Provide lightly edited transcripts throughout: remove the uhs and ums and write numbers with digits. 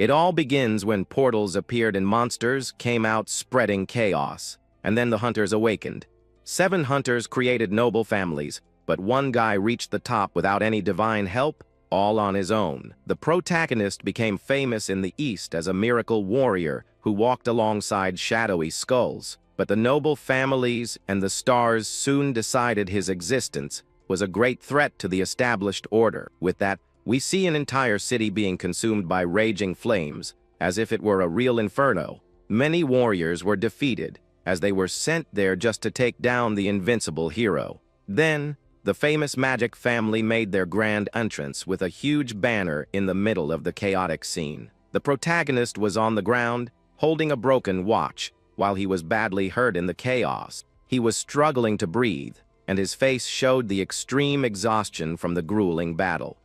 It all begins when portals appeared and monsters came out spreading chaos, and then the hunters awakened. 7 hunters created noble families, but one guy reached the top without any divine help, all on his own. The protagonist became famous in the East as a miracle warrior who walked alongside shadowy skulls. But the noble families and the stars soon decided his existence was a great threat to the established order. With that, we see an entire city being consumed by raging flames, as if it were a real inferno. Many warriors were defeated, as they were sent there just to take down the invincible hero. Then, the famous magic family made their grand entrance with a huge banner in the middle of the chaotic scene. The protagonist was on the ground, holding a broken watch, while he was badly hurt in the chaos. He was struggling to breathe, and his face showed the extreme exhaustion from the grueling battle.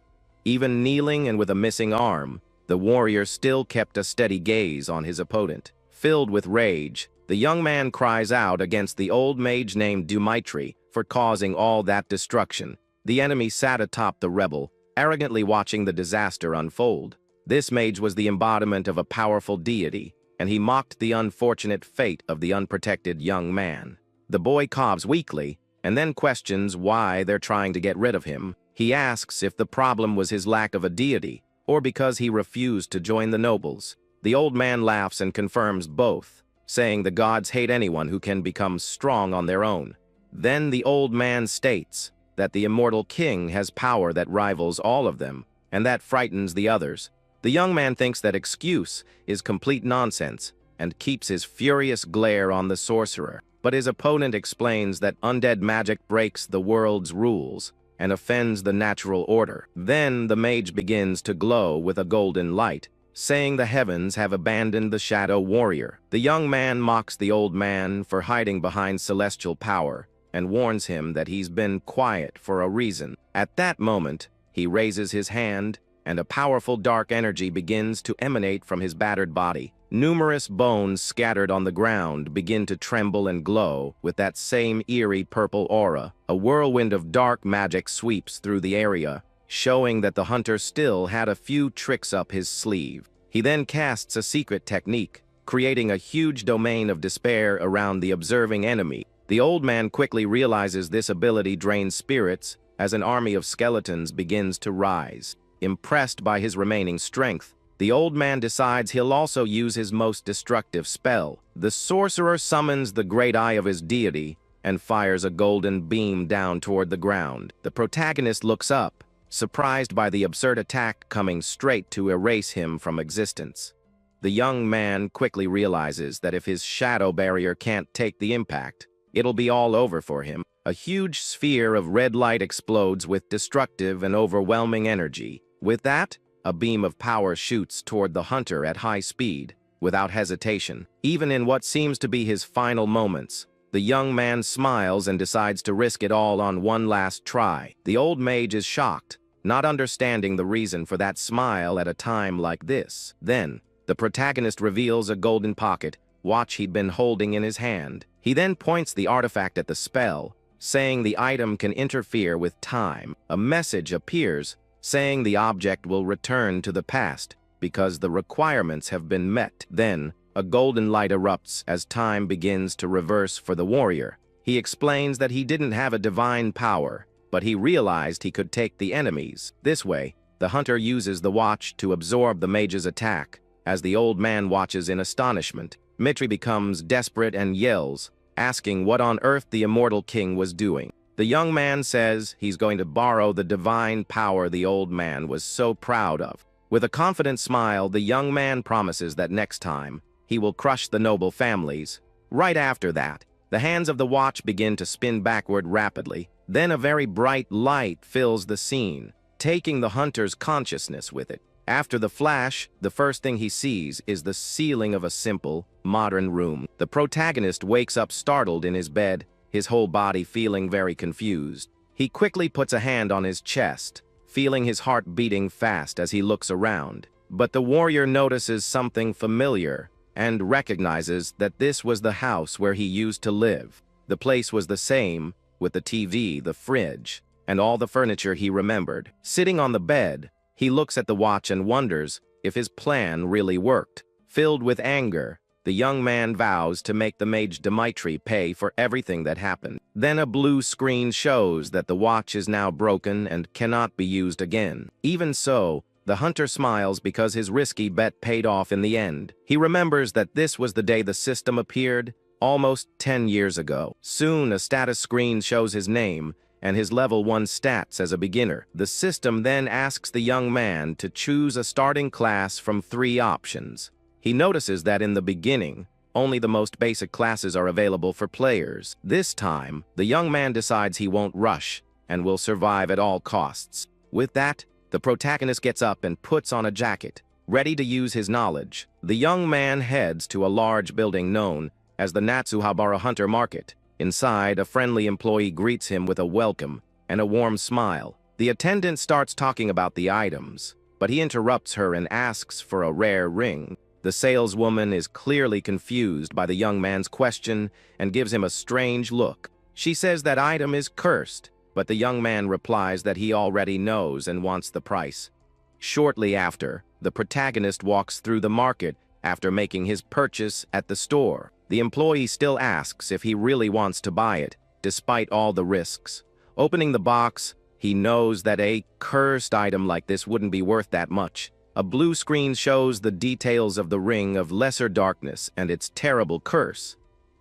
Even kneeling and with a missing arm, the warrior still kept a steady gaze on his opponent. Filled with rage, the young man cries out against the old mage named Dmitri for causing all that destruction. The enemy sat atop the rebel, arrogantly watching the disaster unfold. This mage was the embodiment of a powerful deity, and he mocked the unfortunate fate of the unprotected young man. The boy coughs weakly, and then questions why they're trying to get rid of him. He asks if the problem was his lack of a deity, or because he refused to join the nobles. The old man laughs and confirms both, saying the gods hate anyone who can become strong on their own. Then the old man states that the immortal king has power that rivals all of them, and that frightens the others. The young man thinks that excuse is complete nonsense and keeps his furious glare on the sorcerer. But his opponent explains that undead magic breaks the world's rules and offends the natural order. Then the mage begins to glow with a golden light, saying the heavens have abandoned the shadow warrior. The young man mocks the old man for hiding behind celestial power and warns him that he's been quiet for a reason. At that moment, he raises his hand, and a powerful dark energy begins to emanate from his battered body. Numerous bones scattered on the ground begin to tremble and glow with that same eerie purple aura. A whirlwind of dark magic sweeps through the area, showing that the hunter still had a few tricks up his sleeve. He then casts a secret technique, creating a huge domain of despair around the observing enemy. The old man quickly realizes this ability drains spirits as an army of skeletons begins to rise. Impressed by his remaining strength, the old man decides he'll also use his most destructive spell. The sorcerer summons the great eye of his deity and fires a golden beam down toward the ground. The protagonist looks up, surprised by the absurd attack coming straight to erase him from existence. The young man quickly realizes that if his shadow barrier can't take the impact, it'll be all over for him. A huge sphere of red light explodes with destructive and overwhelming energy. With that, a beam of power shoots toward the hunter at high speed, without hesitation. Even in what seems to be his final moments, the young man smiles and decides to risk it all on one last try. The old mage is shocked, not understanding the reason for that smile at a time like this. Then, the protagonist reveals a golden pocket watch he'd been holding in his hand. He then points the artifact at the spell, saying the item can interfere with time. A message appears, saying the object will return to the past because the requirements have been met. Then, a golden light erupts as time begins to reverse for the warrior. He explains that he didn't have a divine power, but he realized he could take the enemies. This way, the hunter uses the watch to absorb the mage's attack. As the old man watches in astonishment, Dmitri becomes desperate and yells, asking what on earth the immortal king was doing. The young man says he's going to borrow the divine power the old man was so proud of. With a confident smile, the young man promises that next time, he will crush the noble families. Right after that, the hands of the watch begin to spin backward rapidly. Then a very bright light fills the scene, taking the hunter's consciousness with it. After the flash, the first thing he sees is the ceiling of a simple, modern room. The protagonist wakes up startled in his bed, his whole body feeling very confused. He quickly puts a hand on his chest, feeling his heart beating fast as he looks around. But the warrior notices something familiar and recognizes that this was the house where he used to live. The place was the same, with the TV, the fridge, and all the furniture he remembered. Sitting on the bed, he looks at the watch and wonders if his plan really worked. Filled with anger, the young man vows to make the mage Dimitri pay for everything that happened. Then a blue screen shows that the watch is now broken and cannot be used again. Even so, the hunter smiles because his risky bet paid off in the end. He remembers that this was the day the system appeared, almost 10 years ago. Soon, a status screen shows his name and his level 1 stats as a beginner. The system then asks the young man to choose a starting class from 3 options. He notices that in the beginning, only the most basic classes are available for players. This time, the young man decides he won't rush and will survive at all costs. With that, the protagonist gets up and puts on a jacket, ready to use his knowledge. The young man heads to a large building known as the Natsuhabara Hunter Market. Inside, a friendly employee greets him with a welcome and a warm smile. The attendant starts talking about the items, but he interrupts her and asks for a rare ring. The saleswoman is clearly confused by the young man's question and gives him a strange look. She says that item is cursed, but the young man replies that he already knows and wants the price. Shortly after, the protagonist walks through the market after making his purchase at the store. The employee still asks if he really wants to buy it, despite all the risks. Opening the box, he knows that a cursed item like this wouldn't be worth that much. A blue screen shows the details of the Ring of Lesser Darkness and its terrible curse.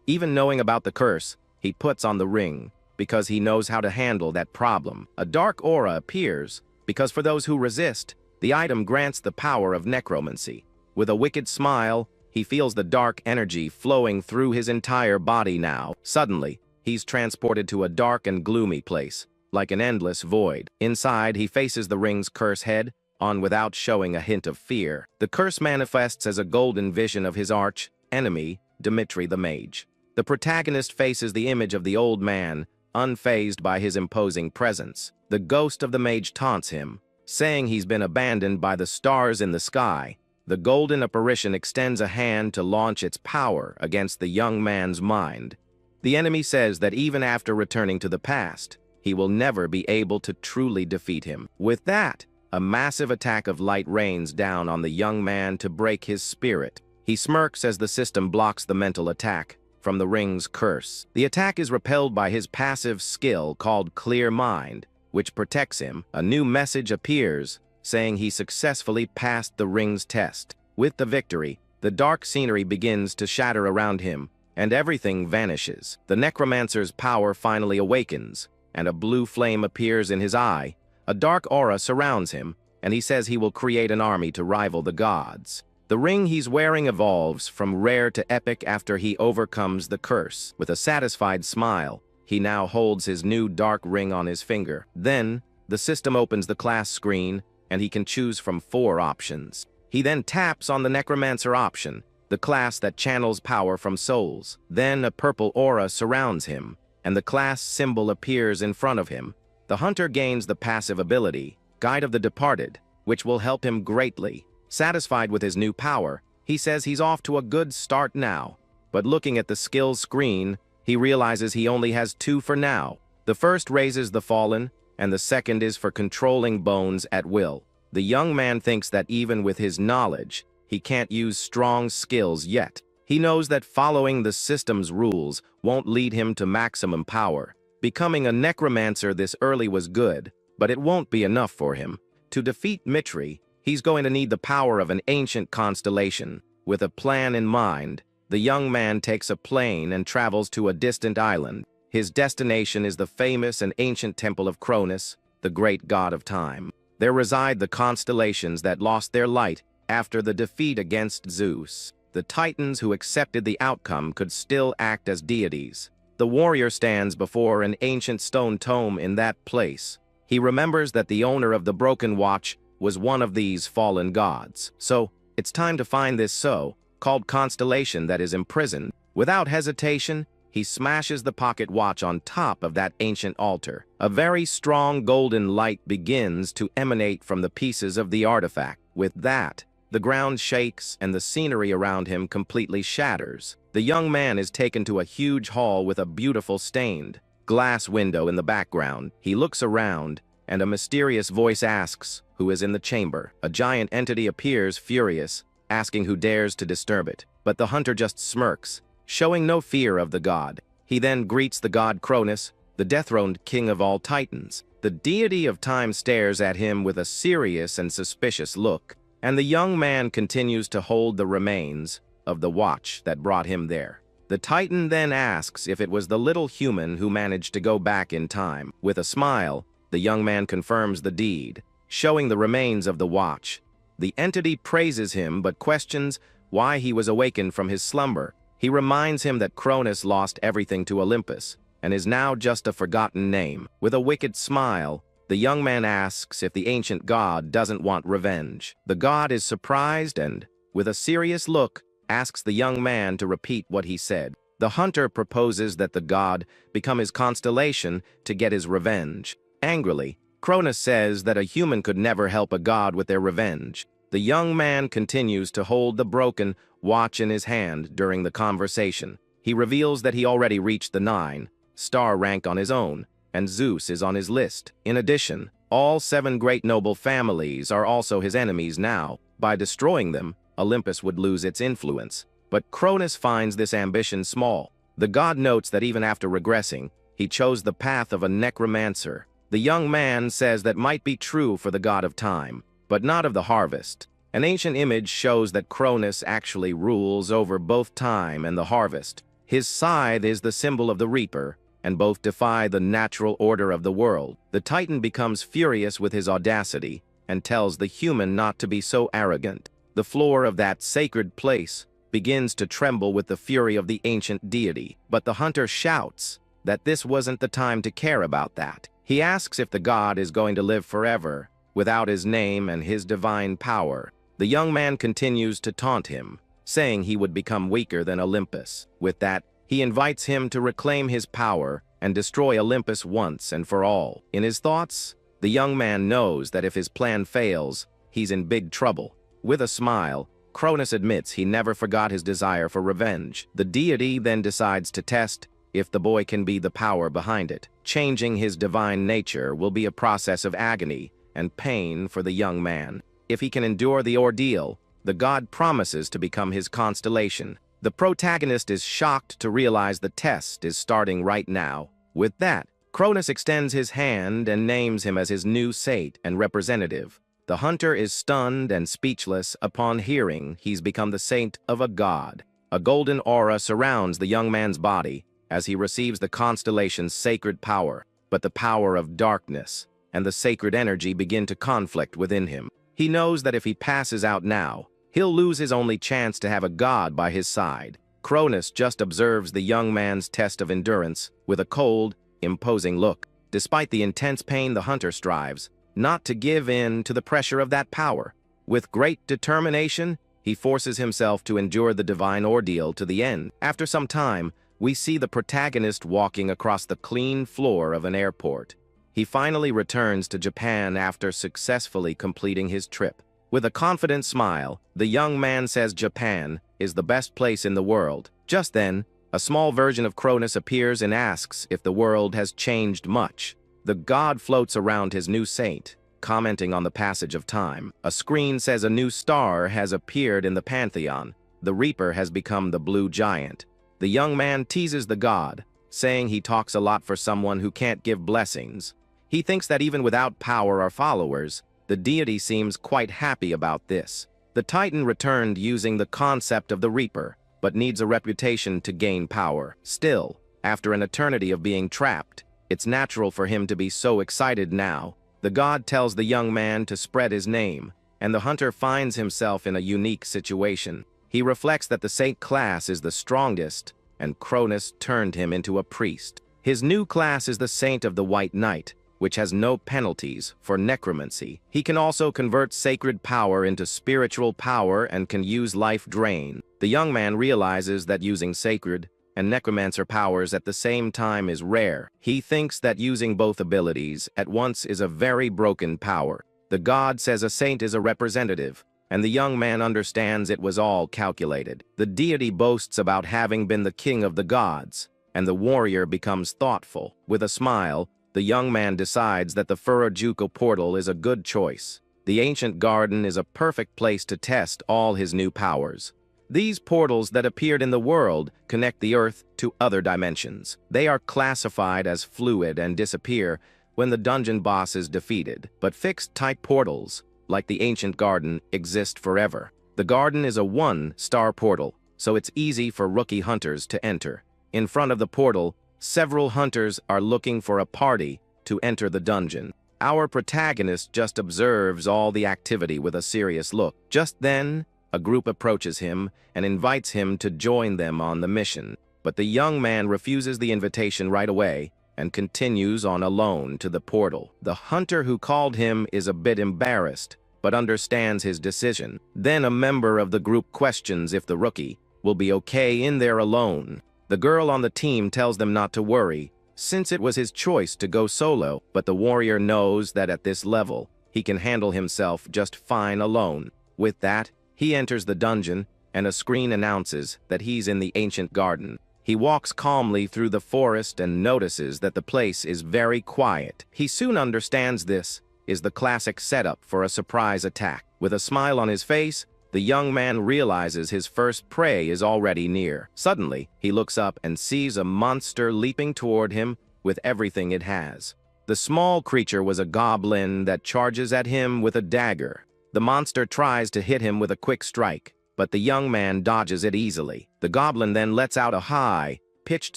Even knowing about the curse, he puts on the ring because he knows how to handle that problem. A dark aura appears because for those who resist, the item grants the power of necromancy. With a wicked smile, he feels the dark energy flowing through his entire body now. Suddenly, he's transported to a dark and gloomy place, like an endless void. Inside, he faces the ring's curse head on without showing a hint of fear. The curse manifests as a golden vision of his arch enemy, Dimitri the Mage. The protagonist faces the image of the old man, unfazed by his imposing presence. The ghost of the mage taunts him, saying he's been abandoned by the stars in the sky. The golden apparition extends a hand to launch its power against the young man's mind. The enemy says that even after returning to the past, he will never be able to truly defeat him. With that, a massive attack of light rains down on the young man to break his spirit. He smirks as the system blocks the mental attack from the ring's curse. The attack is repelled by his passive skill called Clear Mind, which protects him. A new message appears, saying he successfully passed the ring's test. With the victory, the dark scenery begins to shatter around him, and everything vanishes. The Necromancer's power finally awakens, and a blue flame appears in his eye. A dark aura surrounds him, and he says he will create an army to rival the gods. The ring he's wearing evolves from rare to epic after he overcomes the curse. With a satisfied smile, he now holds his new dark ring on his finger. Then, the system opens the class screen, and he can choose from 4 options. He then taps on the Necromancer option, the class that channels power from souls. Then a purple aura surrounds him, and the class symbol appears in front of him. The hunter gains the passive ability, Guide of the Departed, which will help him greatly. Satisfied with his new power, he says he's off to a good start now. But looking at the skills screen, he realizes he only has 2 for now. The first raises the fallen, and the second is for controlling bones at will. The young man thinks that even with his knowledge, he can't use strong skills yet. He knows that following the system's rules won't lead him to maximum power. Becoming a necromancer this early was good, but it won't be enough for him. To defeat Mitri, he's going to need the power of an ancient constellation. With a plan in mind, the young man takes a plane and travels to a distant island. His destination is the famous and ancient temple of Cronus, the great god of time. There reside the constellations that lost their light after the defeat against Zeus. The titans who accepted the outcome could still act as deities. The warrior stands before an ancient stone tome in that place. He remembers that the owner of the broken watch was one of these fallen gods. So, it's time to find this so-called constellation that is imprisoned. Without hesitation, he smashes the pocket watch on top of that ancient altar. A very strong golden light begins to emanate from the pieces of the artifact. With that, the ground shakes and the scenery around him completely shatters. The young man is taken to a huge hall with a beautiful stained glass window in the background. He looks around, and a mysterious voice asks, who is in the chamber. A giant entity appears, furious, asking who dares to disturb it. But the hunter just smirks, showing no fear of the god. He then greets the god Cronus, the dethroned king of all titans. The deity of time stares at him with a serious and suspicious look, and the young man continues to hold the remains of the watch that brought him there. The titan then asks if it was the little human who managed to go back in time. With a smile, the young man confirms the deed, showing the remains of the watch. The entity praises him but questions why he was awakened from his slumber. He reminds him that Cronus lost everything to Olympus and is now just a forgotten name. With a wicked smile, the young man asks if the ancient god doesn't want revenge. The god is surprised and, with a serious look, asks the young man to repeat what he said. The hunter proposes that the god become his constellation to get his revenge. Angrily, Cronus says that a human could never help a god with their revenge. The young man continues to hold the broken watch in his hand during the conversation. He reveals that he already reached the 9-star rank on his own, and Zeus is on his list. In addition, all 7 great noble families are also his enemies now. By destroying them, Olympus would lose its influence. But Cronus finds this ambition small. The god notes that even after regressing, he chose the path of a necromancer. The young man says that might be true for the god of time, but not of the harvest. An ancient image shows that Cronus actually rules over both time and the harvest. His scythe is the symbol of the reaper, and both defy the natural order of the world. The titan becomes furious with his audacity and tells the human not to be so arrogant. The floor of that sacred place begins to tremble with the fury of the ancient deity, but the hunter shouts that this wasn't the time to care about that. He asks if the god is going to live forever, without his name and his divine power. The young man continues to taunt him, saying he would become weaker than Olympus. With that, he invites him to reclaim his power and destroy Olympus once and for all. In his thoughts, the young man knows that if his plan fails, he's in big trouble. With a smile, Cronus admits he never forgot his desire for revenge. The deity then decides to test if the boy can be the power behind it. Changing his divine nature will be a process of agony and pain for the young man. If he can endure the ordeal, the god promises to become his constellation. The protagonist is shocked to realize the test is starting right now. With that, Cronus extends his hand and names him as his new saint and representative. The hunter is stunned and speechless upon hearing he's become the saint of a god. A golden aura surrounds the young man's body as he receives the constellation's sacred power, but the power of darkness and the sacred energy begin to conflict within him. He knows that if he passes out now, he'll lose his only chance to have a god by his side. Cronus just observes the young man's test of endurance with a cold, imposing look. Despite the intense pain, the hunter strives not to give in to the pressure of that power. With great determination, he forces himself to endure the divine ordeal to the end. After some time, we see the protagonist walking across the clean floor of an airport. He finally returns to Japan after successfully completing his trip. With a confident smile, the young man says Japan is the best place in the world. Just then, a small version of Cronus appears and asks if the world has changed much. The god floats around his new saint, commenting on the passage of time. A screen says a new star has appeared in the pantheon. The reaper has become the blue giant. The young man teases the god, saying he talks a lot for someone who can't give blessings. He thinks that even without power or followers, the deity seems quite happy about this. The titan returned using the concept of the reaper, but needs a reputation to gain power. Still, after an eternity of being trapped, it's natural for him to be so excited now. The god tells the young man to spread his name, and the hunter finds himself in a unique situation. He reflects that the saint class is the strongest, and Cronus turned him into a priest. His new class is the Saint of the White Knight, which has no penalties for necromancy. He can also convert sacred power into spiritual power and can use life drain. The young man realizes that using sacred and necromancer powers at the same time is rare. He thinks that using both abilities at once is a very broken power. The god says a saint is a representative, and the young man understands it was all calculated. The deity boasts about having been the king of the gods, and the warrior becomes thoughtful. With a smile, the young man decides that the Furujuku portal is a good choice. The ancient garden is a perfect place to test all his new powers. These portals that appeared in the world connect the Earth to other dimensions. They are classified as fluid and disappear when the dungeon boss is defeated, but fixed-type portals, like the ancient garden, exist forever. The garden is a 1-star portal, so it's easy for rookie hunters to enter. In front of the portal, several hunters are looking for a party to enter the dungeon. Our protagonist just observes all the activity with a serious look. Just then, a group approaches him and invites him to join them on the mission. But the young man refuses the invitation right away and continues on alone to the portal. The hunter who called him is a bit embarrassed, but understands his decision. Then a member of the group questions if the rookie will be okay in there alone. The girl on the team tells them not to worry, since it was his choice to go solo, but the warrior knows that at this level, he can handle himself just fine alone. With that, he enters the dungeon, and a screen announces that he's in the ancient garden. He walks calmly through the forest and notices that the place is very quiet. He soon understands this is the classic setup for a surprise attack. With a smile on his face, the young man realizes his first prey is already near. Suddenly, he looks up and sees a monster leaping toward him with everything it has. The small creature was a goblin that charges at him with a dagger. The monster tries to hit him with a quick strike, but the young man dodges it easily. The goblin then lets out a high-pitched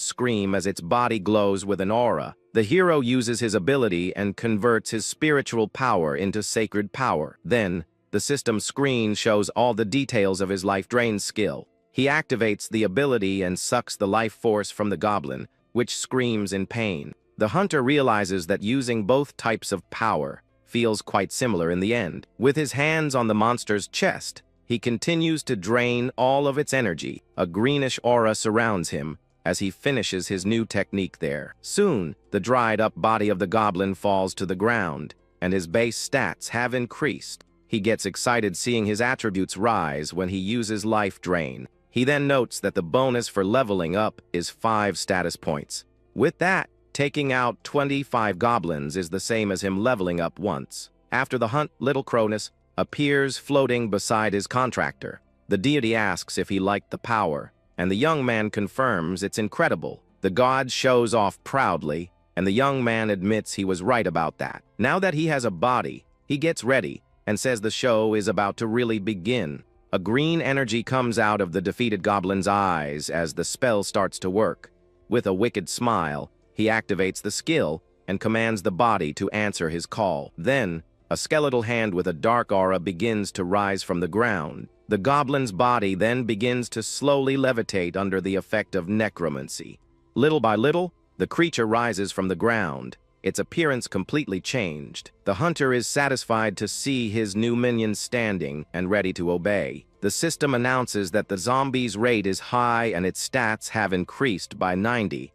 scream as its body glows with an aura. The hero uses his ability and converts his spiritual power into sacred power. Then, the system screen shows all the details of his life drain skill. He activates the ability and sucks the life force from the goblin, which screams in pain. The hunter realizes that using both types of power feels quite similar in the end. With his hands on the monster's chest, he continues to drain all of its energy. A greenish aura surrounds him as he finishes his new technique there. Soon, the dried-up body of the goblin falls to the ground, and his base stats have increased. He gets excited seeing his attributes rise when he uses life drain. He then notes that the bonus for leveling up is 5 status points. With that, taking out 25 goblins is the same as him leveling up once. After the hunt, Little Cronus appears floating beside his contractor. The deity asks if he liked the power, and the young man confirms it's incredible. The god shows off proudly, and the young man admits he was right about that. Now that he has a body, he gets ready and says the show is about to really begin. A green energy comes out of the defeated goblin's eyes as the spell starts to work. With a wicked smile, he activates the skill and commands the body to answer his call. Then, a skeletal hand with a dark aura begins to rise from the ground. The goblin's body then begins to slowly levitate under the effect of necromancy. Little by little, the creature rises from the ground, its appearance completely changed. The hunter is satisfied to see his new minion standing and ready to obey. The system announces that the zombie's rate is high and its stats have increased by 97%.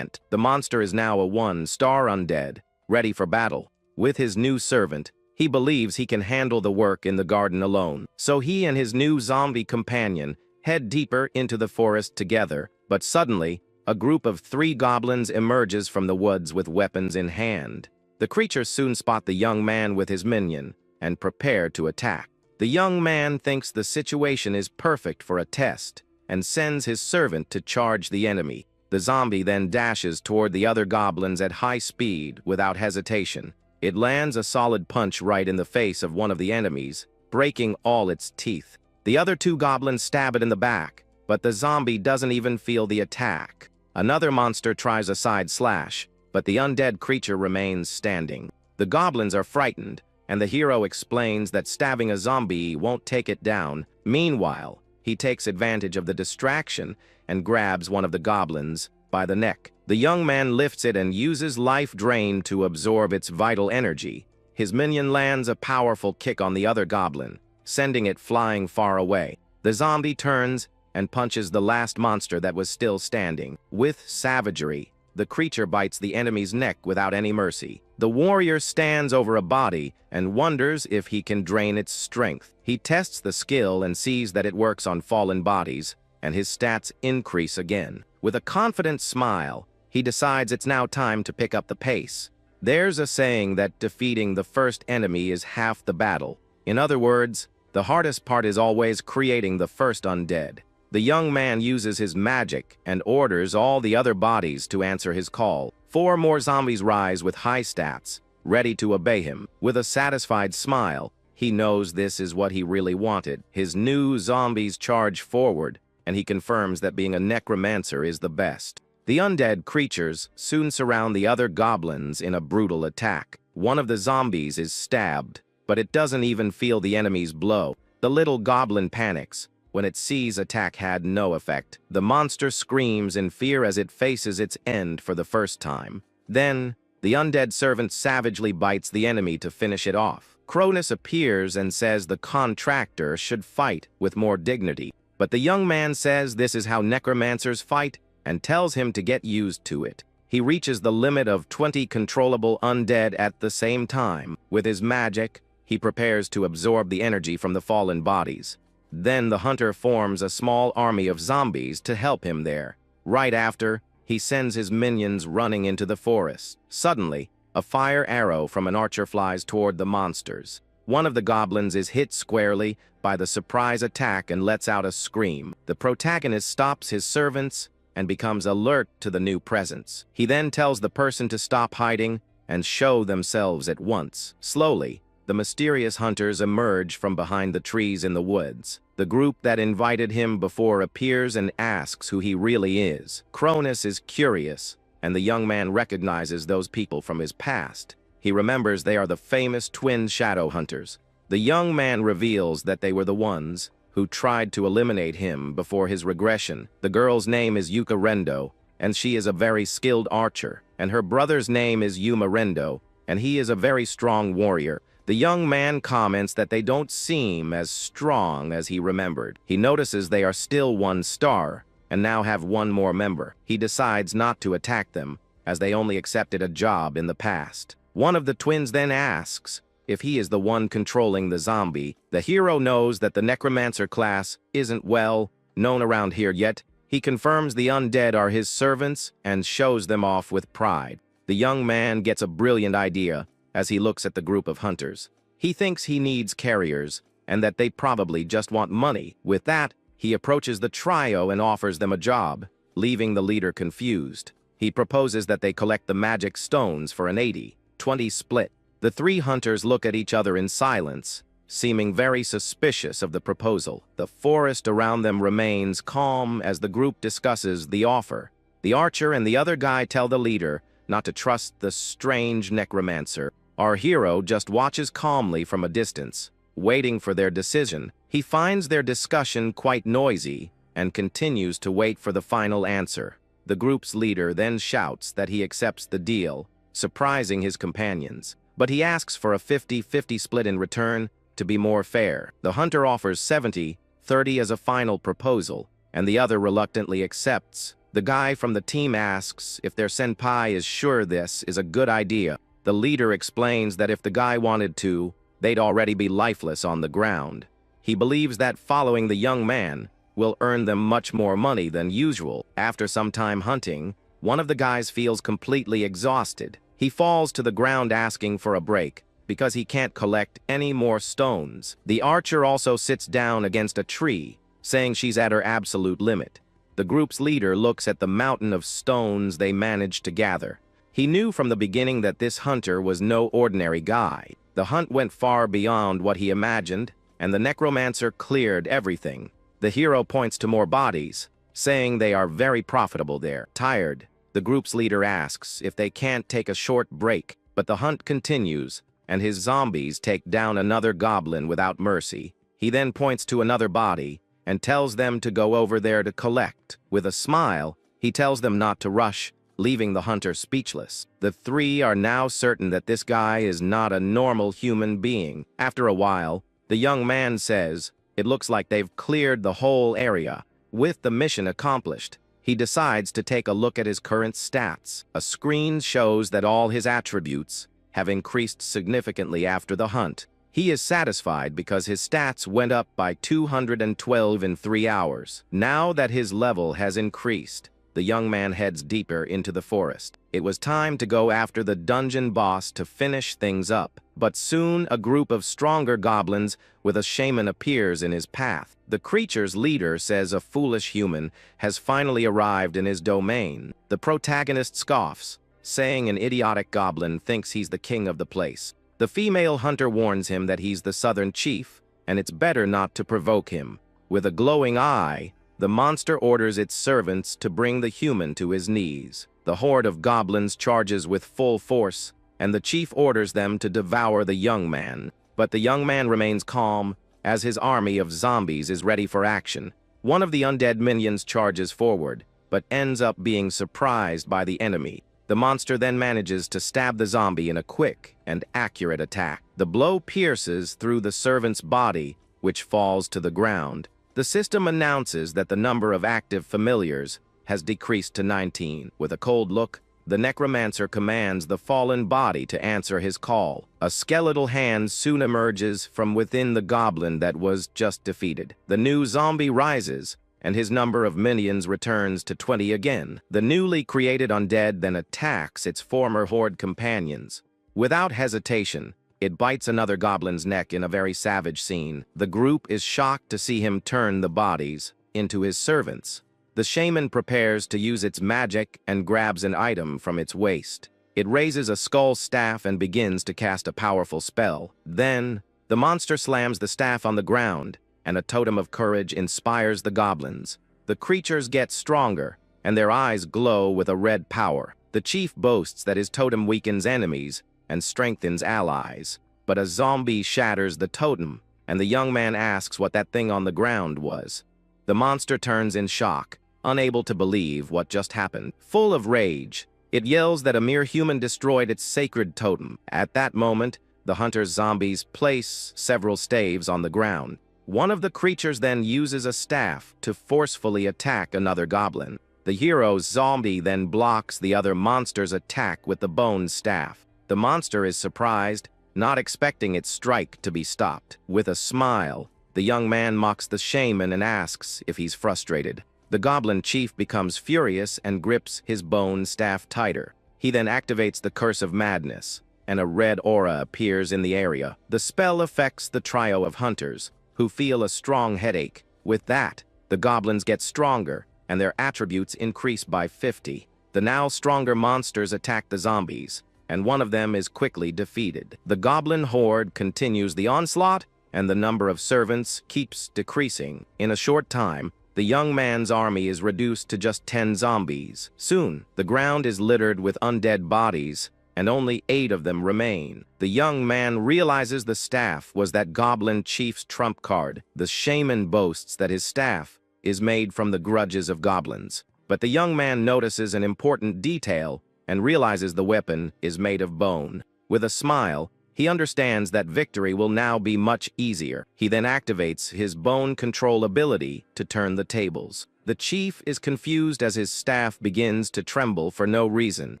The monster is now a 1-star undead, ready for battle. With his new servant, he believes he can handle the work in the garden alone. So he and his new zombie companion head deeper into the forest together, but suddenly, a group of 3 goblins emerges from the woods with weapons in hand. The creatures soon spot the young man with his minion and prepare to attack. The young man thinks the situation is perfect for a test and sends his servant to charge the enemy. The zombie then dashes toward the other goblins at high speed without hesitation. It lands a solid punch right in the face of one of the enemies, breaking all its teeth. The other 2 goblins stab it in the back, but the zombie doesn't even feel the attack. Another monster tries a side slash, but the undead creature remains standing. The goblins are frightened, and the hero explains that stabbing a zombie won't take it down. Meanwhile, he takes advantage of the distraction and grabs one of the goblins by the neck. The young man lifts it and uses life drain to absorb its vital energy. His minion lands a powerful kick on the other goblin, sending it flying far away. The zombie turns and punches the last monster that was still standing. With savagery, the creature bites the enemy's neck without any mercy. The warrior stands over a body and wonders if he can drain its strength. He tests the skill and sees that it works on fallen bodies, and his stats increase again. With a confident smile, he decides it's now time to pick up the pace. There's a saying that defeating the first enemy is half the battle. In other words, the hardest part is always creating the first undead. The young man uses his magic and orders all the other bodies to answer his call. 4 more zombies rise with high stats, ready to obey him. With a satisfied smile, he knows this is what he really wanted. His new zombies charge forward, and he confirms that being a necromancer is the best. The undead creatures soon surround the other goblins in a brutal attack. One of the zombies is stabbed, but it doesn't even feel the enemy's blow. The little goblin panics. When it sees attack had no effect, the monster screams in fear as it faces its end for the first time. Then, the undead servant savagely bites the enemy to finish it off. Cronus appears and says the contractor should fight with more dignity, but the young man says this is how necromancers fight and tells him to get used to it. He reaches the limit of 20 controllable undead at the same time. With his magic, he prepares to absorb the energy from the fallen bodies. Then the hunter forms a small army of zombies to help him there. Right after, he sends his minions running into the forest. Suddenly, a fire arrow from an archer flies toward the monsters. One of the goblins is hit squarely by the surprise attack and lets out a scream. The protagonist stops his servants and becomes alert to the new presence. He then tells the person to stop hiding and show themselves at once. Slowly, the mysterious hunters emerge from behind the trees in the woods. The group that invited him before appears and asks who he really is. Cronus is curious, and the young man recognizes those people from his past. He remembers they are the famous twin shadow hunters. The young man reveals that they were the ones who tried to eliminate him before his regression. The girl's name is Yuka Rendo, and she is a very skilled archer, and her brother's name is Yuma Rendo, and he is a very strong warrior. The young man comments that they don't seem as strong as he remembered. He notices they are still 1 star, and now have 1 more member. He decides not to attack them, as they only accepted a job in the past. One of the twins then asks if he is the one controlling the zombie. The hero knows that the necromancer class isn't well known around here yet. He confirms the undead are his servants and shows them off with pride. The young man gets a brilliant idea as he looks at the group of hunters. He thinks he needs carriers and that they probably just want money. With that, he approaches the trio and offers them a job, leaving the leader confused. He proposes that they collect the magic stones for an 80-20 split. The 3 hunters look at each other in silence, seeming very suspicious of the proposal. The forest around them remains calm as the group discusses the offer. The archer and the other guy tell the leader not to trust the strange necromancer. Our hero just watches calmly from a distance, waiting for their decision. He finds their discussion quite noisy and continues to wait for the final answer. The group's leader then shouts that he accepts the deal, surprising his companions. But he asks for a 50-50 split in return to be more fair. The hunter offers 70-30 as a final proposal, and the other reluctantly accepts. The guy from the team asks if their senpai is sure this is a good idea. The leader explains that if the guy wanted to, they'd already be lifeless on the ground. He believes that following the young man will earn them much more money than usual. After some time hunting, one of the guys feels completely exhausted. He falls to the ground asking for a break because he can't collect any more stones. The archer also sits down against a tree, saying she's at her absolute limit. The group's leader looks at the mountain of stones they managed to gather. He knew from the beginning that this hunter was no ordinary guy. The hunt went far beyond what he imagined, and the necromancer cleared everything. The hero points to more bodies, saying they are very profitable there. Tired, the group's leader asks if they can't take a short break, but the hunt continues, and his zombies take down another goblin without mercy. He then points to another body and tells them to go over there to collect. With a smile, he tells them not to rush, leaving the hunter speechless. The 3 are now certain that this guy is not a normal human being. After a while, the young man says, it looks like they've cleared the whole area. With the mission accomplished, he decides to take a look at his current stats. A screen shows that all his attributes have increased significantly after the hunt. He is satisfied because his stats went up by 212 in 3 hours. Now that his level has increased, the young man heads deeper into the forest. It was time to go after the dungeon boss to finish things up, but soon a group of stronger goblins with a shaman appears in his path. The creature's leader says a foolish human has finally arrived in his domain. The protagonist scoffs, saying an idiotic goblin thinks he's the king of the place. The female hunter warns him that he's the southern chief, and it's better not to provoke him. With a glowing eye, the monster orders its servants to bring the human to his knees. The horde of goblins charges with full force, and the chief orders them to devour the young man. But the young man remains calm, as his army of zombies is ready for action. One of the undead minions charges forward, but ends up being surprised by the enemy. The monster then manages to stab the zombie in a quick and accurate attack. The blow pierces through the servant's body, which falls to the ground. The system announces that the number of active familiars has decreased to 19. With a cold look, the Necromancer commands the fallen body to answer his call. A skeletal hand soon emerges from within the goblin that was just defeated. The new zombie rises, and his number of minions returns to 20 again. The newly created undead then attacks its former horde companions. Without hesitation, it bites another goblin's neck in a very savage scene. The group is shocked to see him turn the bodies into his servants. The shaman prepares to use its magic and grabs an item from its waist. It raises a skull staff and begins to cast a powerful spell. Then, the monster slams the staff on the ground, and a totem of courage inspires the goblins. The creatures get stronger, and their eyes glow with a red power. The chief boasts that his totem weakens enemies and strengthens allies. But a zombie shatters the totem, and the young man asks what that thing on the ground was. The monster turns in shock, unable to believe what just happened. Full of rage, it yells that a mere human destroyed its sacred totem. At that moment, the hunter's zombies place several staves on the ground. One of the creatures then uses a staff to forcefully attack another goblin. The hero's zombie then blocks the other monster's attack with the bone staff. The monster is surprised, not expecting its strike to be stopped. With a smile, the young man mocks the shaman and asks if he's frustrated. The goblin chief becomes furious and grips his bone staff tighter. He then activates the Curse of Madness, and a red aura appears in the area. The spell affects the trio of hunters, who feel a strong headache. With that, the goblins get stronger, and their attributes increase by 50. The now stronger monsters attack the zombies, and one of them is quickly defeated. The goblin horde continues the onslaught, and the number of servants keeps decreasing. In a short time, the young man's army is reduced to just 10 zombies. Soon, the ground is littered with undead bodies, and only 8 of them remain. The young man realizes the staff was that goblin chief's trump card. The shaman boasts that his staff is made from the grudges of goblins. But the young man notices an important detail and realizes the weapon is made of bone. With a smile, he understands that victory will now be much easier. He then activates his bone control ability to turn the tables. The chief is confused as his staff begins to tremble for no reason.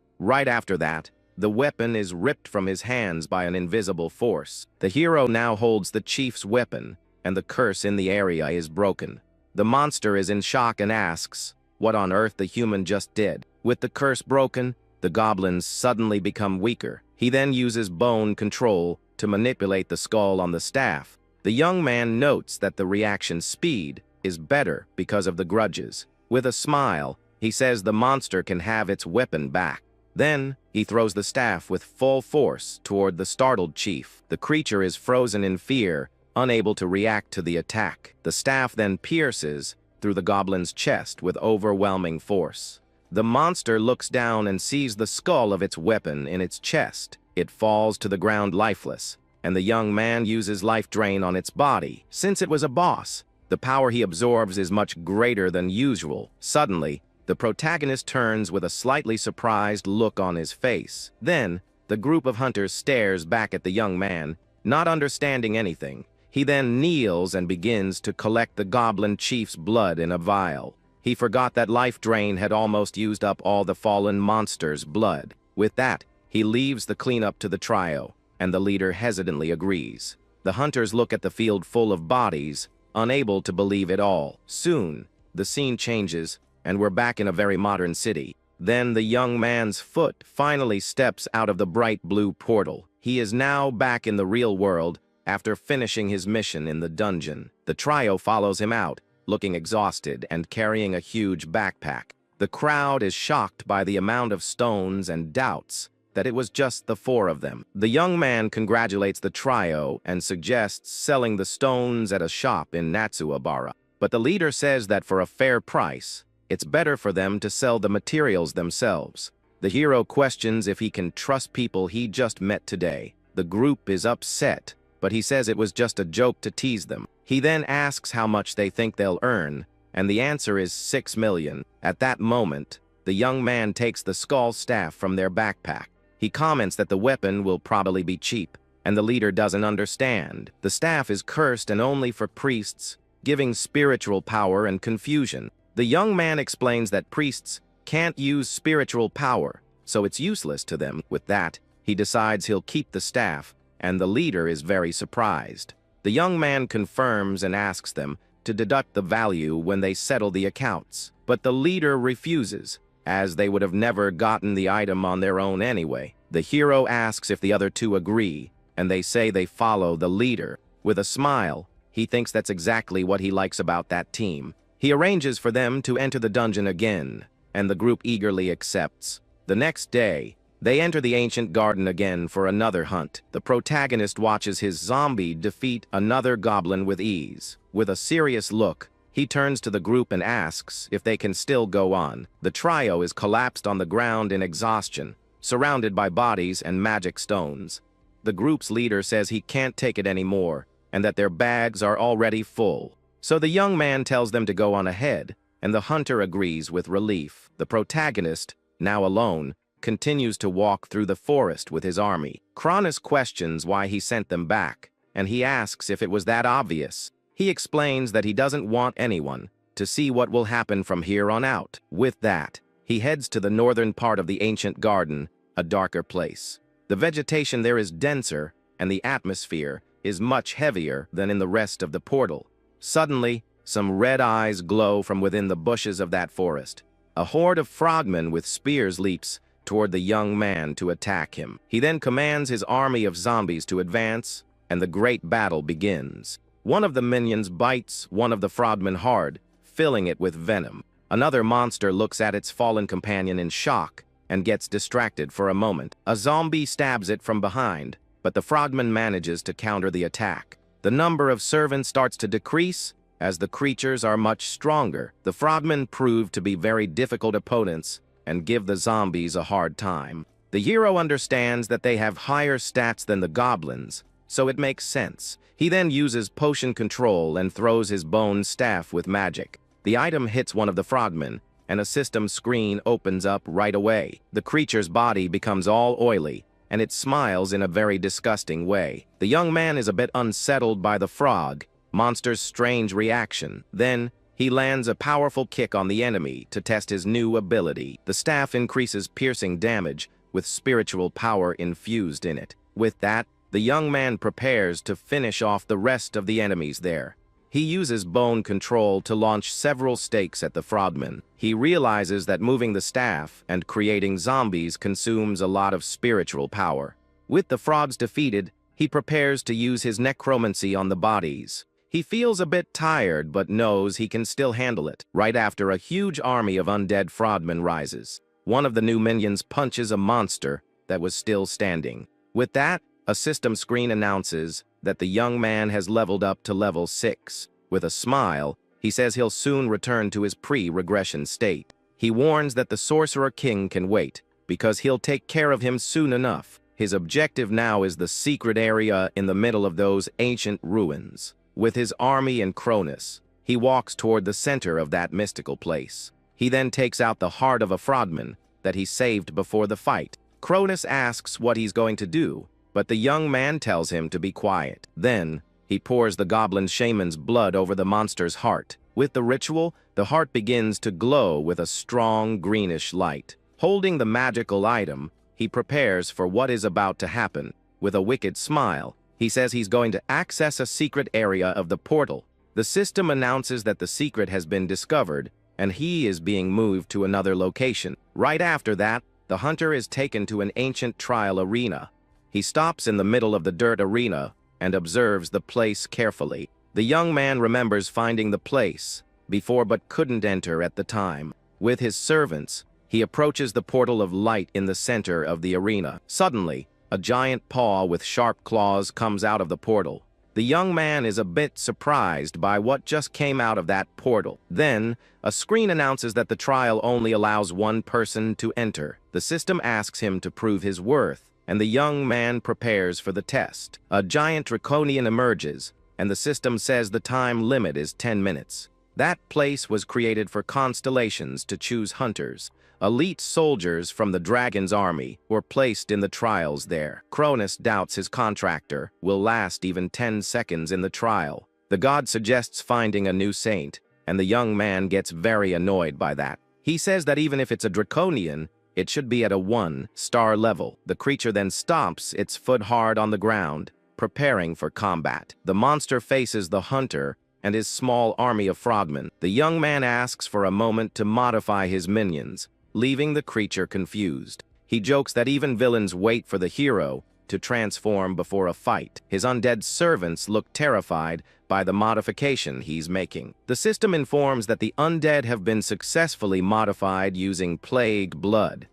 Right after that, the weapon is ripped from his hands by an invisible force. The hero now holds the chief's weapon, and the curse in the area is broken. The monster is in shock and asks what on earth the human just did. With the curse broken, the goblins suddenly become weaker. He then uses bone control to manipulate the skull on the staff. The young man notes that the reaction speed is better because of the grudges. With a smile, he says the monster can have its weapon back. Then, he throws the staff with full force toward the startled chief. The creature is frozen in fear, unable to react to the attack. The staff then pierces through the goblin's chest with overwhelming force. The monster looks down and sees the skull of its weapon in its chest. It falls to the ground lifeless, and the young man uses life drain on its body. Since it was a boss, the power he absorbs is much greater than usual. Suddenly, the protagonist turns with a slightly surprised look on his face. Then, the group of hunters stares back at the young man, not understanding anything. He then kneels and begins to collect the goblin chief's blood in a vial. He forgot that life drain had almost used up all the fallen monster's blood. With that, he leaves the cleanup to the trio, and the leader hesitantly agrees. The hunters look at the field full of bodies, unable to believe it all. Soon, the scene changes, and we're back in a very modern city. Then the young man's foot finally steps out of the bright blue portal. He is now back in the real world after finishing his mission in the dungeon. The trio follows him out, looking exhausted and carrying a huge backpack. The crowd is shocked by the amount of stones and doubts that it was just the four of them. The young man congratulates the trio and suggests selling the stones at a shop in Natsuabara. But the leader says that for a fair price, it's better for them to sell the materials themselves. The hero questions if he can trust people he just met today. The group is upset, but he says it was just a joke to tease them. He then asks how much they think they'll earn, and the answer is 6 million. At that moment, the young man takes the skull staff from their backpack. He comments that the weapon will probably be cheap, and the leader doesn't understand. The staff is cursed and only for priests, giving spiritual power and confusion. The young man explains that priests can't use spiritual power, so it's useless to them. With that, he decides he'll keep the staff, and the leader is very surprised. The young man confirms and asks them to deduct the value when they settle the accounts, but the leader refuses, as they would have never gotten the item on their own anyway. The hero asks if the other two agree, and they say they follow the leader. With a smile, he thinks that's exactly what he likes about that team. He arranges for them to enter the dungeon again, and the group eagerly accepts. The next day, they enter the ancient garden again for another hunt. The protagonist watches his zombie defeat another goblin with ease. With a serious look, he turns to the group and asks if they can still go on. The trio is collapsed on the ground in exhaustion, surrounded by bodies and magic stones. The group's leader says he can't take it anymore, and that their bags are already full. So the young man tells them to go on ahead, and the hunter agrees with relief. The protagonist, now alone, continues to walk through the forest with his army. Cronus questions why he sent them back, and he asks if it was that obvious. He explains that he doesn't want anyone to see what will happen from here on out. With that, he heads to the northern part of the ancient garden, a darker place. The vegetation there is denser, and the atmosphere is much heavier than in the rest of the portal. Suddenly, some red eyes glow from within the bushes of that forest. A horde of frogmen with spears leaps toward the young man to attack him. He then commands his army of zombies to advance, and the great battle begins. One of the minions bites one of the frogmen hard, filling it with venom. Another monster looks at its fallen companion in shock and gets distracted for a moment. A zombie stabs it from behind, but the frogman manages to counter the attack. The number of servants starts to decrease as the creatures are much stronger. The frogmen prove to be very difficult opponents and give the zombies a hard time. The hero understands that they have higher stats than the goblins, so it makes sense. He then uses potion control and throws his bone staff with magic. The item hits one of the frogmen, and a system screen opens up right away. The creature's body becomes all oily, and it smiles in a very disgusting way. The young man is a bit unsettled by the frog monster's strange reaction. Then, he lands a powerful kick on the enemy to test his new ability. The staff increases piercing damage with spiritual power infused in it. With that, the young man prepares to finish off the rest of the enemies there. He uses bone control to launch several stakes at the frogmen. He realizes that moving the staff and creating zombies consumes a lot of spiritual power. With the frogs defeated, he prepares to use his necromancy on the bodies. He feels a bit tired, but knows he can still handle it. Right after, a huge army of undead frogmen rises. One of the new minions punches a monster that was still standing. With that, a system screen announces that the young man has leveled up to level 6. With a smile, he says he'll soon return to his pre-regression state. He warns that the Sorcerer King can wait, because he'll take care of him soon enough. His objective now is the secret area in the middle of those ancient ruins. With his army and Cronus, he walks toward the center of that mystical place. He then takes out the heart of a frogman that he saved before the fight. Cronus asks what he's going to do, but the young man tells him to be quiet. Then, he pours the goblin shaman's blood over the monster's heart. With the ritual, the heart begins to glow with a strong greenish light. Holding the magical item, he prepares for what is about to happen. With a wicked smile, he says he's going to access a secret area of the portal. The system announces that the secret has been discovered, and he is being moved to another location. Right after that, the hunter is taken to an ancient trial arena. He stops in the middle of the dirt arena and observes the place carefully. The young man remembers finding the place before but couldn't enter at the time. With his servants, he approaches the portal of light in the center of the arena. Suddenly, a giant paw with sharp claws comes out of the portal. The young man is a bit surprised by what just came out of that portal. Then, a screen announces that the trial only allows one person to enter. The system asks him to prove his worth, and the young man prepares for the test. A giant draconian emerges, and the system says the time limit is 10 minutes. That place was created for constellations to choose hunters. Elite soldiers from the dragon's army were placed in the trials there. Cronus doubts his contractor will last even 10 seconds in the trial. The god suggests finding a new saint, and the young man gets very annoyed by that. He says that even if it's a draconian, it should be at a 1-star level. The creature then stomps its foot hard on the ground, preparing for combat. The monster faces the hunter and his small army of frogmen. The young man asks for a moment to modify his minions, leaving the creature confused. He jokes that even villains wait for the hero to transform before a fight. His undead servants look terrified by the modification he's making. The system informs that the undead have been successfully modified using plague blood.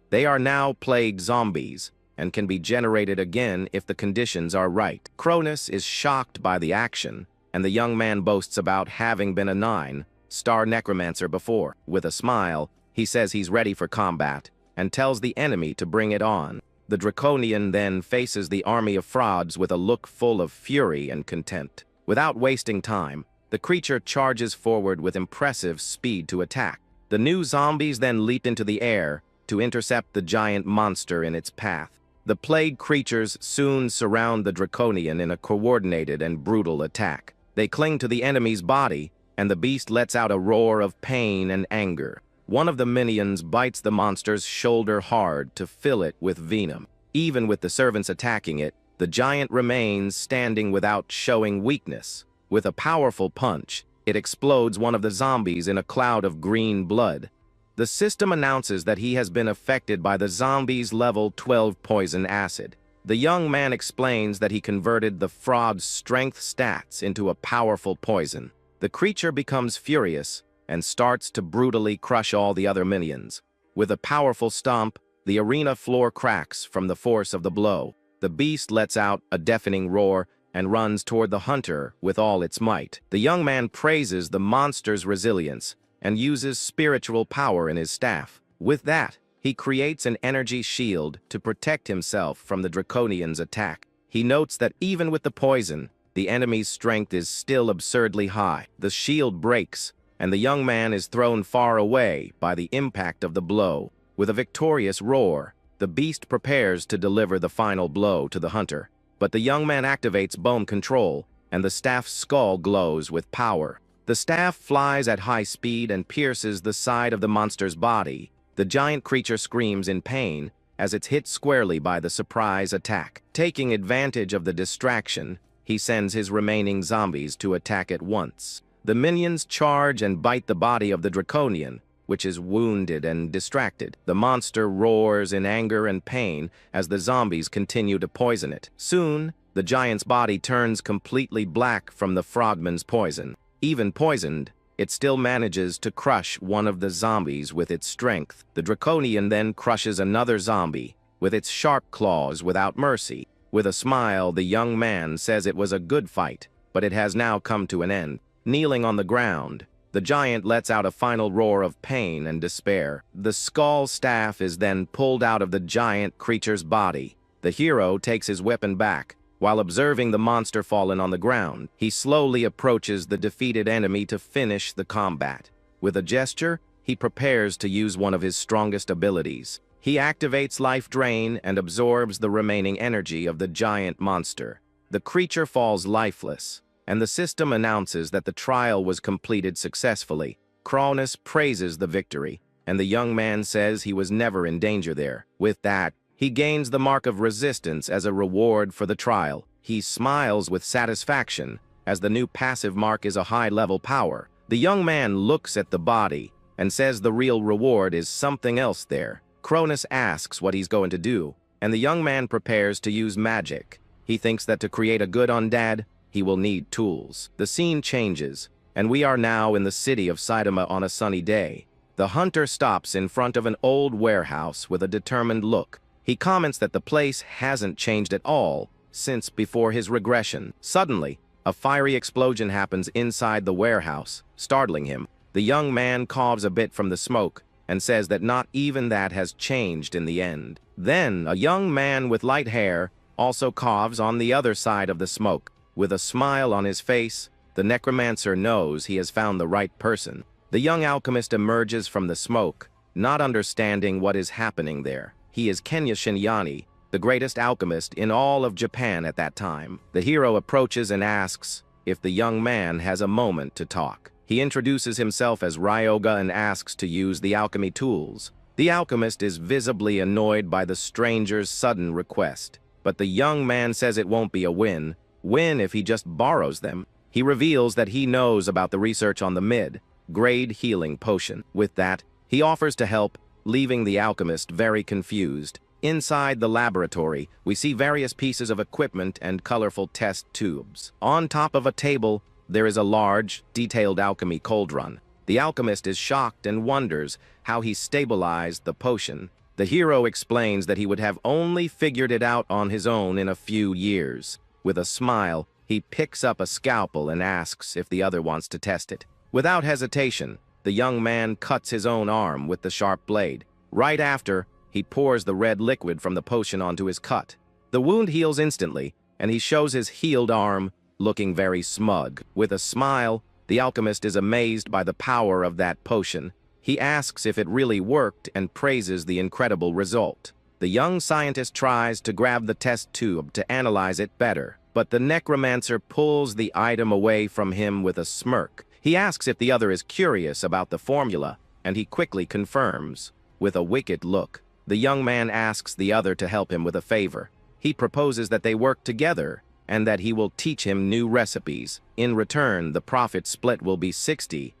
They are now plague zombies and can be generated again if the conditions are right. Cronus is shocked by the action, and the young man boasts about having been a 9-star necromancer before. With a smile, he says he's ready for combat and tells the enemy to bring it on. The draconian then faces the army of frauds with a look full of fury and contempt. Without wasting time, the creature charges forward with impressive speed to attack. The new zombies then leap into the air to intercept the giant monster in its path. The plague creatures soon surround the draconian in a coordinated and brutal attack. They cling to the enemy's body, and the beast lets out a roar of pain and anger. One of the minions bites the monster's shoulder hard to fill it with venom. Even with the servants attacking it, the giant remains standing without showing weakness. With a powerful punch, it explodes one of the zombies in a cloud of green blood. The system announces that he has been affected by the zombie's level 12 poison acid. The young man explains that he converted the fraud's strength stats into a powerful poison. The creature becomes furious and starts to brutally crush all the other minions. With a powerful stomp, the arena floor cracks from the force of the blow. The beast lets out a deafening roar and runs toward the hunter with all its might. The young man praises the monster's resilience and uses spiritual power in his staff. With that, he creates an energy shield to protect himself from the draconian's attack. He notes that even with the poison, the enemy's strength is still absurdly high. The shield breaks, and the young man is thrown far away by the impact of the blow. With a victorious roar, the beast prepares to deliver the final blow to the hunter. But the young man activates bone control, and the staff's skull glows with power. The staff flies at high speed and pierces the side of the monster's body. The giant creature screams in pain as it's hit squarely by the surprise attack. Taking advantage of the distraction, he sends his remaining zombies to attack at once. The minions charge and bite the body of the draconian, which is wounded and distracted. The monster roars in anger and pain as the zombies continue to poison it. Soon, the giant's body turns completely black from the frogman's poison. Even poisoned, it still manages to crush one of the zombies with its strength. The draconian then crushes another zombie with its sharp claws without mercy. With a smile, the young man says it was a good fight, but it has now come to an end. Kneeling on the ground, the giant lets out a final roar of pain and despair. The skull staff is then pulled out of the giant creature's body. The hero takes his weapon back. While observing the monster fallen on the ground, he slowly approaches the defeated enemy to finish the combat. With a gesture, he prepares to use one of his strongest abilities. He activates Life Drain and absorbs the remaining energy of the giant monster. The creature falls lifeless, and the system announces that the trial was completed successfully. Cronus praises the victory, and the young man says he was never in danger there. With that, he gains the mark of resistance as a reward for the trial. He smiles with satisfaction, as the new passive mark is a high-level power. The young man looks at the body and says the real reward is something else there. Cronus asks what he's going to do, and the young man prepares to use magic. He thinks that to create a good undead, he will need tools. The scene changes, and we are now in the city of Saitama on a sunny day. The hunter stops in front of an old warehouse with a determined look. He comments that the place hasn't changed at all since before his regression. Suddenly, a fiery explosion happens inside the warehouse, startling him. The young man coughs a bit from the smoke and says that not even that has changed in the end. Then, a young man with light hair also coughs on the other side of the smoke. With a smile on his face, the necromancer knows he has found the right person. The young alchemist emerges from the smoke, not understanding what is happening there. He is Kenya Shinyani, the greatest alchemist in all of Japan at that time. The hero approaches and asks if the young man has a moment to talk. He introduces himself as Ryoga and asks to use the alchemy tools. The alchemist is visibly annoyed by the stranger's sudden request, but the young man says it won't be a win if he just borrows them. He reveals that he knows about the research on the mid-grade healing potion. With that, he offers to help, leaving the alchemist very confused. Inside the laboratory, we see various pieces of equipment and colorful test tubes. On top of a table, there is a large, detailed alchemy cauldron. The alchemist is shocked and wonders how he stabilized the potion. The hero explains that he would have only figured it out on his own in a few years. With a smile, he picks up a scalpel and asks if the other wants to test it. Without hesitation, the young man cuts his own arm with the sharp blade. Right after, he pours the red liquid from the potion onto his cut. The wound heals instantly, and he shows his healed arm, looking very smug. With a smile, the alchemist is amazed by the power of that potion. He asks if it really worked and praises the incredible result. The young scientist tries to grab the test tube to analyze it better, but the necromancer pulls the item away from him with a smirk. He asks if the other is curious about the formula, and he quickly confirms. With a wicked look, the young man asks the other to help him with a favor. He proposes that they work together, and that he will teach him new recipes. In return, the profit split will be 60-40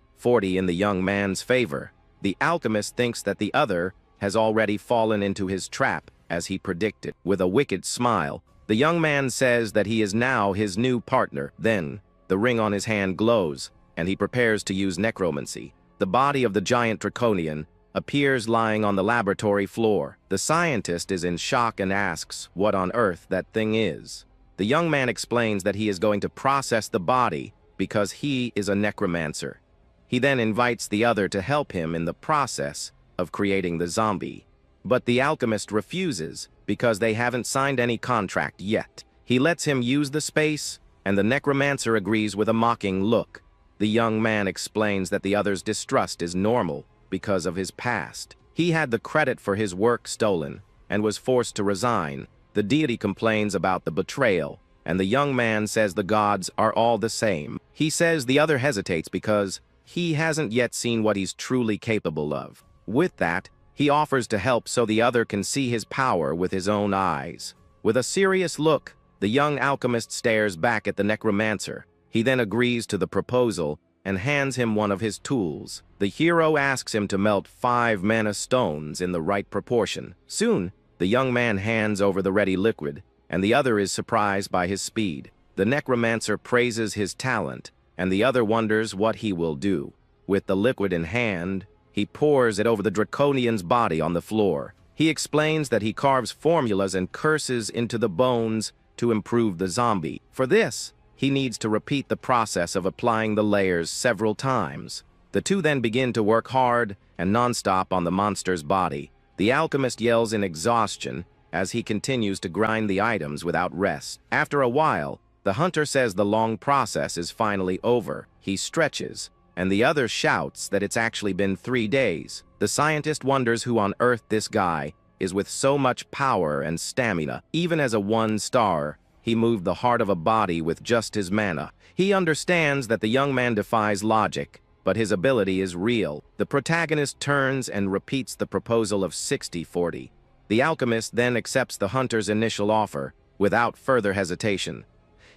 in the young man's favor. The alchemist thinks that the other has already fallen into his trap, as he predicted. With a wicked smile, the young man says that he is now his new partner. Then, the ring on his hand glows, and he prepares to use necromancy. The body of the giant draconian appears lying on the laboratory floor. The scientist is in shock and asks what on earth that thing is. The young man explains that he is going to process the body because he is a necromancer. He then invites the other to help him in the process of creating the zombie. But the alchemist refuses because they haven't signed any contract yet. He lets him use the space, and the necromancer agrees with a mocking look. The young man explains that the other's distrust is normal because of his past. He had the credit for his work stolen and was forced to resign. The deity complains about the betrayal, and the young man says the gods are all the same. He says the other hesitates because he hasn't yet seen what he's truly capable of. With that, he offers to help so the other can see his power with his own eyes. With a serious look, the young alchemist stares back at the necromancer. He then agrees to the proposal and hands him one of his tools. The hero asks him to melt 5 mana stones in the right proportion. Soon, the young man hands over the ready liquid, and the other is surprised by his speed. The necromancer praises his talent, and the other wonders what he will do. With the liquid in hand, he pours it over the draconian's body on the floor. He explains that he carves formulas and curses into the bones to improve the zombie. For this, he needs to repeat the process of applying the layers several times. The two then begin to work hard and non-stop on the monster's body. The alchemist yells in exhaustion as he continues to grind the items without rest. After a while, the hunter says the long process is finally over. He stretches, and the other shouts that it's actually been 3 days. The scientist wonders who on earth this guy is with so much power and stamina. Even as a 1-star, he moved the heart of a body with just his mana. He understands that the young man defies logic, but his ability is real. The protagonist turns and repeats the proposal of 60-40. The alchemist then accepts the hunter's initial offer without further hesitation.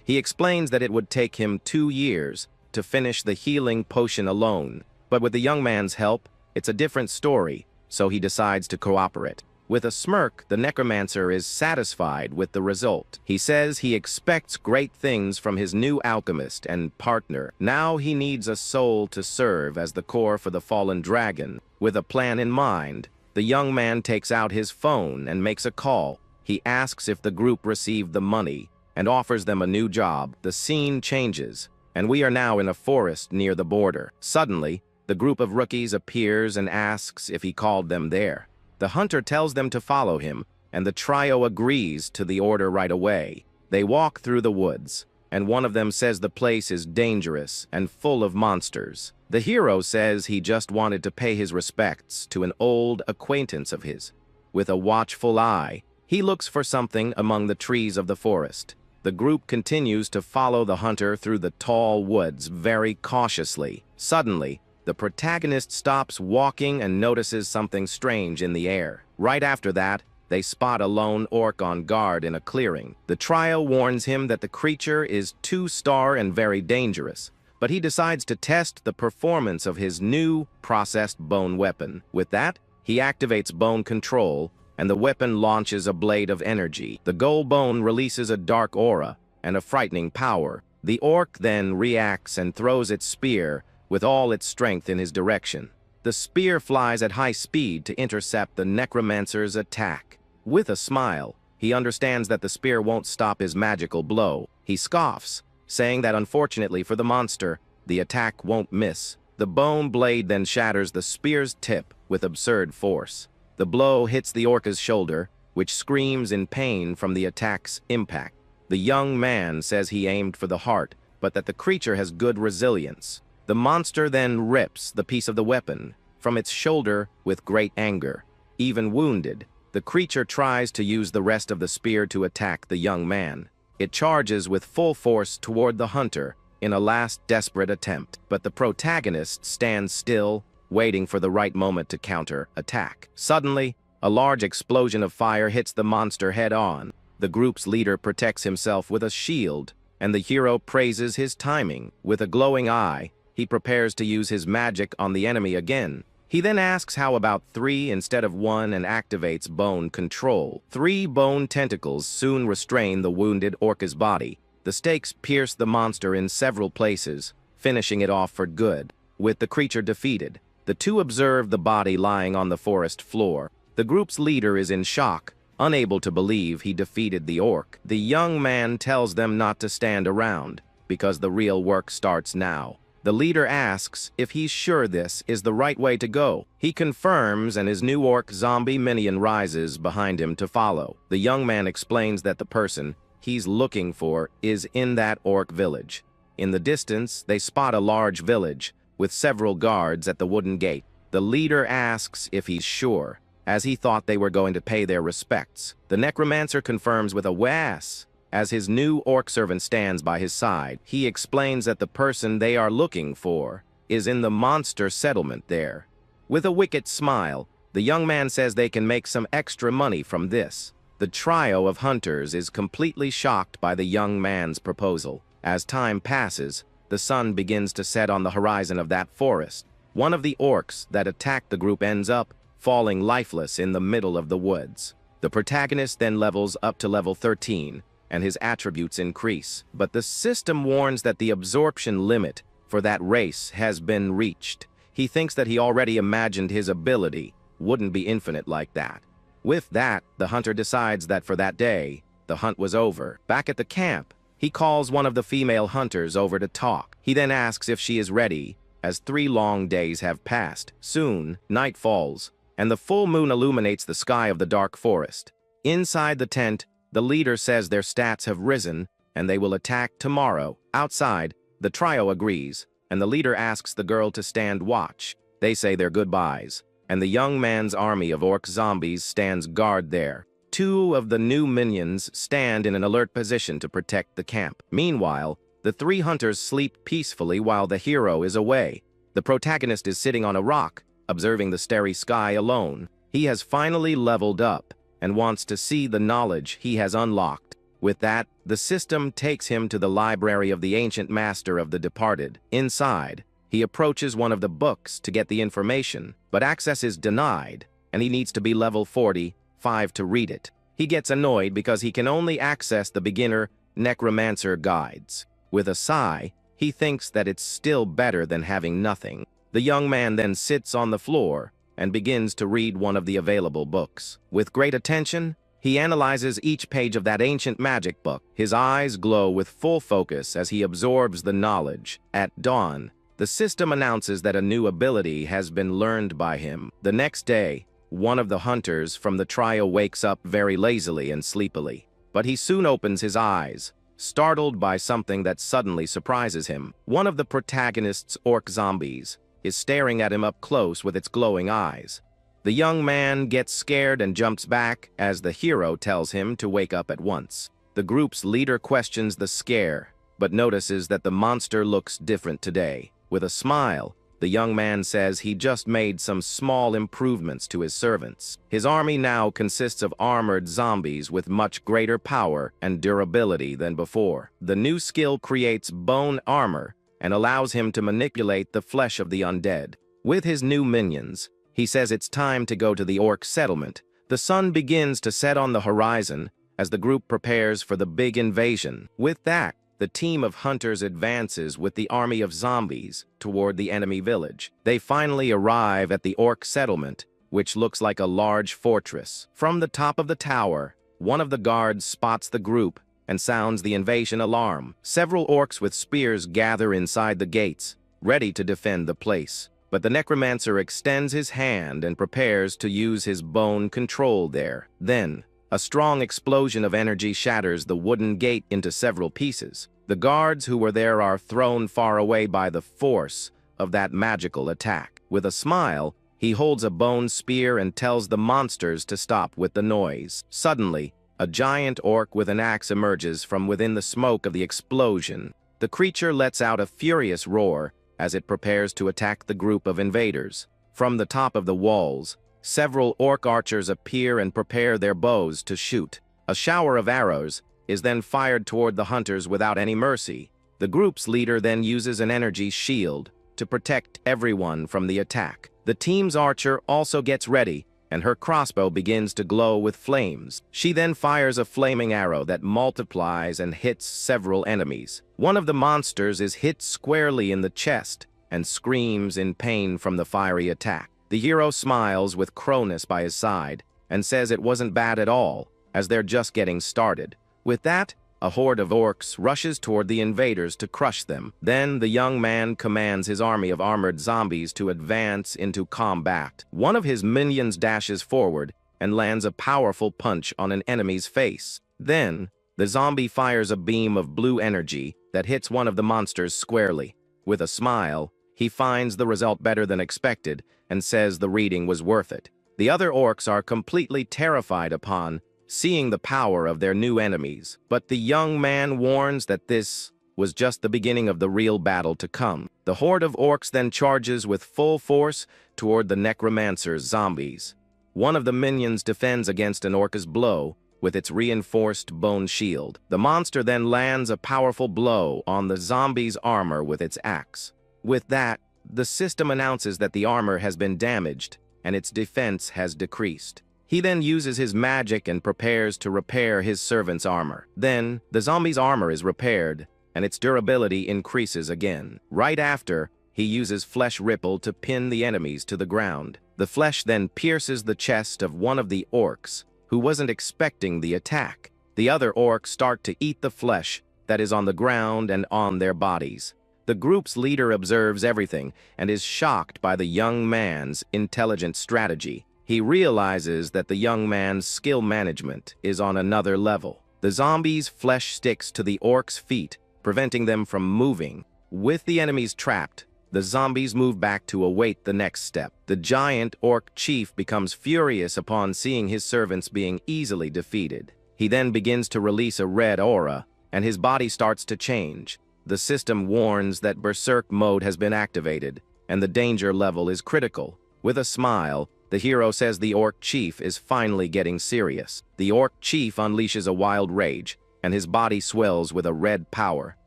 He explains that it would take him 2 years to finish the healing potion alone, but with the young man's help, It's a different story, so he decides to cooperate. With a smirk, the Necromancer is satisfied with the result. He says he expects great things from his new alchemist and partner. Now he needs a soul to serve as the core for the fallen dragon. With a plan in mind, the young man takes out his phone and makes a call. He asks if the group received the money and offers them a new job. The scene changes, and we are now in a forest near the border. Suddenly, the group of rookies appears and asks if he called them there. The hunter tells them to follow him, and the trio agrees to the order right away. They walk through the woods, and one of them says the place is dangerous and full of monsters. The hero says he just wanted to pay his respects to an old acquaintance of his. With a watchful eye, he looks for something among the trees of the forest. The group continues to follow the hunter through the tall woods very cautiously. Suddenly, the protagonist stops walking and notices something strange in the air. Right after that, they spot a lone orc on guard in a clearing. The trio warns him that the creature is 2-star and very dangerous, but he decides to test the performance of his new processed bone weapon. With that, he activates bone control, and the weapon launches a blade of energy. The gold bone releases a dark aura and a frightening power. The orc then reacts and throws its spear with all its strength in his direction. The spear flies at high speed to intercept the Necromancer's attack. With a smile, he understands that the spear won't stop his magical blow. He scoffs, saying that unfortunately for the monster, the attack won't miss. The bone blade then shatters the spear's tip with absurd force. The blow hits the orca's shoulder, which screams in pain from the attack's impact. The young man says he aimed for the heart, but that the creature has good resilience. The monster then rips the piece of the weapon from its shoulder with great anger. Even wounded, the creature tries to use the rest of the spear to attack the young man. It charges with full force toward the hunter in a last desperate attempt, but the protagonist stands still, waiting for the right moment to counter-attack. Suddenly, a large explosion of fire hits the monster head-on. The group's leader protects himself with a shield, and the hero praises his timing. With a glowing eye, he prepares to use his magic on the enemy again. He then asks how about 3 instead of 1 and activates bone control. 3 bone tentacles soon restrain the wounded orca's body. The stakes pierce the monster in several places, finishing it off for good. With the creature defeated, the two observe the body lying on the forest floor. The group's leader is in shock, unable to believe he defeated the orc. The young man tells them not to stand around, because the real work starts now. The leader asks if he's sure this is the right way to go. He confirms, and his new orc zombie minion rises behind him to follow. The young man explains that the person he's looking for is in that orc village. In the distance, they spot a large village with several guards at the wooden gate. The leader asks if he's sure, as he thought they were going to pay their respects. The Necromancer confirms with a "was." As his new orc servant stands by his side, he explains that the person they are looking for is in the monster settlement there. With a wicked smile, the young man says they can make some extra money from this. The trio of hunters is completely shocked by the young man's proposal. As time passes, the sun begins to set on the horizon of that forest. One of the orcs that attacked the group ends up falling lifeless in the middle of the woods. The protagonist then levels up to level 13, and his attributes increase. But the system warns that the absorption limit for that race has been reached. He thinks that he already imagined his ability wouldn't be infinite like that. With that, the hunter decides that for that day, the hunt was over. Back at the camp, he calls one of the female hunters over to talk. He then asks if she is ready, as 3 long days have passed. Soon, night falls, and the full moon illuminates the sky of the dark forest. Inside the tent, the leader says their stats have risen, and they will attack tomorrow. Outside, the trio agrees, and the leader asks the girl to stand watch. They say their goodbyes, and the young man's army of orc zombies stands guard there. 2 of the new minions stand in an alert position to protect the camp. Meanwhile, the 3 hunters sleep peacefully while the hero is away. The protagonist is sitting on a rock, observing the starry sky alone. He has finally leveled up and wants to see the knowledge he has unlocked. With that, the system takes him to the library of the ancient master of the departed. Inside, He approaches one of the books to get the information, but access is denied, and he needs to be level 45 to read it. He gets annoyed because he can only access the beginner Necromancer guides. With a sigh, he thinks that it's still better than having nothing. The young man then sits on the floor and begins to read one of the available books. With great attention, he analyzes each page of that ancient magic book. His eyes glow with full focus as he absorbs the knowledge. At dawn, the system announces that a new ability has been learned by him. The next day, one of the hunters from the trio wakes up very lazily and sleepily. But he soon opens his eyes, startled by something that suddenly surprises him. One of the protagonist's orc zombies is staring at him up close with its glowing eyes. The young man gets scared and jumps back as the hero tells him to wake up at once. The group's leader questions the scare, but notices that the monster looks different today. With a smile, the young man says he just made some small improvements to his servants. His army now consists of armored zombies with much greater power and durability than before. The new skill creates bone armor and allows him to manipulate the flesh of the undead. With his new minions, he says it's time to go to the orc settlement. The sun begins to set on the horizon as the group prepares for the big invasion. With that, the team of hunters advances with the army of zombies toward the enemy village. They finally arrive at the orc settlement, which looks like a large fortress. From the top of the tower, one of the guards spots the group and sounds the invasion alarm. Several orcs with spears gather inside the gates, ready to defend the place. But the necromancer extends his hand and prepares to use his bone control there. Then, a strong explosion of energy shatters the wooden gate into several pieces. The guards who were there are thrown far away by the force of that magical attack. With a smile, he holds a bone spear and tells the monsters to stop with the noise. Suddenly, a giant orc with an axe emerges from within the smoke of the explosion. The creature lets out a furious roar as it prepares to attack the group of invaders. From the top of the walls, several orc archers appear and prepare their bows to shoot. A shower of arrows is then fired toward the hunters without any mercy. The group's leader then uses an energy shield to protect everyone from the attack. The team's archer also gets ready, and her crossbow begins to glow with flames. She then fires a flaming arrow that multiplies and hits several enemies. One of the monsters is hit squarely in the chest and screams in pain from the fiery attack. The hero smiles with Cronus by his side and says it wasn't bad at all, as they're just getting started. With that, a horde of orcs rushes toward the invaders to crush them. Then the young man commands his army of armored zombies to advance into combat. One of his minions dashes forward and lands a powerful punch on an enemy's face. Then, the zombie fires a beam of blue energy that hits one of the monsters squarely. With a smile, he finds the result better than expected and says the reading was worth it. The other orcs are completely terrified upon seeing the power of their new enemies, but the young man warns that this was just the beginning of the real battle to come. The horde of orcs then charges with full force toward the Necromancer's zombies. One of the minions defends against an orc's blow with its reinforced bone shield. The monster then lands a powerful blow on the zombie's armor with its axe. With that, the system announces that the armor has been damaged and its defense has decreased. He then uses his magic and prepares to repair his servant's armor. Then, the zombie's armor is repaired, and its durability increases again. Right after, he uses Flesh Ripple to pin the enemies to the ground. The flesh then pierces the chest of one of the orcs, who wasn't expecting the attack. The other orcs start to eat the flesh that is on the ground and on their bodies. The group's leader observes everything and is shocked by the young man's intelligent strategy. He realizes that the young man's skill management is on another level. The zombie's flesh sticks to the orc's feet, preventing them from moving. With the enemies trapped, the zombies move back to await the next step. The giant orc chief becomes furious upon seeing his servants being easily defeated. He then begins to release a red aura, and his body starts to change. The system warns that Berserk mode has been activated, and the danger level is critical. With a smile, the hero says the orc chief is finally getting serious. The orc chief unleashes a wild rage, and his body swells with a red power.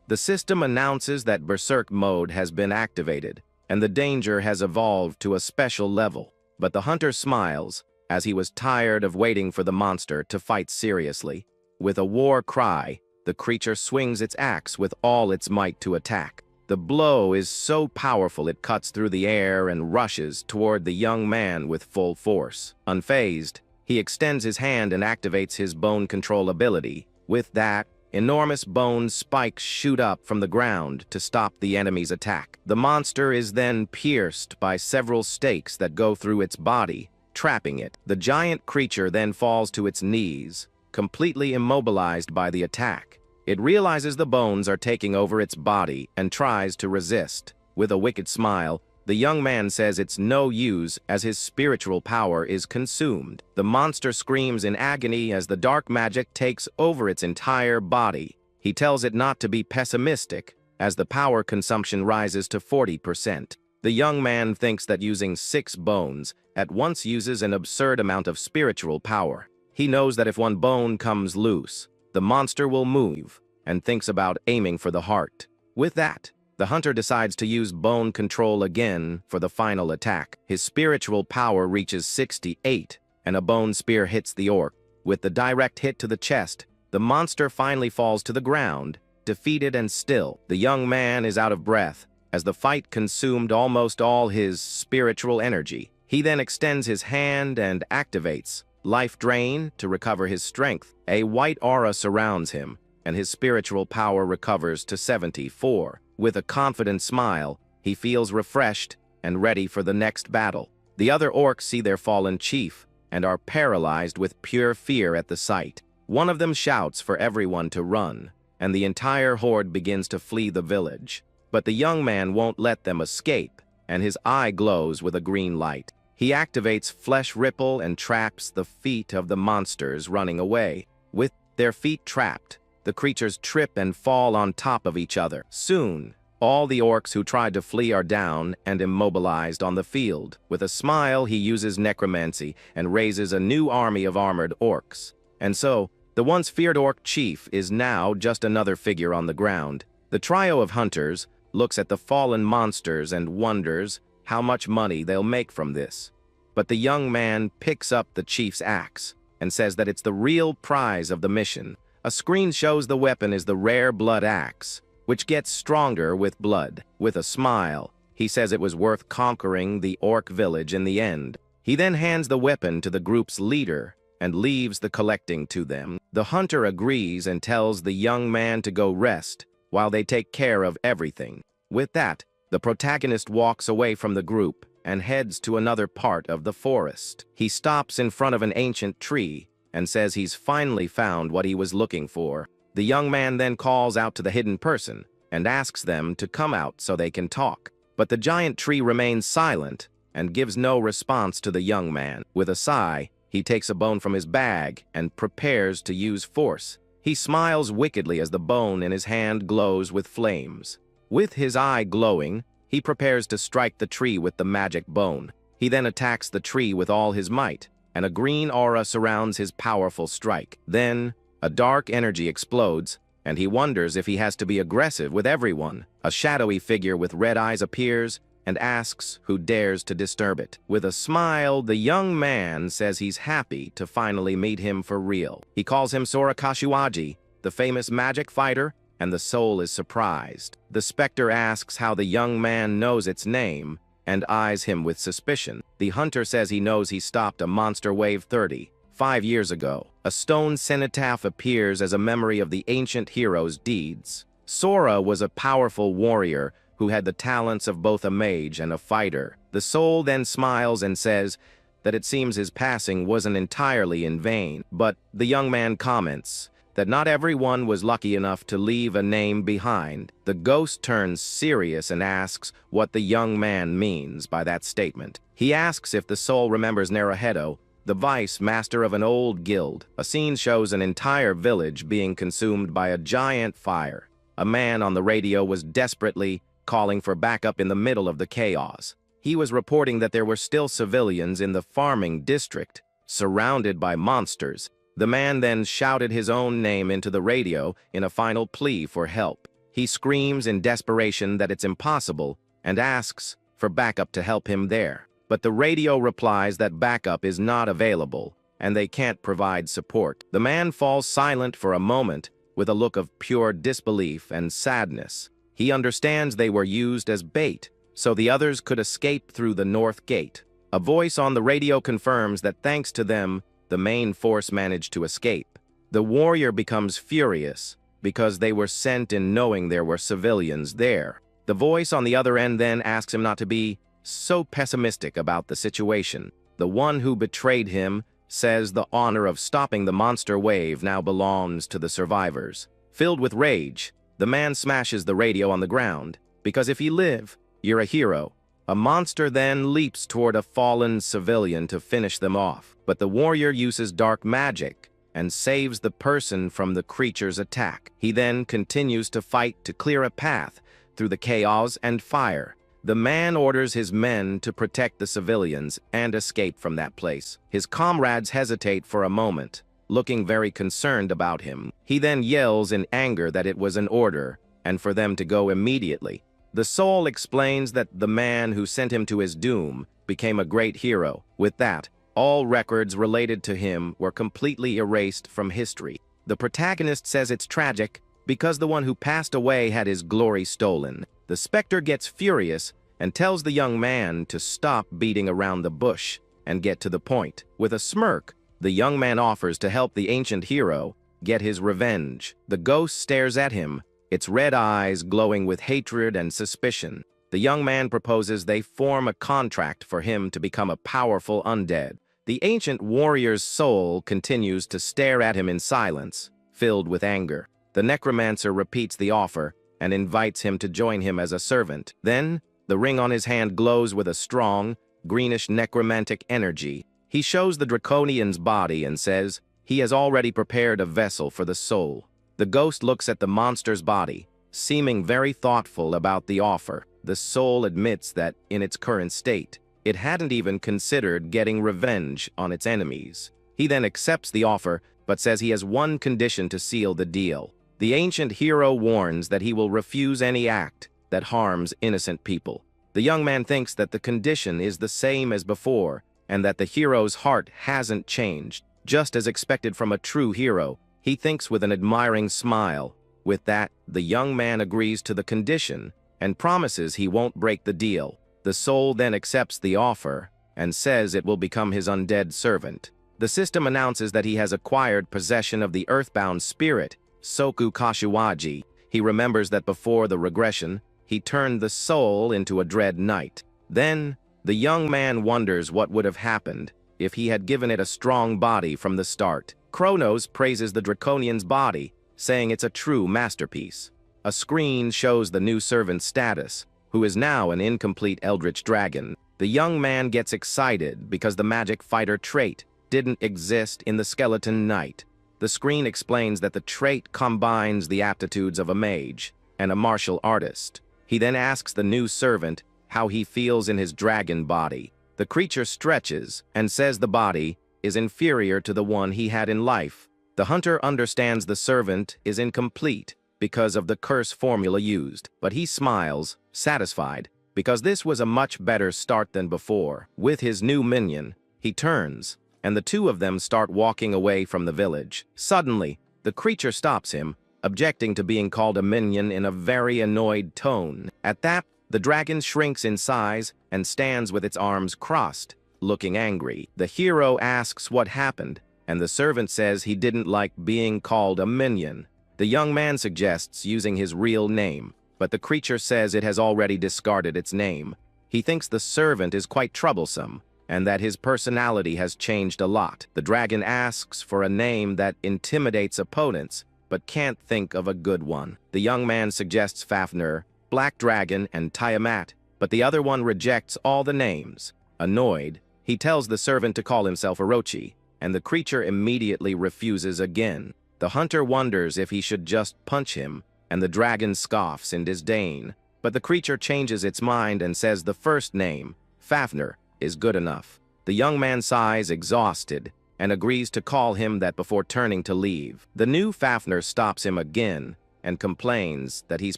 The system announces that Berserk mode has been activated, and the danger has evolved to a special level. But the hunter smiles, as he was tired of waiting for the monster to fight seriously. With a war cry, the creature swings its axe with all its might to attack. The blow is so powerful it cuts through the air and rushes toward the young man with full force. Unfazed, he extends his hand and activates his bone control ability. With that, enormous bone spikes shoot up from the ground to stop the enemy's attack. The monster is then pierced by several stakes that go through its body, trapping it. The giant creature then falls to its knees, completely immobilized by the attack. It realizes the bones are taking over its body and tries to resist. With a wicked smile, the young man says it's no use as his spiritual power is consumed. The monster screams in agony as the dark magic takes over its entire body. He tells it not to be pessimistic, as the power consumption rises to 40%. The young man thinks that using 6 bones at once uses an absurd amount of spiritual power. He knows that if one bone comes loose, the monster will move, and thinks about aiming for the heart. With that, the hunter decides to use bone control again for the final attack. His spiritual power reaches 68, and a bone spear hits the orc. With the direct hit to the chest, the monster finally falls to the ground, defeated and still. The young man is out of breath, as the fight consumed almost all his spiritual energy. He then extends his hand and activates Life Drain to recover his strength. A white aura surrounds him, and his spiritual power recovers to 74. With a confident smile, he feels refreshed and ready for the next battle. The other orcs see their fallen chief and are paralyzed with pure fear at the sight. One of them shouts for everyone to run, and the entire horde begins to flee the village. But the young man won't let them escape, and his eye glows with a green light. He activates Flesh Ripple and traps the feet of the monsters running away. With their feet trapped, the creatures trip and fall on top of each other. Soon, all the orcs who tried to flee are down and immobilized on the field. With a smile, he uses necromancy and raises a new army of armored orcs. And so, the once feared orc chief is now just another figure on the ground. The trio of hunters looks at the fallen monsters and wonders how much money they'll make from this. But the young man picks up the chief's axe and says that it's the real prize of the mission. A screen shows the weapon is the rare blood axe, which gets stronger with blood. With a smile, he says it was worth conquering the orc village in the end. He then hands the weapon to the group's leader and leaves the collecting to them. The hunter agrees and tells the young man to go rest while they take care of everything. With that, the protagonist walks away from the group and heads to another part of the forest. He stops in front of an ancient tree and says he's finally found what he was looking for. The young man then calls out to the hidden person and asks them to come out so they can talk. But the giant tree remains silent and gives no response to the young man. With a sigh, he takes a bone from his bag and prepares to use force. He smiles wickedly as the bone in his hand glows with flames. With his eye glowing, he prepares to strike the tree with the magic bone. He then attacks the tree with all his might, and a green aura surrounds his powerful strike. Then, a dark energy explodes, and he wonders if he has to be aggressive with everyone. A shadowy figure with red eyes appears and asks who dares to disturb it. With a smile, the young man says he's happy to finally meet him for real. He calls him Sora Kashiwaji, the famous magic fighter, and the soul is surprised. The specter asks how the young man knows its name and eyes him with suspicion. The hunter says he knows he stopped a monster wave 35 years ago. A stone cenotaph appears as a memory of the ancient hero's deeds. Sora was a powerful warrior who had the talents of both a mage and a fighter. The soul then smiles and says that it seems his passing wasn't entirely in vain, but the young man comments that not everyone was lucky enough to leave a name behind. The ghost turns serious and asks what the young man means by that statement. He asks if the soul remembers Yahello, the vice master of an old guild. A scene shows an entire village being consumed by a giant fire. A man on the radio was desperately calling for backup in the middle of the chaos. He was reporting that there were still civilians in the farming district, surrounded by monsters. The man then shouted his own name into the radio in a final plea for help. He screams in desperation that it's impossible and asks for backup to help him there. But the radio replies that backup is not available and they can't provide support. The man falls silent for a moment with a look of pure disbelief and sadness. He understands they were used as bait, so the others could escape through the north gate. A voice on the radio confirms that thanks to them, the main force managed to escape. The warrior becomes furious because they were sent in knowing there were civilians there. The voice on the other end then asks him not to be so pessimistic about the situation. The one who betrayed him says the honor of stopping the monster wave now belongs to the survivors. Filled with rage, the man smashes the radio on the ground, because if you live, you're a hero. A monster then leaps toward a fallen civilian to finish them off, but the warrior uses dark magic and saves the person from the creature's attack. He then continues to fight to clear a path through the chaos and fire. The man orders his men to protect the civilians and escape from that place. His comrades hesitate for a moment, looking very concerned about him. He then yells in anger that it was an order and for them to go immediately. The soul explains that the man who sent him to his doom became a great hero. With that, all records related to him were completely erased from history. The protagonist says it's tragic because the one who passed away had his glory stolen. The specter gets furious and tells the young man to stop beating around the bush and get to the point. With a smirk, the young man offers to help the ancient hero get his revenge. The ghost stares at him, its red eyes glowing with hatred and suspicion. The young man proposes they form a contract for him to become a powerful undead. The ancient warrior's soul continues to stare at him in silence, filled with anger. The necromancer repeats the offer and invites him to join him as a servant. Then, the ring on his hand glows with a strong, greenish necromantic energy. He shows the draconian's body and says he has already prepared a vessel for the soul. The ghost looks at the monster's body, seeming very thoughtful about the offer. The soul admits that, in its current state, it hadn't even considered getting revenge on its enemies. He then accepts the offer, but says he has one condition to seal the deal. The ancient hero warns that he will refuse any act that harms innocent people. The young man thinks that the condition is the same as before, and that the hero's heart hasn't changed. Just as expected from a true hero, he thinks with an admiring smile. With that, the young man agrees to the condition and promises he won't break the deal. The soul then accepts the offer and says it will become his undead servant. The system announces that he has acquired possession of the earthbound spirit, Soku Kashiwaji. He remembers that before the regression, he turned the soul into a dread knight. Then, the young man wonders what would have happened if he had given it a strong body from the start. Kronos praises the draconian's body, saying it's a true masterpiece. A screen shows the new servant's status, who is now an incomplete eldritch dragon. The young man gets excited because the magic fighter trait didn't exist in the skeleton knight. The screen explains that the trait combines the aptitudes of a mage and a martial artist. He then asks the new servant how he feels in his dragon body. The creature stretches and says the body is inferior to the one he had in life. The hunter understands the servant is incomplete because of the curse formula used, but he smiles, satisfied, because this was a much better start than before. With his new minion, he turns, and the two of them start walking away from the village. Suddenly, the creature stops him, objecting to being called a minion in a very annoyed tone. At that, the dragon shrinks in size and stands with its arms crossed, looking angry. The hero asks what happened, and the servant says he didn't like being called a minion. The young man suggests using his real name, but the creature says it has already discarded its name. He thinks the servant is quite troublesome, and that his personality has changed a lot. The dragon asks for a name that intimidates opponents, but can't think of a good one. The young man suggests Fafnir, Black Dragon, and Tiamat, but the other one rejects all the names. Annoyed, he tells the servant to call himself Orochi, and the creature immediately refuses again. The hunter wonders if he should just punch him, and the dragon scoffs in disdain. But the creature changes its mind and says the first name, Fafnir, is good enough. The young man sighs, exhausted, and agrees to call him that before turning to leave. The new Fafnir stops him again and complains that he's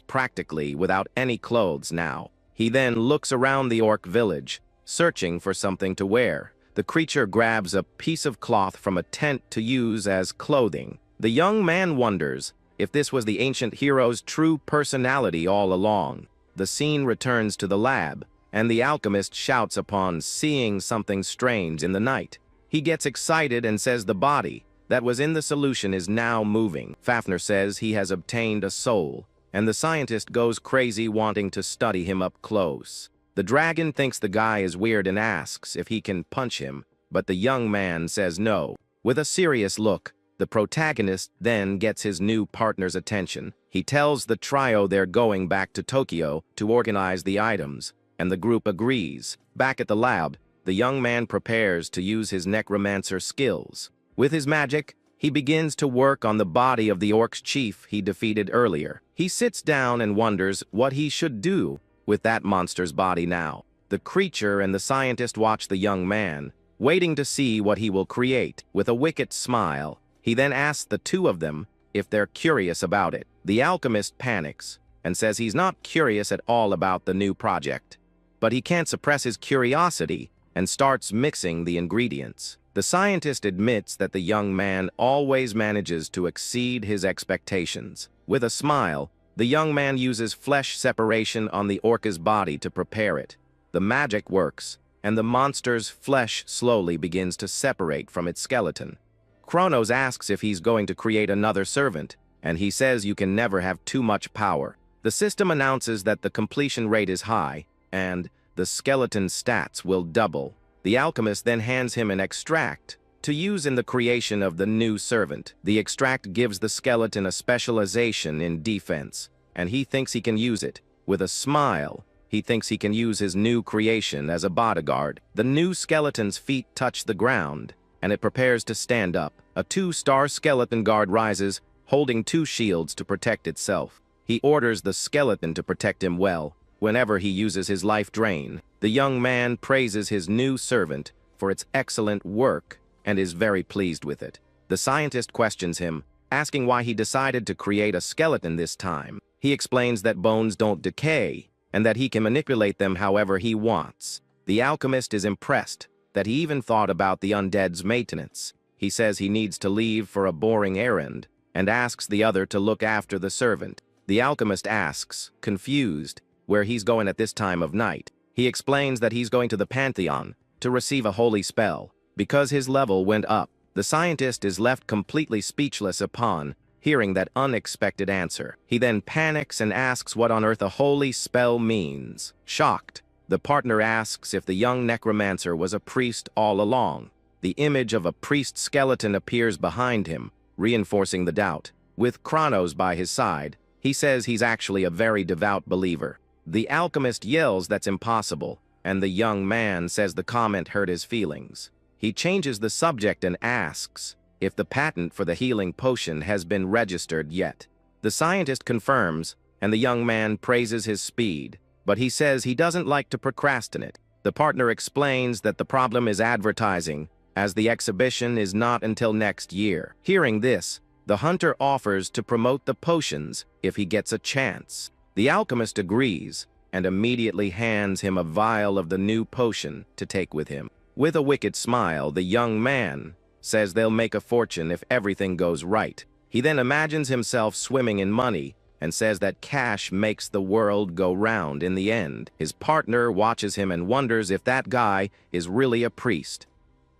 practically without any clothes now. He then looks around the orc village, searching for something to wear. The creature grabs a piece of cloth from a tent to use as clothing. The young man wonders if this was the ancient hero's true personality all along. The scene returns to the lab, and the alchemist shouts upon seeing something strange in the night. He gets excited and says the body that was in the solution is now moving. Fafnir says he has obtained a soul, and the scientist goes crazy wanting to study him up close. The dragon thinks the guy is weird and asks if he can punch him, but the young man says no. With a serious look, the protagonist then gets his new partner's attention. He tells the trio they're going back to Tokyo to organize the items, and the group agrees. Back at the lab, the young man prepares to use his necromancer skills. With his magic, he begins to work on the body of the orc's chief he defeated earlier. He sits down and wonders what he should do with that monster's body now. The creature and the scientist watch the young man, waiting to see what he will create. With a wicked smile, he then asks the two of them if they're curious about it. The alchemist panics and says he's not curious at all about the new project, but he can't suppress his curiosity and starts mixing the ingredients. The scientist admits that the young man always manages to exceed his expectations. With a smile, the young man uses flesh separation on the orca's body to prepare it. The magic works, and the monster's flesh slowly begins to separate from its skeleton. Kronos asks if he's going to create another servant, and he says you can never have too much power. The system announces that the completion rate is high, and the skeleton's stats will double. The alchemist then hands him an extract to use in the creation of the new servant. The extract gives the skeleton a specialization in defense, and he thinks he can use it. With a smile, he thinks he can use his new creation as a bodyguard. The new skeleton's feet touch the ground, and it prepares to stand up. A 2-star skeleton guard rises, holding 2 shields to protect itself. He orders the skeleton to protect him well whenever he uses his life drain. The young man praises his new servant for its excellent work and is very pleased with it. The scientist questions him, asking why he decided to create a skeleton this time. He explains that bones don't decay and that he can manipulate them however he wants. The alchemist is impressed that he even thought about the undead's maintenance. He says he needs to leave for a boring errand and asks the other to look after the servant. The alchemist asks, confused, where he's going at this time of night. He explains that he's going to the Pantheon to receive a holy spell because his level went up. The scientist is left completely speechless upon hearing that unexpected answer. He then panics and asks what on earth a holy spell means. Shocked, the partner asks if the young necromancer was a priest all along. The image of a priest skeleton appears behind him, reinforcing the doubt. With Kronos by his side, he says he's actually a very devout believer. The alchemist yells that's impossible, and the young man says the comment hurt his feelings. He changes the subject and asks if the patent for the healing potion has been registered yet. The scientist confirms, and the young man praises his speed, but he says he doesn't like to procrastinate. The partner explains that the problem is advertising, as the exhibition is not until next year. Hearing this, the hunter offers to promote the potions if he gets a chance. The alchemist agrees and immediately hands him a vial of the new potion to take with him. With a wicked smile, the young man says they'll make a fortune if everything goes right. He then imagines himself swimming in money and says that cash makes the world go round in the end. His partner watches him and wonders if that guy is really a priest.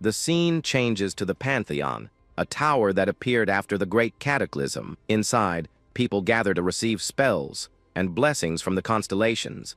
The scene changes to the Pantheon, a tower that appeared after the Great Cataclysm. Inside, people gather to receive spells and blessings from the constellations.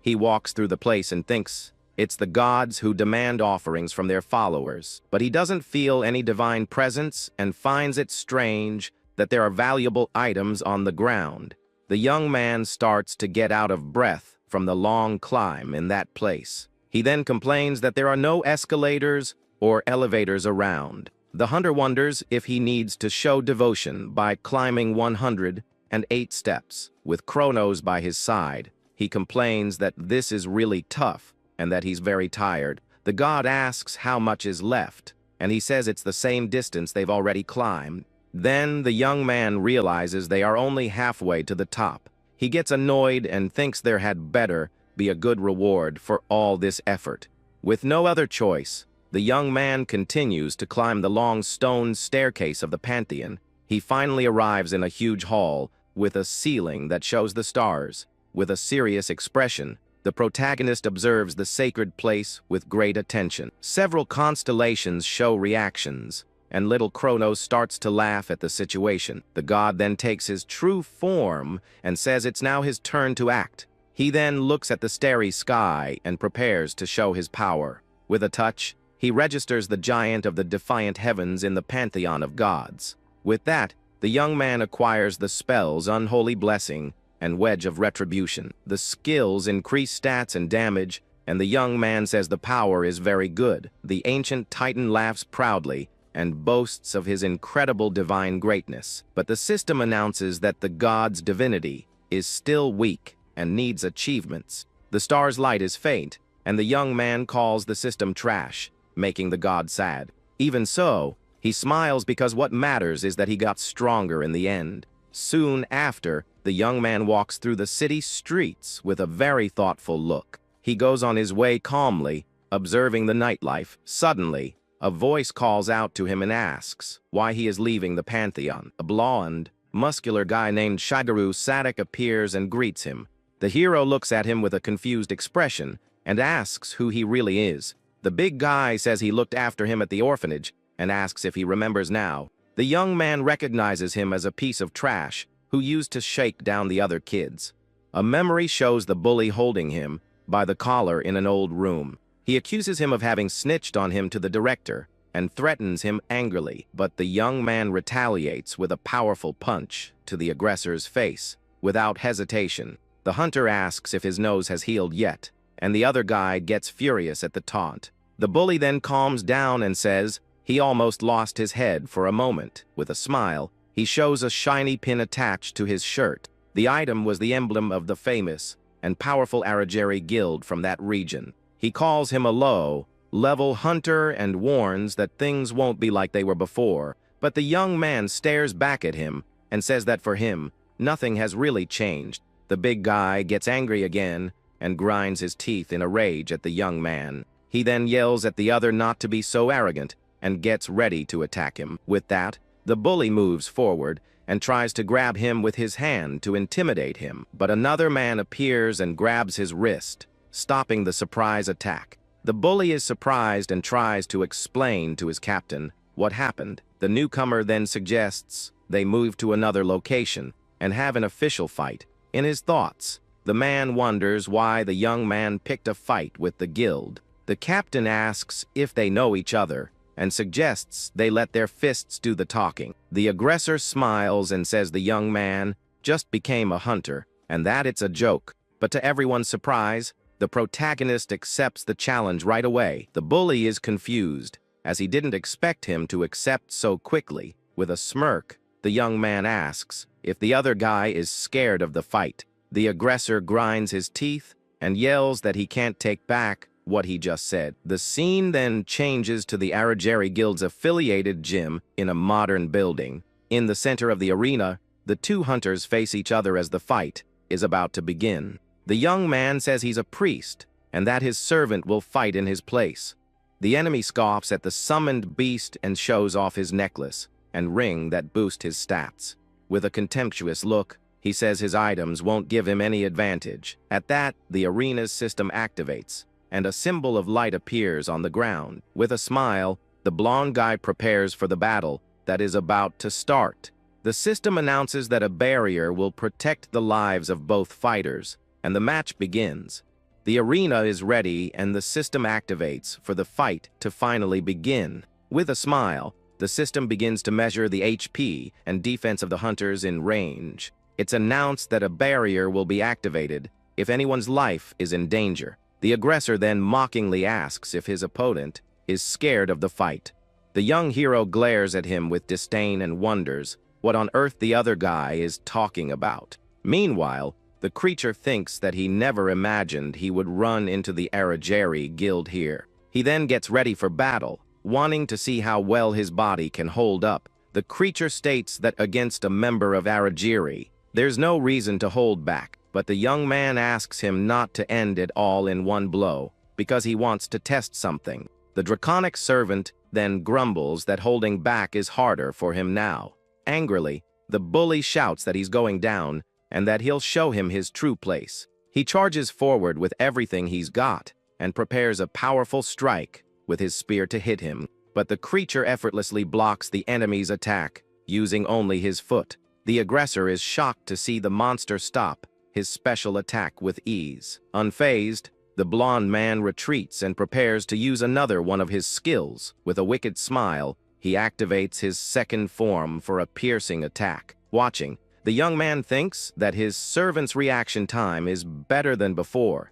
He walks through the place and thinks it's the gods who demand offerings from their followers. But he doesn't feel any divine presence and finds it strange that there are valuable items on the ground. The young man starts to get out of breath from the long climb in that place. He then complains that there are no escalators or elevators around. The hunter wonders if he needs to show devotion by climbing 108 steps. With Kronos by his side, he complains that this is really tough and that he's very tired. The god asks how much is left, and he says it's the same distance they've already climbed. Then the young man realizes they are only halfway to the top. He gets annoyed and thinks there had better be a good reward for all this effort. With no other choice, the young man continues to climb the long stone staircase of the Pantheon. He finally arrives in a huge hall with a ceiling that shows the stars. With a serious expression, the protagonist observes the sacred place with great attention. Several constellations show reactions, and little Kronos starts to laugh at the situation. The god then takes his true form and says it's now his turn to act. He then looks at the starry sky and prepares to show his power. With a touch, he registers the giant of the defiant heavens in the pantheon of gods. With that, the young man acquires the spells Unholy Blessing and Wedge of Retribution. The skills increase stats and damage, and the young man says the power is very good. The ancient titan laughs proudly and boasts of his incredible divine greatness. But the system announces that the god's divinity is still weak and needs achievements. The star's light is faint, and the young man calls the system trash, making the god sad. Even so, he smiles because what matters is that he got stronger in the end. Soon after, the young man walks through the city streets with a very thoughtful look. He goes on his way calmly, observing the nightlife. Suddenly, a voice calls out to him and asks why he is leaving the Pantheon. A blonde, muscular guy named Shigeru Sadak appears and greets him. The hero looks at him with a confused expression and asks who he really is. The big guy says he looked after him at the orphanage and asks if he remembers now. The young man recognizes him as a piece of trash who used to shake down the other kids. A memory shows the bully holding him by the collar in an old room. He accuses him of having snitched on him to the director and threatens him angrily, but the young man retaliates with a powerful punch to the aggressor's face. Without hesitation, the hunter asks if his nose has healed yet, and the other guy gets furious at the taunt. The bully then calms down and says he almost lost his head for a moment. With a smile, he shows a shiny pin attached to his shirt. The item was the emblem of the famous and powerful Arageri guild from that region. He calls him a low-level hunter and warns that things won't be like they were before, but the young man stares back at him and says that for him, nothing has really changed. The big guy gets angry again and grinds his teeth in a rage at the young man. He then yells at the other not to be so arrogant and gets ready to attack him. With that, the bully moves forward and tries to grab him with his hand to intimidate him, but another man appears and grabs his wrist, stopping the surprise attack. The bully is surprised and tries to explain to his captain what happened. The newcomer then suggests they move to another location and have an official fight. In his thoughts, the man wonders why the young man picked a fight with the guild. The captain asks if they know each other and suggests they let their fists do the talking. The aggressor smiles and says the young man just became a hunter and that it's a joke. But to everyone's surprise, the protagonist accepts the challenge right away. The bully is confused, as he didn't expect him to accept so quickly. With a smirk, the young man asks if the other guy is scared of the fight. The aggressor grinds his teeth and yells that he can't take back what he just said. The scene then changes to the Arageri Guild's affiliated gym in a modern building. In the center of the arena, the two hunters face each other as the fight is about to begin. The young man says he's a priest and that his servant will fight in his place. The enemy scoffs at the summoned beast and shows off his necklace and ring that boost his stats. With a contemptuous look, he says his items won't give him any advantage. At that, the arena's system activates, and a symbol of light appears on the ground. With a smile, the blonde guy prepares for the battle that is about to start. The system announces that a barrier will protect the lives of both fighters, and the match begins. The arena is ready and the system activates for the fight to finally begin. With a smile, the system begins to measure the HP and defense of the hunters in range. It's announced that a barrier will be activated if anyone's life is in danger. The aggressor then mockingly asks if his opponent is scared of the fight. The young hero glares at him with disdain and wonders what on earth the other guy is talking about. Meanwhile, the creature thinks that he never imagined he would run into the Arageri Guild here. He then gets ready for battle, wanting to see how well his body can hold up The creature states that against a member of Aragiri, there's no reason to hold back, but the young man asks him not to end it all in one blow, because he wants to test something. The draconic servant then grumbles that holding back is harder for him now. Angrily, the bully shouts that he's going down and that he'll show him his true place. He charges forward with everything he's got and prepares a powerful strike with his spear to hit him, but the creature effortlessly blocks the enemy's attack, using only his foot. The aggressor is shocked to see the monster stop his special attack with ease. Unfazed, the blonde man retreats and prepares to use another one of his skills. With a wicked smile, he activates his second form for a piercing attack. Watching, the young man thinks that his servant's reaction time is better than before.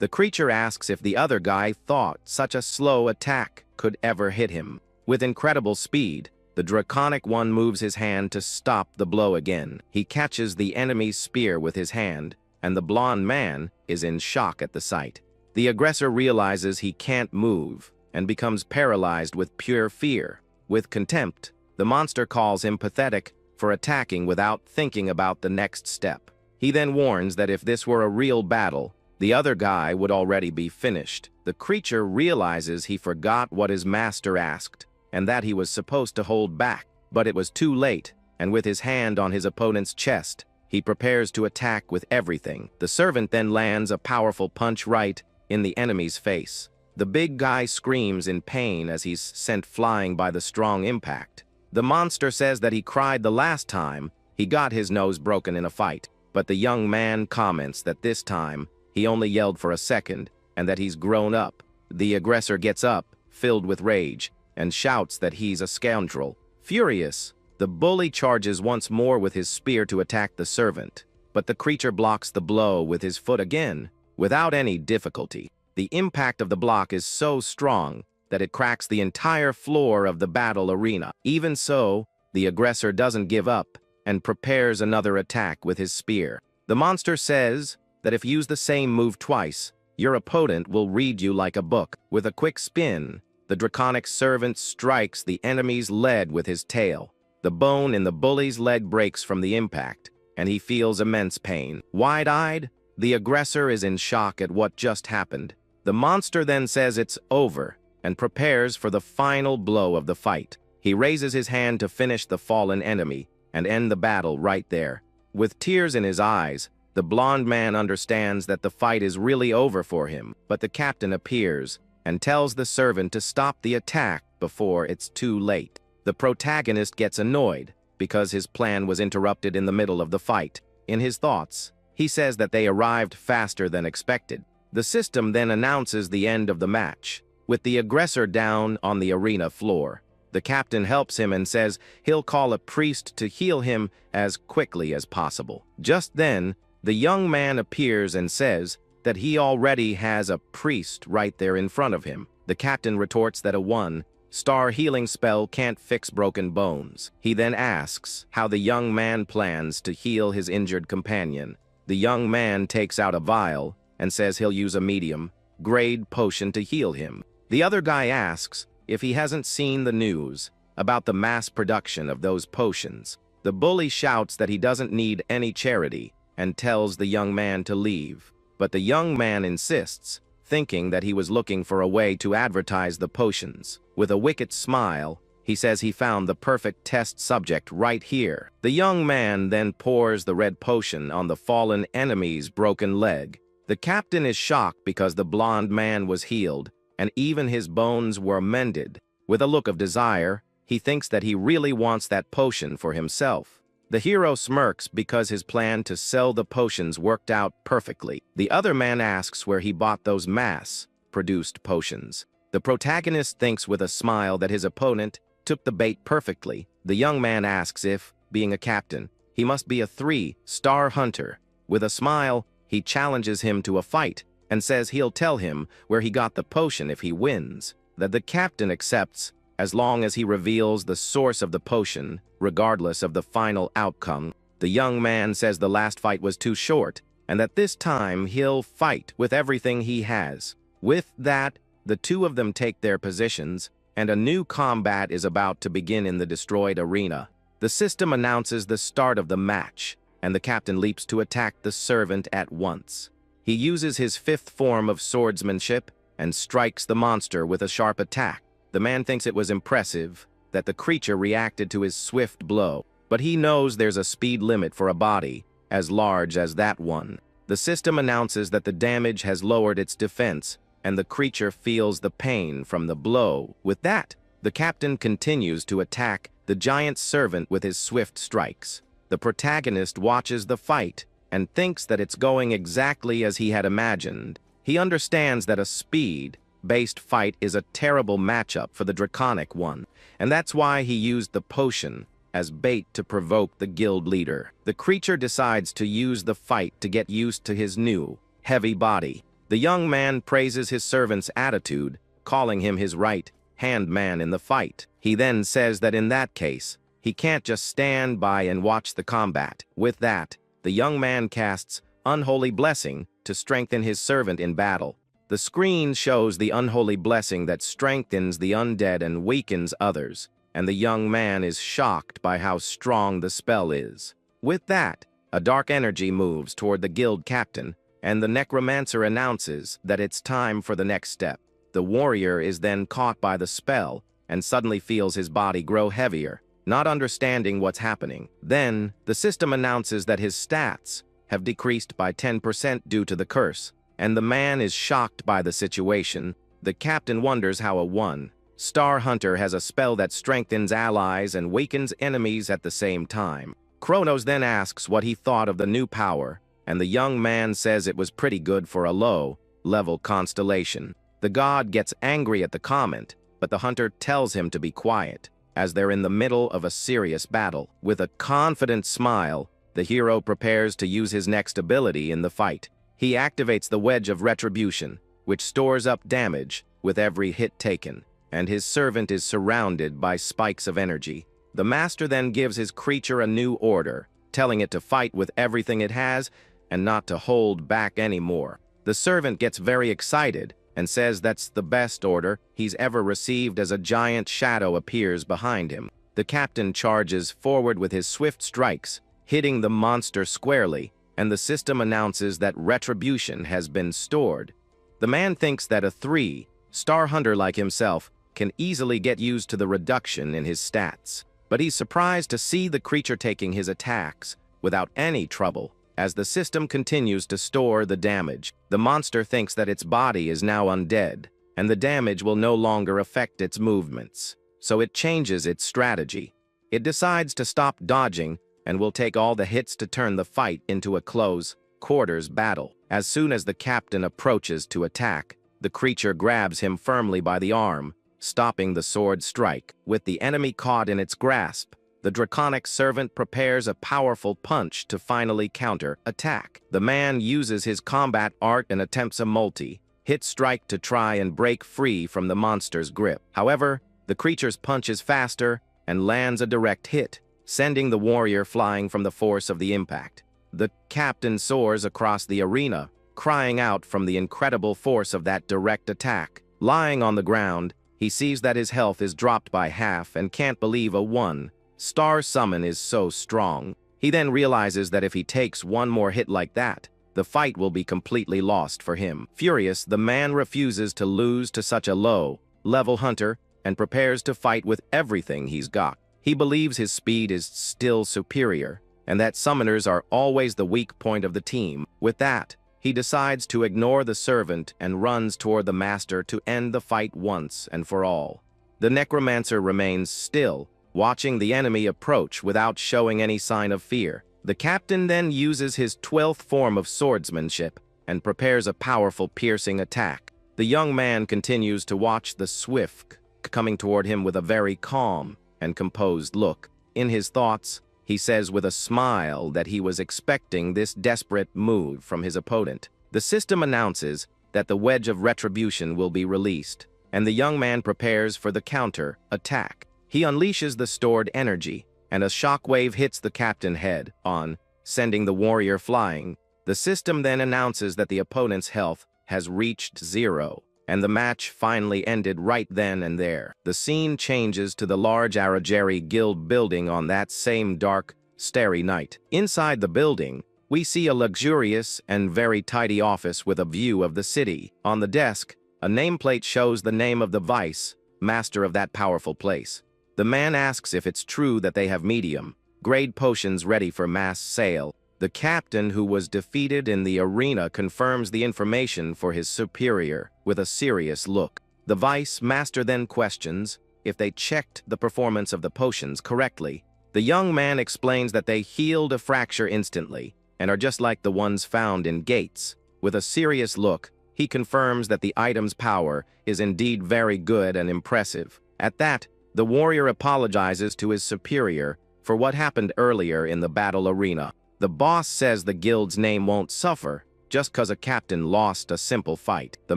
The creature asks if the other guy thought such a slow attack could ever hit him. With incredible speed, the draconic one moves his hand to stop the blow again. He catches the enemy's spear with his hand, and the blonde man is in shock at the sight. The aggressor realizes he can't move and becomes paralyzed with pure fear. With contempt, the monster calls him pathetic for attacking without thinking about the next step. He then warns that if this were a real battle, the other guy would already be finished. The creature realizes he forgot what his master asked, and that he was supposed to hold back. But it was too late, and with his hand on his opponent's chest, he prepares to attack with everything. The servant then lands a powerful punch right in the enemy's face. The big guy screams in pain as he's sent flying by the strong impact. The monster says that he cried the last time he got his nose broken in a fight, but the young man comments that this time he only yelled for a second and that he's grown up. The aggressor gets up, filled with rage, and shouts that he's a scoundrel. Furious, the bully charges once more with his spear to attack the servant, but the creature blocks the blow with his foot again, without any difficulty. The impact of the block is so strong that it cracks the entire floor of the battle arena. Even so, the aggressor doesn't give up and prepares another attack with his spear. The monster says that if you use the same move twice, your opponent will read you like a book. With a quick spin, the draconic servant strikes the enemy's leg with his tail. The bone in the bully's leg breaks from the impact, and he feels immense pain. Wide-eyed, the aggressor is in shock at what just happened. The monster then says it's over and prepares for the final blow of the fight. He raises his hand to finish the fallen enemy and end the battle right there. With tears in his eyes, the blonde man understands that the fight is really over for him, but the captain appears and tells the servant to stop the attack before it's too late. The protagonist gets annoyed because his plan was interrupted in the middle of the fight. In his thoughts, he says that they arrived faster than expected. The system then announces the end of the match, with the aggressor down on the arena floor. The captain helps him and says he'll call a priest to heal him as quickly as possible. Just then, the young man appears and says that he already has a priest right there in front of him. The captain retorts that a one-star healing spell can't fix broken bones. He then asks how the young man plans to heal his injured companion. The young man takes out a vial and says he'll use a medium-grade potion to heal him. The other guy asks if he hasn't seen the news about the mass production of those potions. The bully shouts that he doesn't need any charity and tells the young man to leave. But the young man insists, thinking that he was looking for a way to advertise the potions. With a wicked smile, he says he found the perfect test subject right here. The young man then pours the red potion on the fallen enemy's broken leg. The captain is shocked because the blonde man was healed, and even his bones were mended. With a look of desire, he thinks that he really wants that potion for himself. The hero smirks because his plan to sell the potions worked out perfectly. The other man asks where he bought those mass-produced potions. The protagonist thinks with a smile that his opponent took the bait perfectly. The young man asks if, being a captain, he must be a 3-star hunter. With a smile, he challenges him to a fight and says he'll tell him where he got the potion if he wins. That the captain accepts as long as he reveals the source of the potion, regardless of the final outcome. The young man says the last fight was too short and that this time he'll fight with everything he has. With that, the two of them take their positions and a new combat is about to begin in the destroyed arena. The system announces the start of the match, and the captain leaps to attack the servant at once. He uses his fifth form of swordsmanship and strikes the monster with a sharp attack. The man thinks it was impressive that the creature reacted to his swift blow, but he knows there's a speed limit for a body as large as that one. The system announces that the damage has lowered its defense, and the creature feels the pain from the blow. With that, the captain continues to attack the giant servant with his swift strikes. The protagonist watches the fight and thinks that it's going exactly as he had imagined. He understands that a speed-based fight is a terrible matchup for the draconic one, and that's why he used the potion as bait to provoke the guild leader. The creature decides to use the fight to get used to his new, heavy body. The young man praises his servant's attitude, calling him his right-hand man in the fight. He then says that in that case, he can't just stand by and watch the combat. With that, the young man casts Unholy Blessing to strengthen his servant in battle. The screen shows the unholy blessing that strengthens the undead and weakens others, and the young man is shocked by how strong the spell is. With that, a dark energy moves toward the guild captain, and the Necromancer announces that it's time for the next step. The warrior is then caught by the spell and suddenly feels his body grow heavier, not understanding what's happening. Then, the system announces that his stats have decreased by 10% due to the curse, and the man is shocked by the situation. The captain wonders how a one-star hunter has a spell that strengthens allies and weakens enemies at the same time. Kronos then asks what he thought of the new power, and the young man says it was pretty good for a low-level constellation. The god gets angry at the comment, but the hunter tells him to be quiet, as they're in the middle of a serious battle. With a confident smile, the hero prepares to use his next ability in the fight. He activates the Wedge of Retribution, which stores up damage with every hit taken, and his servant is surrounded by spikes of energy. The master then gives his creature a new order, telling it to fight with everything it has and not to hold back anymore. The servant gets very excited and says that's the best order he's ever received as a giant shadow appears behind him. The captain charges forward with his swift strikes, hitting the monster squarely, and the system announces that retribution has been stored. The man thinks that a 3-star hunter like himself can easily get used to the reduction in his stats, but he's surprised to see the creature taking his attacks without any trouble. As the system continues to store the damage, the monster thinks that its body is now undead, and the damage will no longer affect its movements. So it changes its strategy. It decides to stop dodging and will take all the hits to turn the fight into a close-quarters battle. As soon as the captain approaches to attack, the creature grabs him firmly by the arm, stopping the sword strike. With the enemy caught in its grasp, the draconic servant prepares a powerful punch to finally counter-attack. The man uses his combat art and attempts a multi-hit strike to try and break free from the monster's grip. However, the creature's punch is faster and lands a direct hit, sending the warrior flying from the force of the impact. The captain soars across the arena, crying out from the incredible force of that direct attack. Lying on the ground, he sees that his health is dropped by half and can't believe a one-star summon is so strong. He then realizes that if he takes one more hit like that, the fight will be completely lost for him. Furious, the man refuses to lose to such a low-level hunter and prepares to fight with everything he's got. He believes his speed is still superior, and that summoners are always the weak point of the team. With that, he decides to ignore the servant and runs toward the master to end the fight once and for all. The Necromancer remains still, watching the enemy approach without showing any sign of fear. The captain then uses his 12th form of swordsmanship and prepares a powerful piercing attack. The young man continues to watch the swift coming toward him with a very calm and composed look. In his thoughts, he says with a smile that he was expecting this desperate move from his opponent. The system announces that the Wedge of Retribution will be released, and the young man prepares for the counter-attack. He unleashes the stored energy, and a shockwave hits the captain head-on, sending the warrior flying. The system then announces that the opponent's health has reached 0, and the match finally ended right then and there. The scene changes to the large Arajeri Guild building on that same dark, starry night. Inside the building, we see a luxurious and very tidy office with a view of the city. On the desk, a nameplate shows the name of the vice master of that powerful place. The man asks if it's true that they have medium-grade potions ready for mass sale. The captain who was defeated in the arena confirms the information for his superior with a serious look. The vice master then questions if they checked the performance of the potions correctly. The young man explains that they healed a fracture instantly and are just like the ones found in gates. With a serious look, he confirms that the item's power is indeed very good and impressive. At that, the warrior apologizes to his superior for what happened earlier in the battle arena. The boss says the guild's name won't suffer just because a captain lost a simple fight. The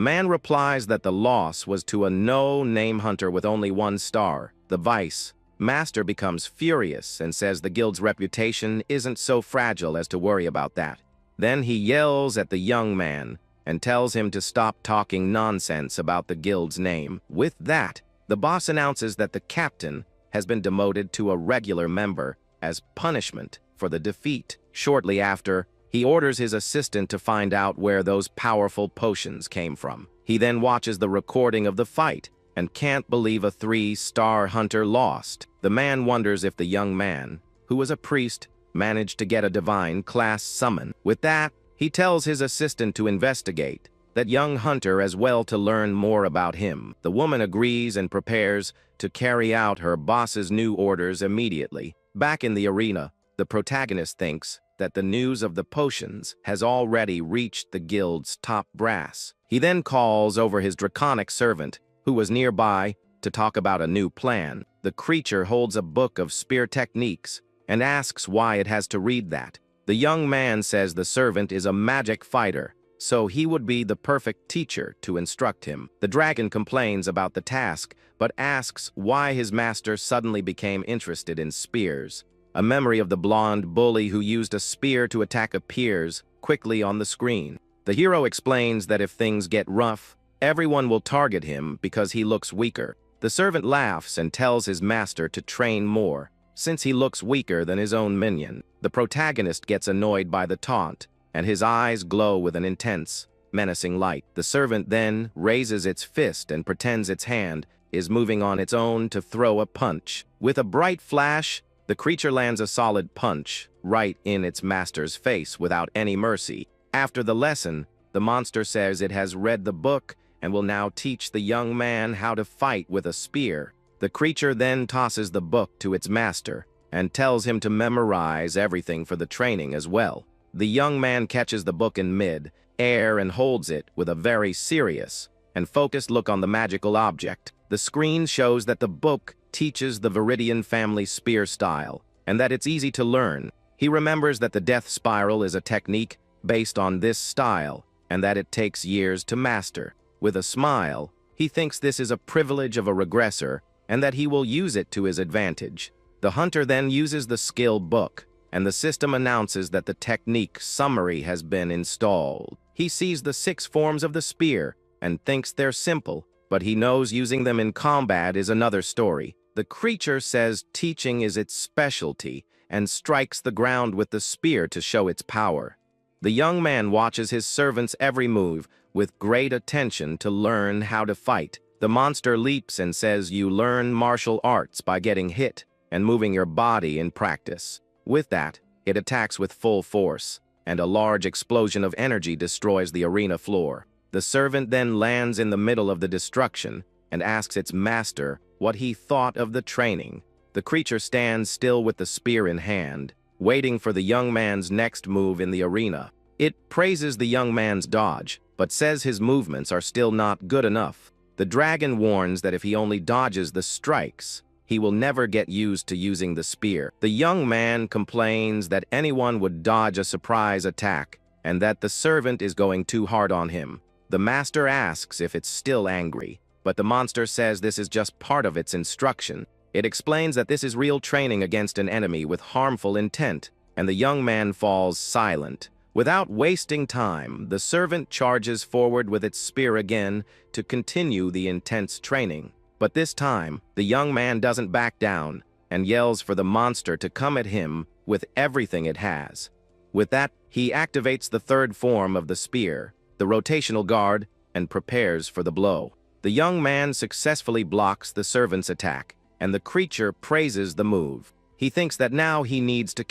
man replies that the loss was to a no-name hunter with only 1 star. The vice master becomes furious and says the guild's reputation isn't so fragile as to worry about that. Then he yells at the young man and tells him to stop talking nonsense about the guild's name. With that, the boss announces that the captain has been demoted to a regular member as punishment for the defeat. Shortly after, he orders his assistant to find out where those powerful potions came from. He then watches the recording of the fight and can't believe a 3-star hunter lost. The man wonders if the young man, who was a priest, managed to get a divine class summon. With that, he tells his assistant to investigate that young hunter as well to learn more about him. The woman agrees and prepares to carry out her boss's new orders immediately. Back in the arena, the protagonist thinks that the news of the potions has already reached the guild's top brass. He then calls over his draconic servant, who was nearby, to talk about a new plan. The creature holds a book of spear techniques and asks why it has to read that. The young man says the servant is a magic fighter, so he would be the perfect teacher to instruct him. The dragon complains about the task, but asks why his master suddenly became interested in spears. A memory of the blonde bully who used a spear to attack appears quickly on the screen. The hero explains that if things get rough, everyone will target him because he looks weaker. The servant laughs and tells his master to train more, since he looks weaker than his own minion. The protagonist gets annoyed by the taunt, and his eyes glow with an intense, menacing light. The servant then raises its fist and pretends its hand is moving on its own to throw a punch. With a bright flash, the creature lands a solid punch right in its master's face without any mercy. After the lesson, the monster says it has read the book and will now teach the young man how to fight with a spear. The creature then tosses the book to its master and tells him to memorize everything for the training as well. The young man catches the book in mid-air and holds it with a very serious and focused look on the magical object. The screen shows that the book teaches the Viridian family spear style, and that it's easy to learn. He remembers that the death spiral is a technique based on this style, and that it takes years to master. With a smile, he thinks this is a privilege of a regressor, and that he will use it to his advantage. The hunter then uses the skill book, and the system announces that the technique summary has been installed. He sees the 6 forms of the spear, and thinks they're simple, but he knows using them in combat is another story. The creature says teaching is its specialty, and strikes the ground with the spear to show its power. The young man watches his servant's every move with great attention to learn how to fight. The monster leaps and says you learn martial arts by getting hit and moving your body in practice. With that, it attacks with full force, and a large explosion of energy destroys the arena floor. The servant then lands in the middle of the destruction and asks its master what he thought of the training. The creature stands still with the spear in hand, waiting for the young man's next move in the arena. It praises the young man's dodge, but says his movements are still not good enough. The dragon warns that if he only dodges the strikes, he will never get used to using the spear. The young man complains that anyone would dodge a surprise attack, and that the servant is going too hard on him. The master asks if it's still angry, but the monster says this is just part of its instruction. It explains that this is real training against an enemy with harmful intent, and the young man falls silent, Without wasting time, the servant charges forward with its spear again to continue the intense training. But this time, the young man doesn't back down and yells for the monster to come at him with everything it has. With that, he activates the third form of the spear, the rotational guard, and prepares for the blow. The young man successfully blocks the servant's attack, and the creature praises the move. He thinks that now he needs to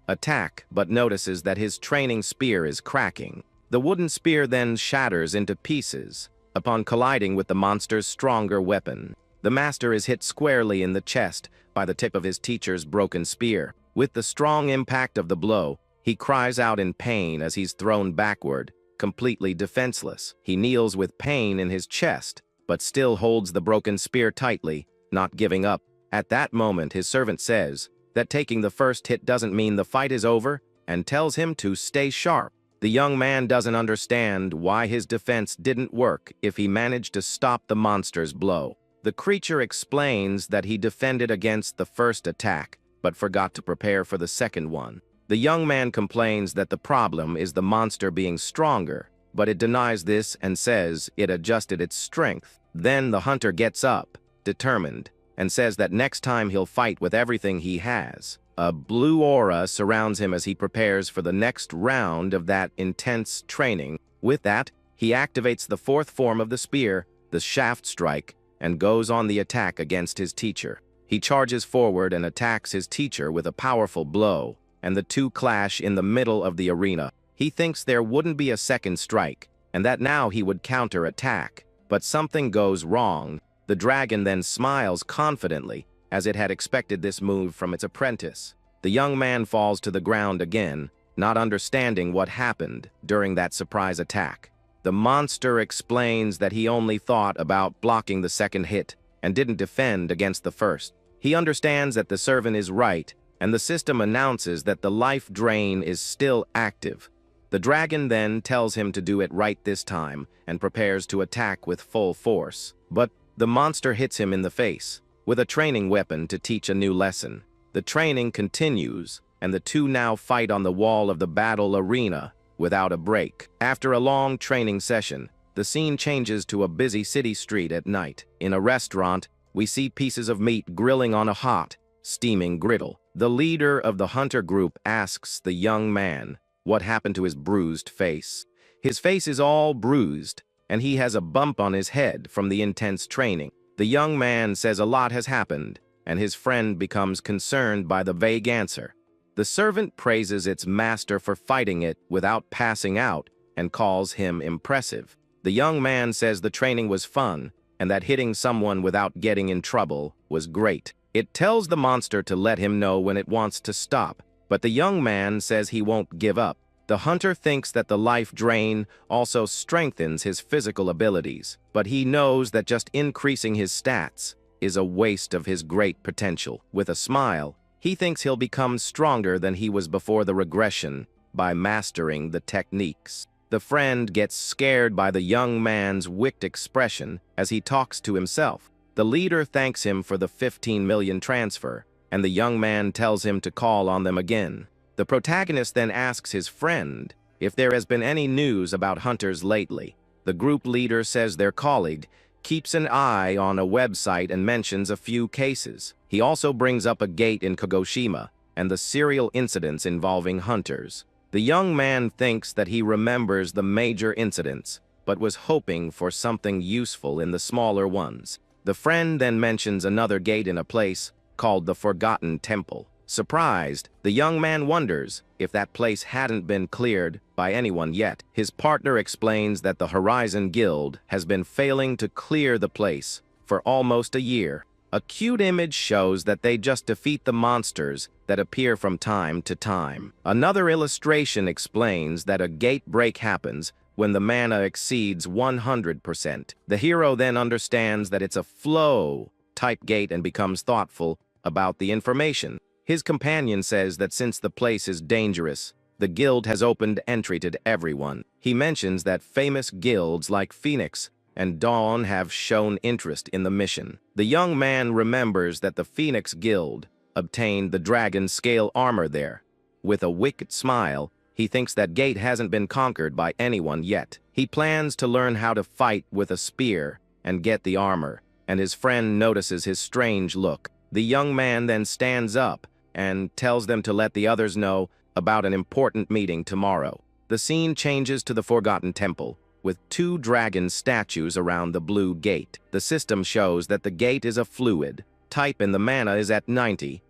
attack, but notices that his training spear is cracking. The wooden spear then shatters into pieces upon colliding with the monster's stronger weapon. The master is hit squarely in the chest by the tip of his teacher's broken spear. With the strong impact of the blow, he cries out in pain as he's thrown backward, completely defenseless. He kneels with pain in his chest, but still holds the broken spear tightly, not giving up. At that moment, his servant says that taking the first hit doesn't mean the fight is over and tells him to stay sharp. The young man doesn't understand why his defense didn't work if he managed to stop the monster's blow. The creature explains that he defended against the first attack, but forgot to prepare for the second one. The young man complains that the problem is the monster being stronger, but it denies this and says it adjusted its strength. Then the hunter gets up, determined, and says that next time he'll fight with everything he has. A blue aura surrounds him as he prepares for the next round of that intense training. With that, he activates the fourth form of the spear, the shaft strike, and goes on the attack against his teacher. He charges forward and attacks his teacher with a powerful blow, and the two clash in the middle of the arena. He thinks there wouldn't be a second strike, and that now he would counter-attack. But something goes wrong. The dragon then smiles confidently, as it had expected this move from its apprentice. The young man falls to the ground again, not understanding what happened during that surprise attack. The monster explains that he only thought about blocking the second hit and didn't defend against the first. He understands that the servant is right, and the system announces that the life drain is still active. The dragon then tells him to do it right this time and prepares to attack with full force. But the monster hits him in the face with a training weapon to teach a new lesson. The training continues, and the two now fight on the wall of the battle arena without a break. After a long training session, the scene changes to a busy city street at night. In a restaurant, we see pieces of meat grilling on a hot, steaming griddle. The leader of the hunter group asks the young man what happened to his bruised face. His face is all bruised, and he has a bump on his head from the intense training. The young man says a lot has happened, and his friend becomes concerned by the vague answer. The servant praises its master for fighting it without passing out and calls him impressive. The young man says the training was fun and that hitting someone without getting in trouble was great. It tells the monster to let him know when it wants to stop, but the young man says he won't give up. The hunter thinks that the life drain also strengthens his physical abilities, but he knows that just increasing his stats is a waste of his great potential. With a smile, he thinks he'll become stronger than he was before the regression by mastering the techniques. The friend gets scared by the young man's wicked expression as he talks to himself. The leader thanks him for the 15 million transfer, and the young man tells him to call on them again. The protagonist then asks his friend if there has been any news about hunters lately. The group leader says their colleague keeps an eye on a website and mentions a few cases. He also brings up a gate in Kagoshima and the serial incidents involving hunters. The young man thinks that he remembers the major incidents, but was hoping for something useful in the smaller ones. The friend then mentions another gate in a place called the Forgotten Temple. Surprised, the young man wonders if that place hadn't been cleared by anyone yet. His partner explains that the Horizon Guild has been failing to clear the place for almost a year. A cute image shows that they just defeat the monsters that appear from time to time. Another illustration explains that a gate break happens when the mana exceeds 100%. The hero then understands that it's a flow-type gate and becomes thoughtful about the information. His companion says that since the place is dangerous, the guild has opened entry to everyone. He mentions that famous guilds like Phoenix and Dawn have shown interest in the mission. The young man remembers that the Phoenix Guild obtained the dragon scale armor there. With a wicked smile, He thinks that gate hasn't been conquered by anyone yet. He plans to learn how to fight with a spear and get the armor, and his friend notices his strange look. The young man then stands up and tells them to let the others know about an important meeting tomorrow. The scene changes to the Forgotten Temple, with 2 dragon statues around the blue gate. The system shows that the gate is a fluid. Type in the mana is at 93%.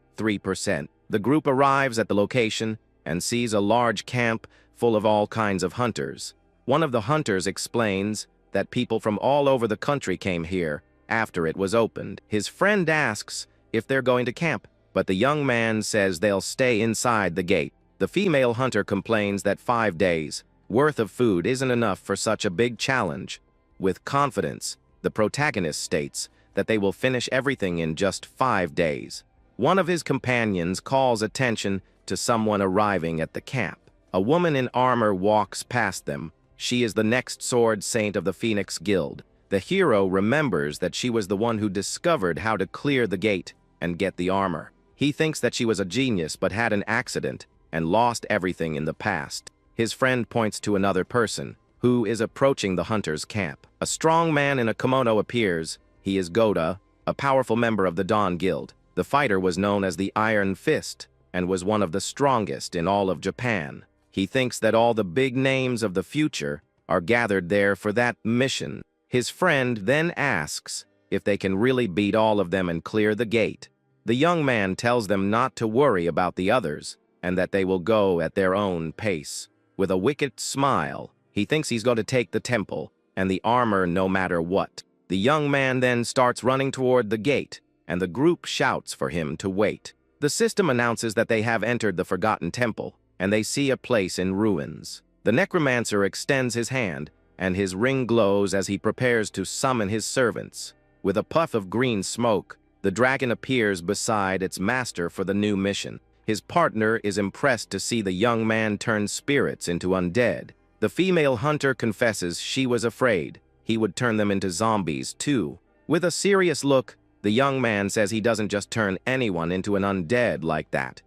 The group arrives at the location and sees a large camp full of all kinds of hunters. One of the hunters explains that people from all over the country came here after it was opened. His friend asks if they're going to camp, but the young man says they'll stay inside the gate. The female hunter complains that 5 days' worth of food isn't enough for such a big challenge. With confidence, the protagonist states that they will finish everything in just 5 days. One of his companions calls attention to someone arriving at the camp. A woman in armor walks past them. She is the next sword saint of the Phoenix Guild. The hero remembers that she was the one who discovered how to clear the gate and get the armor. He thinks that she was a genius but had an accident and lost everything in the past. His friend points to another person who is approaching the hunter's camp. A strong man in a kimono appears. He is Goda, a powerful member of the Dawn Guild. The fighter was known as the Iron Fist and was one of the strongest in all of Japan. He thinks that all the big names of the future are gathered there for that mission. His friend then asks if they can really beat all of them and clear the gate. The young man tells them not to worry about the others and that they will go at their own pace. With a wicked smile, he thinks he's going to take the temple and the armor no matter what. The young man then starts running toward the gate, and the group shouts for him to wait. The system announces that they have entered the Forgotten Temple, and they see a place in ruins. The Necromancer extends his hand, and his ring glows as he prepares to summon his servants. With a puff of green smoke, the dragon appears beside its master for the new mission. His partner is impressed to see the young man turn spirits into undead. The female hunter confesses she was afraid he would turn them into zombies too. With a serious look, the young man says he doesn't just turn anyone into an undead like that.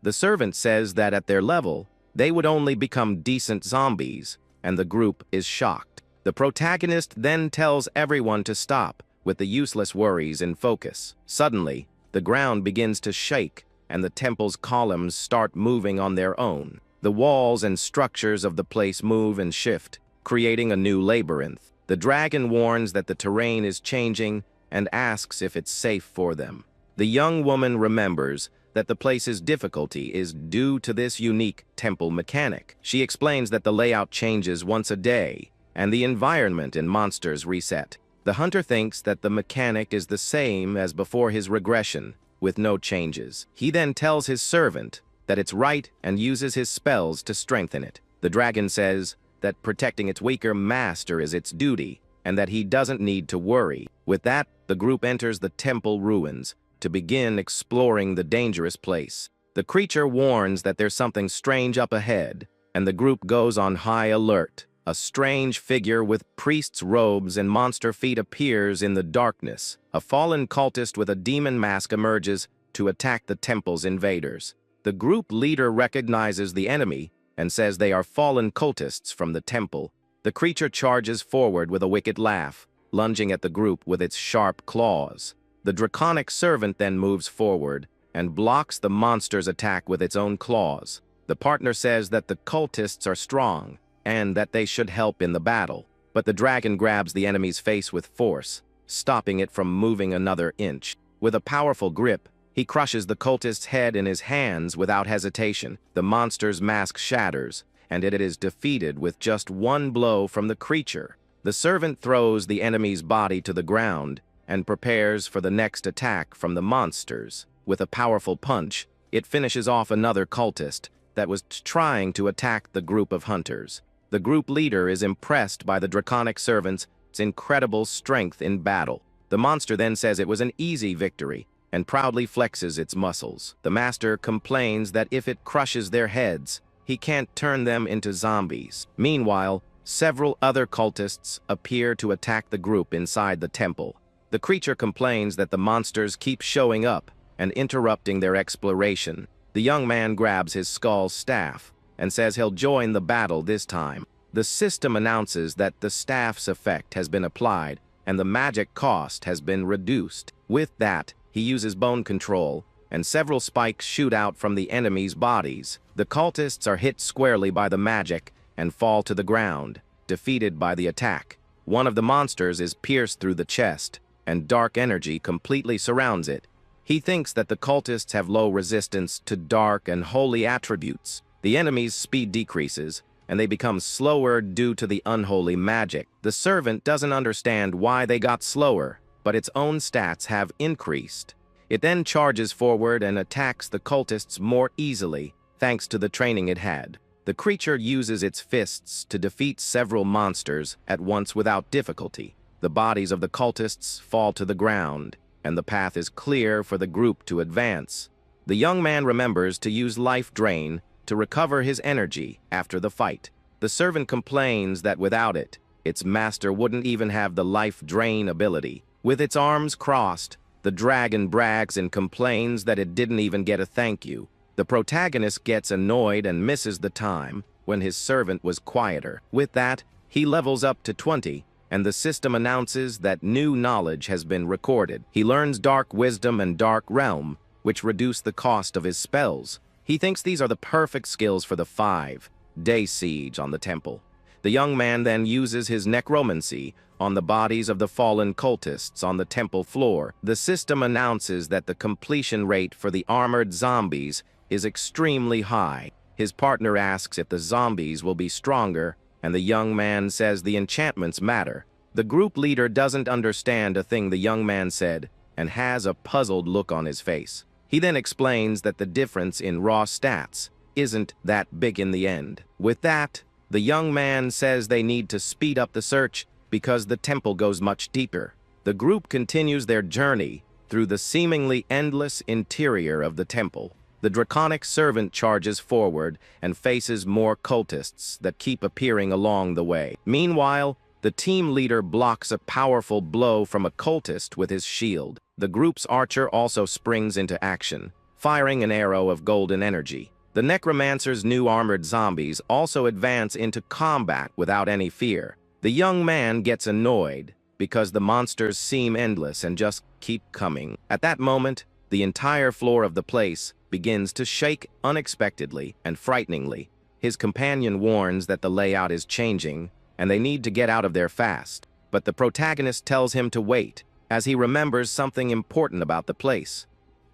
The servant says that at their level, they would only become decent zombies, and the group is shocked. The protagonist then tells everyone to stop with the useless worries and focus. Suddenly, the ground begins to shake, and the temple's columns start moving on their own. The walls and structures of the place move and shift, creating a new labyrinth. The dragon warns that the terrain is changing and asks if it's safe for them. The young woman remembers that the place's difficulty is due to this unique temple mechanic. She explains that the layout changes once a day, and the environment and monsters reset. The hunter thinks that the mechanic is the same as before his regression, with no changes. He then tells his servant that it's right and uses his spells to strengthen it. The dragon says that protecting its weaker master is its duty, and that he doesn't need to worry. With that, the group enters the temple ruins to begin exploring the dangerous place. The creature warns that there's something strange up ahead, and the group goes on high alert. A strange figure with priest's robes and monster feet appears in the darkness. A fallen cultist with a demon mask emerges to attack the temple's invaders. The group leader recognizes the enemy and says they are fallen cultists from the temple. The creature charges forward with a wicked laugh, lunging at the group with its sharp claws. The draconic servant then moves forward and blocks the monster's attack with its own claws. The partner says that the cultists are strong and that they should help in the battle, but the dragon grabs the enemy's face with force, stopping it from moving another inch. With a powerful grip, he crushes the cultist's head in his hands without hesitation. The monster's mask shatters, and it is defeated with just one blow from the creature. The servant throws the enemy's body to the ground and prepares for the next attack from the monsters. With a powerful punch, it finishes off another cultist that was trying to attack the group of hunters. The group leader is impressed by the draconic servant's incredible strength in battle. The monster then says it was an easy victory and proudly flexes its muscles. The master complains that if it crushes their heads, he can't turn them into zombies. Meanwhile, several other cultists appear to attack the group inside the temple. The creature complains that the monsters keep showing up and interrupting their exploration. The young man grabs his skull staff and says he'll join the battle this time. The system announces that the staff's effect has been applied and the magic cost has been reduced. With that, he uses bone control, and several spikes shoot out from the enemy's bodies. The cultists are hit squarely by the magic and fall to the ground, defeated by the attack. One of the monsters is pierced through the chest, and dark energy completely surrounds it. He thinks that the cultists have low resistance to dark and holy attributes. The enemy's speed decreases, and they become slower due to the unholy magic. The servant doesn't understand why they got slower, but its own stats have increased. It then charges forward and attacks the cultists more easily, thanks to the training it had. The creature uses its fists to defeat several monsters at once without difficulty. The bodies of the cultists fall to the ground, and the path is clear for the group to advance. The young man remembers to use life drain to recover his energy after the fight. The servant complains that without it, its master wouldn't even have the life drain ability. With its arms crossed, the dragon brags and complains that it didn't even get a thank you. The protagonist gets annoyed and misses the time when his servant was quieter. With that, he levels up to 20, and the system announces that new knowledge has been recorded. He learns Dark Wisdom and Dark Realm, which reduce the cost of his spells. He thinks these are the perfect skills for the 5-day siege on the temple. The young man then uses his necromancy on the bodies of the fallen cultists on the temple floor. The system announces that the completion rate for the armored zombies is extremely high. His partner asks if the zombies will be stronger, and the young man says the enchantments matter. The group leader doesn't understand a thing the young man said and has a puzzled look on his face. He then explains that the difference in raw stats isn't that big in the end. With that, the young man says they need to speed up the search because the temple goes much deeper. The group continues their journey through the seemingly endless interior of the temple. The draconic servant charges forward and faces more cultists that keep appearing along the way. Meanwhile, the team leader blocks a powerful blow from a cultist with his shield. The group's archer also springs into action, firing an arrow of golden energy. The Necromancer's new armored zombies also advance into combat without any fear. The young man gets annoyed because the monsters seem endless and just keep coming. At that moment, the entire floor of the place begins to shake unexpectedly and frighteningly. His companion warns that the layout is changing and they need to get out of there fast. But the protagonist tells him to wait, as he remembers something important about the place.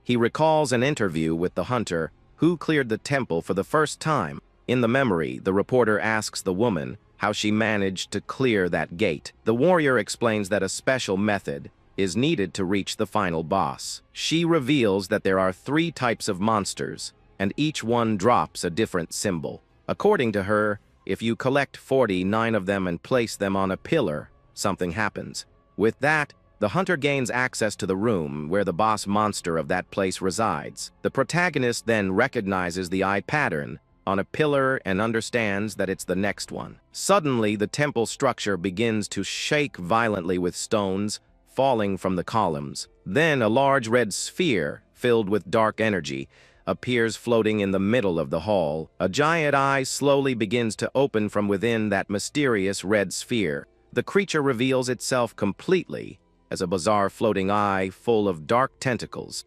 He recalls an interview with the hunter who cleared the temple for the first time. In the memory, the reporter asks the woman how she managed to clear that gate. The warrior explains that a special method is needed to reach the final boss. She reveals that there are 3 types of monsters, and each one drops a different symbol. According to her, if you collect 49 of them and place them on a pillar, something happens. With that, the hunter gains access to the room where the boss monster of that place resides. The protagonist then recognizes the eye pattern on a pillar and understands that it's the next one. Suddenly, the temple structure begins to shake violently with stones falling from the columns. Then a large red sphere, filled with dark energy, appears floating in the middle of the hall. A giant eye slowly begins to open from within that mysterious red sphere. The creature reveals itself completely as a bizarre floating eye full of dark tentacles.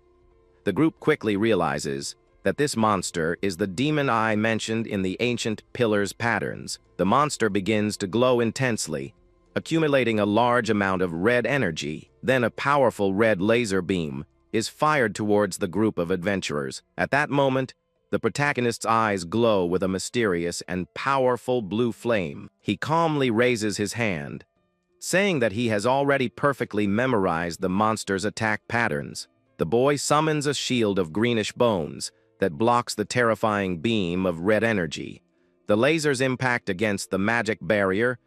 The group quickly realizes that this monster is the demon eye mentioned in the ancient pillars patterns. The monster begins to glow intensely, accumulating a large amount of red energy. Then a powerful red laser beam is fired towards the group of adventurers. At that moment, the protagonist's eyes glow with a mysterious and powerful blue flame. He calmly raises his hand, saying that he has already perfectly memorized the monster's attack patterns. The boy summons a shield of greenish bones that blocks the terrifying beam of red energy. The laser's impact against the magic barrier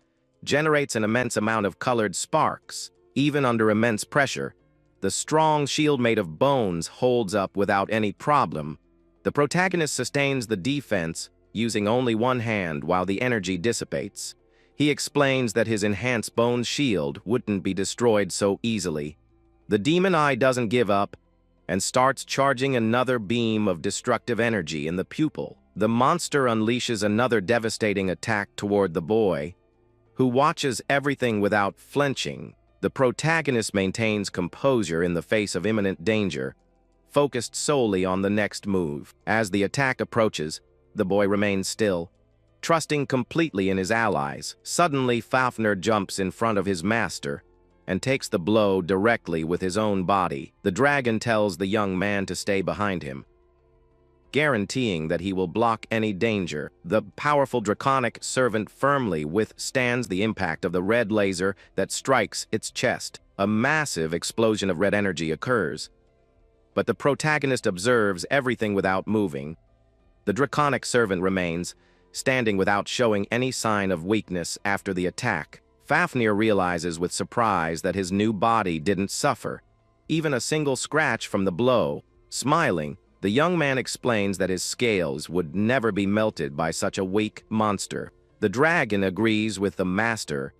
generates an immense amount of colored sparks. Even under immense pressure, the strong shield made of bones holds up without any problem. The protagonist sustains the defense using only one hand while the energy dissipates. He explains that his enhanced bone shield wouldn't be destroyed so easily. The demon eye doesn't give up and starts charging another beam of destructive energy in the pupil. The monster unleashes another devastating attack toward the boy, who watches everything without flinching. The protagonist maintains composure in the face of imminent danger, focused solely on the next move. As the attack approaches, the boy remains still, trusting completely in his allies. Suddenly, Fafnir jumps in front of his master and takes the blow directly with his own body. The dragon tells the young man to stay behind him, guaranteeing that he will block any danger. The powerful draconic servant firmly withstands the impact of the red laser that strikes its chest. A massive explosion of red energy occurs, but the protagonist observes everything without moving. The draconic servant remains, standing without showing any sign of weakness after the attack. Fafnir realizes with surprise that his new body didn't suffer even a single scratch from the blow. Smiling, the young man explains that his scales would never be melted by such a weak monster. The dragon agrees with the master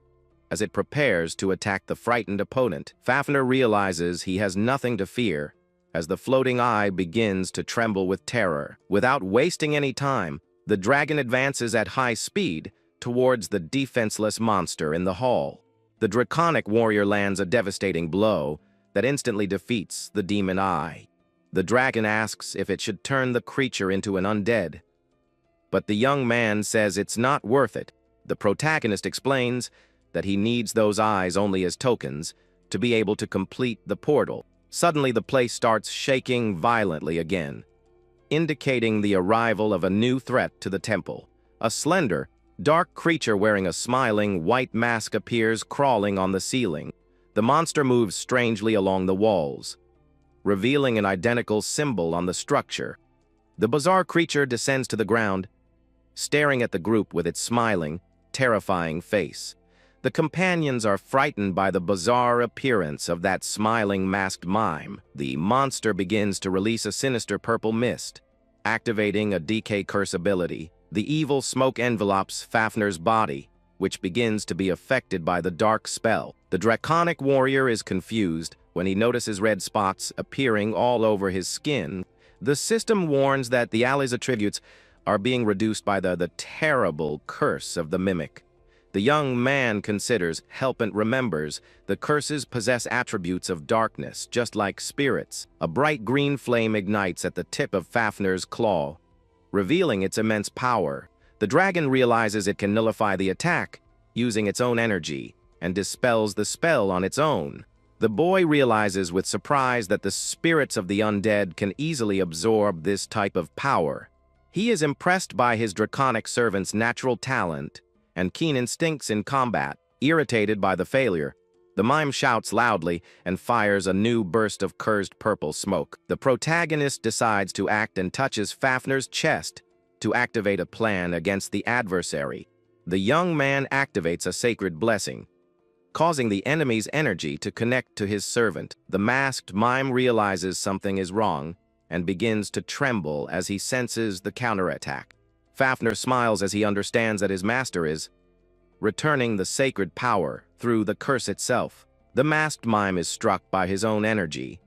as it prepares to attack the frightened opponent. Fafnir realizes he has nothing to fear as the floating eye begins to tremble with terror. Without wasting any time, the dragon advances at high speed towards the defenseless monster in the hall. The draconic warrior lands a devastating blow that instantly defeats the demon eye. The dragon asks if it should turn the creature into an undead, but the young man says it's not worth it. The protagonist explains that he needs those eyes only as tokens to be able to complete the portal. Suddenly, the place starts shaking violently again, indicating the arrival of a new threat to the temple. A slender, dark creature wearing a smiling white mask appears crawling on the ceiling. The monster moves strangely along the walls, revealing an identical symbol on the structure. The bizarre creature descends to the ground, staring at the group with its smiling, terrifying face. The companions are frightened by the bizarre appearance of that smiling masked mime. The monster begins to release a sinister purple mist, activating a decay curse ability. The evil smoke envelopes Fafnir's body, which begins to be affected by the dark spell. The draconic warrior is confused when he notices red spots appearing all over his skin. The system warns that the ally's attributes are being reduced by the terrible curse of the mimic. The young man considers, helpant remembers, the curses possess attributes of darkness, just like spirits. A bright green flame ignites at the tip of Fafnir's claw, revealing its immense power. The dragon realizes it can nullify the attack using its own energy and dispels the spell on its own. The boy realizes with surprise that the spirits of the undead can easily absorb this type of power. He is impressed by his draconic servant's natural talent and keen instincts in combat. Irritated by the failure, the mime shouts loudly and fires a new burst of cursed purple smoke. The protagonist decides to act and touches Fafnir's chest to activate a plan against the adversary. The young man activates a sacred blessing, causing the enemy's energy to connect to his servant. The masked mime realizes something is wrong and begins to tremble as he senses the counterattack. Fafnir smiles as he understands that his master is returning the sacred power through the curse itself. The masked mime is struck by his own energy,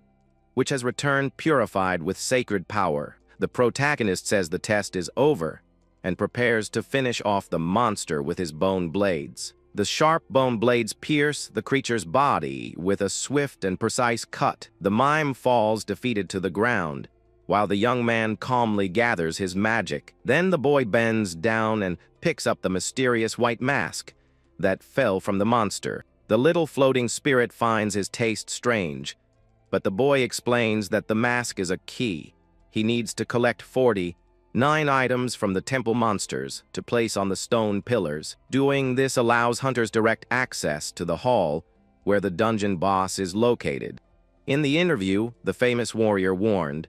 which has returned purified with sacred power. The protagonist says the test is over and prepares to finish off the monster with his bone blades. The sharp bone blades pierce the creature's body with a swift and precise cut. The mime falls defeated to the ground, while the young man calmly gathers his magic. Then the boy bends down and picks up the mysterious white mask that fell from the monster. The little floating spirit finds his taste strange, but the boy explains that the mask is a key. He needs to collect 49 items from the temple monsters to place on the stone pillars. Doing this allows hunters direct access to the hall where the dungeon boss is located. In the interview, the famous warrior warned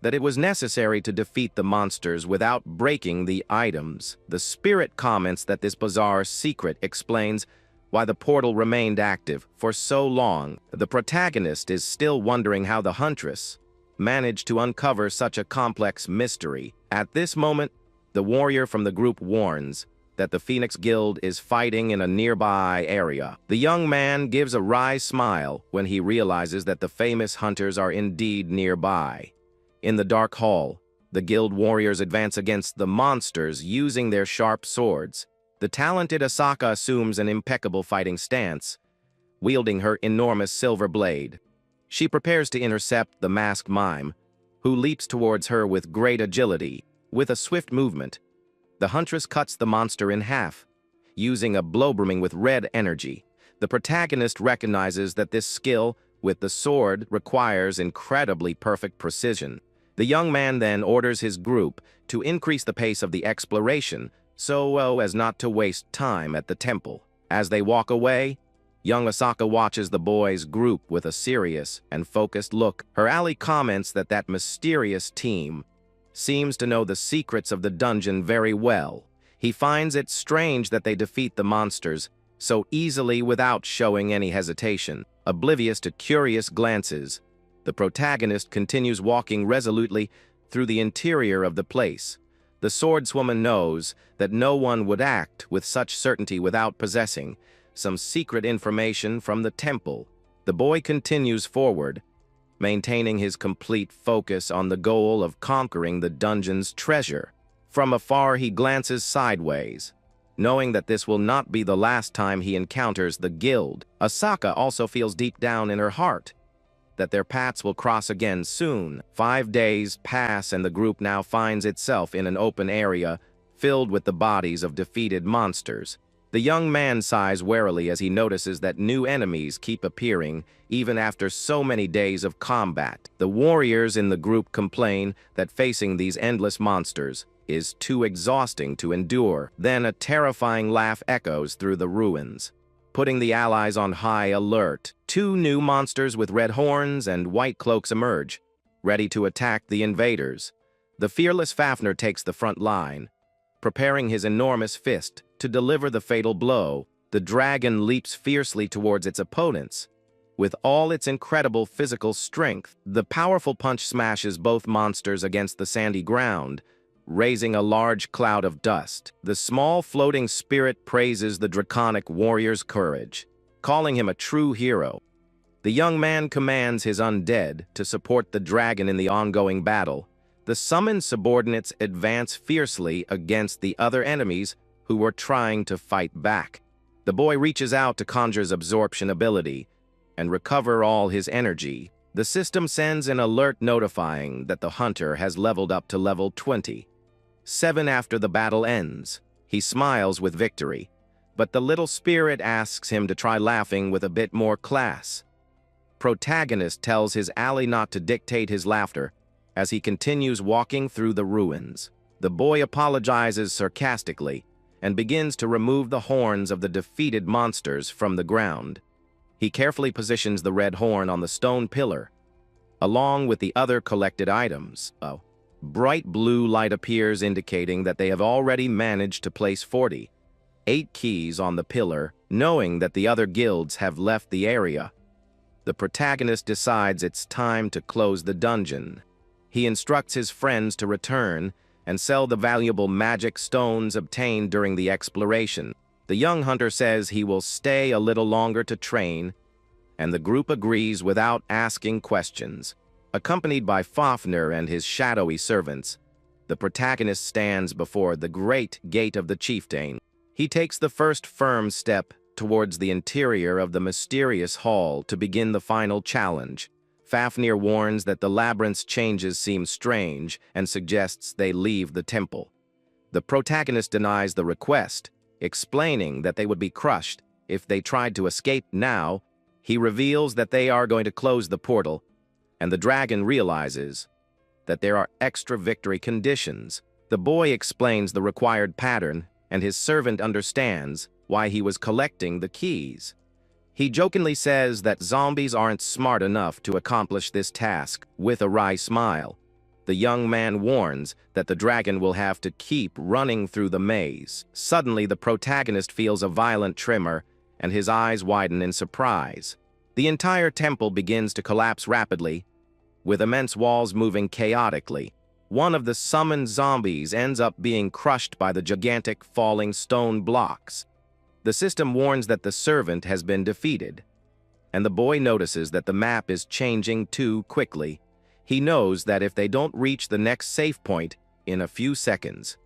that it was necessary to defeat the monsters without breaking the items. The spirit comments that this bizarre secret explains why the portal remained active for so long. The protagonist is still wondering how the huntress managed to uncover such a complex mystery. At this moment, the warrior from the group warns that the Phoenix Guild is fighting in a nearby area. The young man gives a wry smile when he realizes that the famous hunters are indeed nearby. In the dark hall, The guild warriors advance against the monsters using their sharp swords. The talented Asaka assumes an impeccable fighting stance, wielding her enormous silver blade. She prepares to intercept the masked mime, who leaps towards her with great agility. With a swift movement, the huntress cuts the monster in half, using a blow brimming with red energy. The protagonist recognizes that this skill with the sword requires incredibly perfect precision. The young man then orders his group to increase the pace of the exploration so as not to waste time at the temple. As they walk away, young Asaka watches the boys' group with a serious and focused look. Her ally comments that mysterious team seems to know the secrets of the dungeon very well. He finds it strange that they defeat the monsters so easily without showing any hesitation. Oblivious to curious glances, the protagonist continues walking resolutely through the interior of the place. The swordswoman knows that no one would act with such certainty without possessing some secret information from the temple. The boy continues forward, maintaining his complete focus on the goal of conquering the dungeon's treasure. From afar, he glances sideways, knowing that this will not be the last time he encounters the guild. Asaka also feels deep down in her heart that their paths will cross again soon. 5 days pass and the group now finds itself in an open area filled with the bodies of defeated monsters. The young man sighs warily as he notices that new enemies keep appearing even after so many days of combat. The warriors in the group complain that facing these endless monsters is too exhausting to endure. Then a terrifying laugh echoes through the ruins, putting the allies on high alert. 2 new monsters with red horns and white cloaks emerge, ready to attack the invaders. The fearless Fafnir takes the front line, preparing his enormous fist to deliver the fatal blow. The dragon leaps fiercely towards its opponents. With all its incredible physical strength, the powerful punch smashes both monsters against the sandy ground, raising a large cloud of dust. The small floating spirit praises the draconic warrior's courage, calling him a true hero. The young man commands his undead to support the dragon in the ongoing battle. The summoned subordinates advance fiercely against the other enemies who were trying to fight back. The boy reaches out to conjure's absorption ability and recover all his energy. The system sends an alert notifying that the hunter has leveled up to level 27 after the battle ends. He smiles with victory, but the little spirit asks him to try laughing with a bit more class. Protagonist tells his ally not to dictate his laughter as he continues walking through the ruins. The boy apologizes sarcastically and begins to remove the horns of the defeated monsters from the ground. He carefully positions the red horn on the stone pillar, along with the other collected items. Bright blue light appears, indicating that they have already managed to place 48 keys on the pillar, knowing that the other guilds have left the area. The protagonist decides it's time to close the dungeon. He instructs his friends to return and sell the valuable magic stones obtained during the exploration. The young hunter says he will stay a little longer to train, and the group agrees without asking questions. Accompanied by Fafnir and his shadowy servants, the protagonist stands before the great gate of the chieftain. He takes the first firm step towards the interior of the mysterious hall to begin the final challenge. Fafnir warns that the labyrinth's changes seem strange and suggests they leave the temple. The protagonist denies the request, explaining that they would be crushed if they tried to escape now. He reveals that they are going to close the portal, and the dragon realizes that there are extra victory conditions. The boy explains the required pattern, and his servant understands why he was collecting the keys. He jokingly says that zombies aren't smart enough to accomplish this task. With a wry smile, the young man warns that the dragon will have to keep running through the maze. Suddenly, the protagonist feels a violent tremor, and his eyes widen in surprise. The entire temple begins to collapse rapidly, with immense walls moving chaotically. One of the summoned zombies ends up being crushed by the gigantic falling stone blocks. The system warns that the servant has been defeated, and the boy notices that the map is changing too quickly. He knows that if they don't reach the next safe point in a few seconds,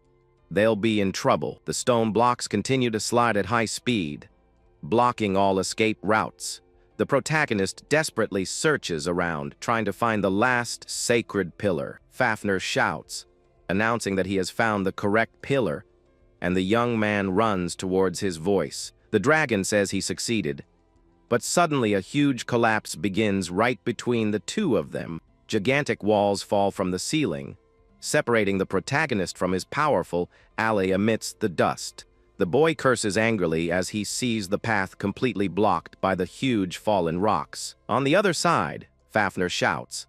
they'll be in trouble. The stone blocks continue to slide at high speed, blocking all escape routes. The protagonist desperately searches around, trying to find the last sacred pillar. Fafnir shouts, announcing that he has found the correct pillar, and the young man runs towards his voice. The dragon says he succeeded, but suddenly a huge collapse begins right between the two of them. Gigantic walls fall from the ceiling, separating the protagonist from his powerful ally amidst the dust. The boy curses angrily as he sees the path completely blocked by the huge fallen rocks. On the other side, Fafnir shouts,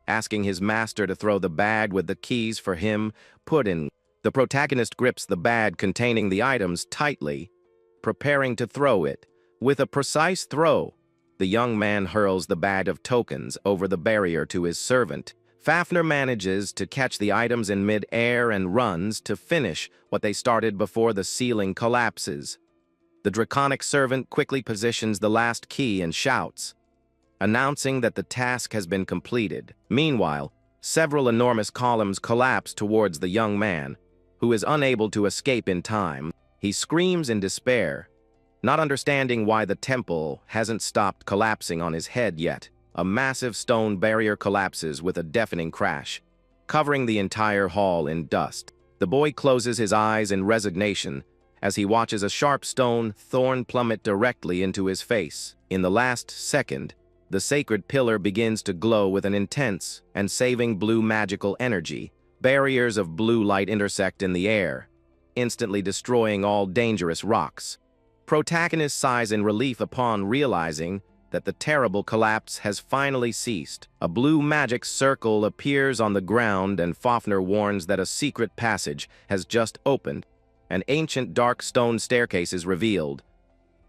asking his master to throw the bag with the keys for him put in. The protagonist grips the bag containing the items tightly, preparing to throw it. With a precise throw, the young man hurls the bag of tokens over the barrier to his servant. Fafnir manages to catch the items in mid-air and runs to finish what they started before the ceiling collapses. The draconic servant quickly positions the last key and shouts, announcing that the task has been completed. Meanwhile, several enormous columns collapse towards the young man, who is unable to escape in time. He screams in despair, not understanding why the temple hasn't stopped collapsing on his head yet. A massive stone barrier collapses with a deafening crash, covering the entire hall in dust. The boy closes his eyes in resignation as he watches a sharp stone thorn plummet directly into his face. In the last second, the sacred pillar begins to glow with an intense and saving blue magical energy. Barriers of blue light intersect in the air, instantly destroying all dangerous rocks. Protagonist sighs in relief upon realizing that the terrible collapse has finally ceased. A blue magic circle appears on the ground and Fafnir warns that a secret passage has just opened. An ancient dark stone staircase is revealed,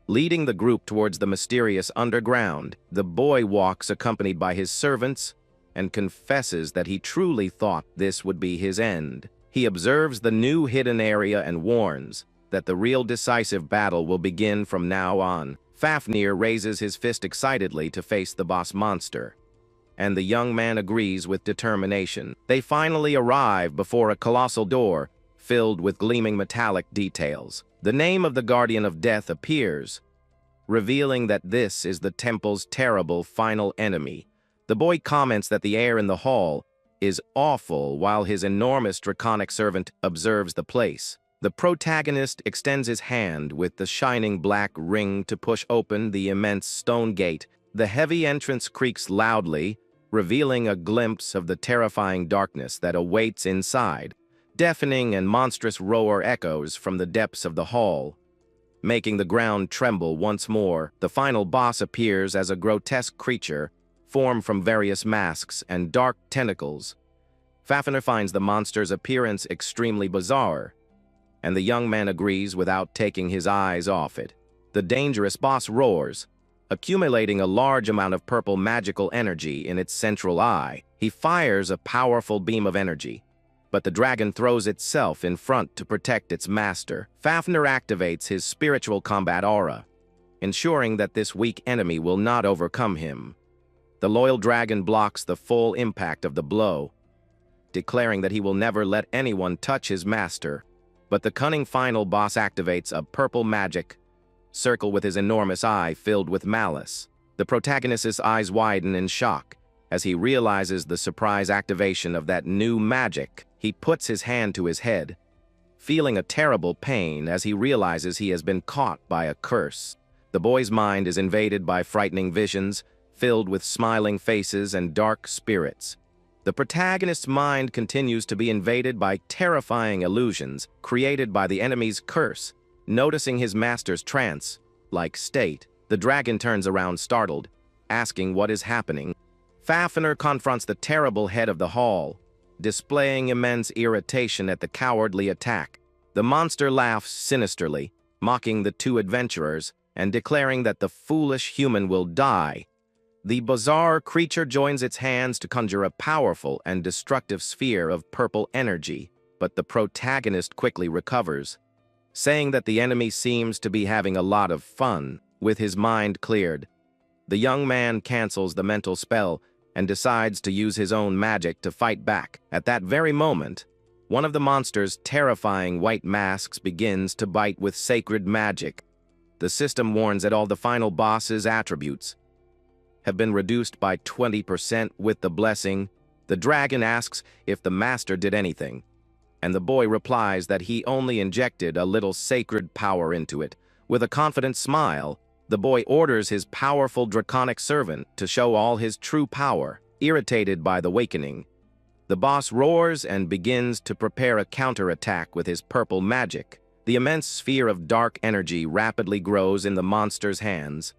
leading the group towards the mysterious underground. The boy walks accompanied by his servants and confesses that he truly thought this would be his end. He observes the new hidden area and warns that the real decisive battle will begin from now on. Fafnir raises his fist excitedly to face the boss monster, and the young man agrees with determination. They finally arrive before a colossal door filled with gleaming metallic details. The name of the Guardian of Death appears, revealing that this is the temple's terrible final enemy. The boy comments that the air in the hall is awful while his enormous draconic servant observes the place. The protagonist extends his hand with the shining black ring to push open the immense stone gate. The heavy entrance creaks loudly, revealing a glimpse of the terrifying darkness that awaits inside. Deafening and monstrous roar echoes from the depths of the hall, making the ground tremble once more. The final boss appears as a grotesque creature, formed from various masks and dark tentacles. Fafnir finds the monster's appearance extremely bizarre, and the young man agrees without taking his eyes off it. The dangerous boss roars, accumulating a large amount of purple magical energy in its central eye. He fires a powerful beam of energy, but the dragon throws itself in front to protect its master. Fafnir activates his spiritual combat aura, ensuring that this weak enemy will not overcome him. The loyal dragon blocks the full impact of the blow, declaring that he will never let anyone touch his master. But the cunning final boss activates a purple magic circle with his enormous eye filled with malice. The protagonist's eyes widen in shock as he realizes the surprise activation of that new magic. He puts his hand to his head, feeling a terrible pain as he realizes he has been caught by a curse. The boy's mind is invaded by frightening visions, filled with smiling faces and dark spirits. The protagonist's mind continues to be invaded by terrifying illusions created by the enemy's curse. Noticing his master's trance-like state, the dragon turns around startled, asking what is happening. Fafnir confronts the terrible head of the hall, displaying immense irritation at the cowardly attack. The monster laughs sinisterly, mocking the two adventurers and declaring that the foolish human will die. The bizarre creature joins its hands to conjure a powerful and destructive sphere of purple energy, but the protagonist quickly recovers, saying that the enemy seems to be having a lot of fun. With his mind cleared, the young man cancels the mental spell and decides to use his own magic to fight back. At that very moment, one of the monster's terrifying white masks begins to bite with sacred magic. The system warns that all the final boss's attributes have been reduced by 20% with the blessing. The dragon asks if the master did anything, and the boy replies that he only injected a little sacred power into it. With a confident smile, the boy orders his powerful draconic servant to show all his true power. Irritated by the awakening, the boss roars and begins to prepare a counterattack with his purple magic. The immense sphere of dark energy rapidly grows in the monster's hands,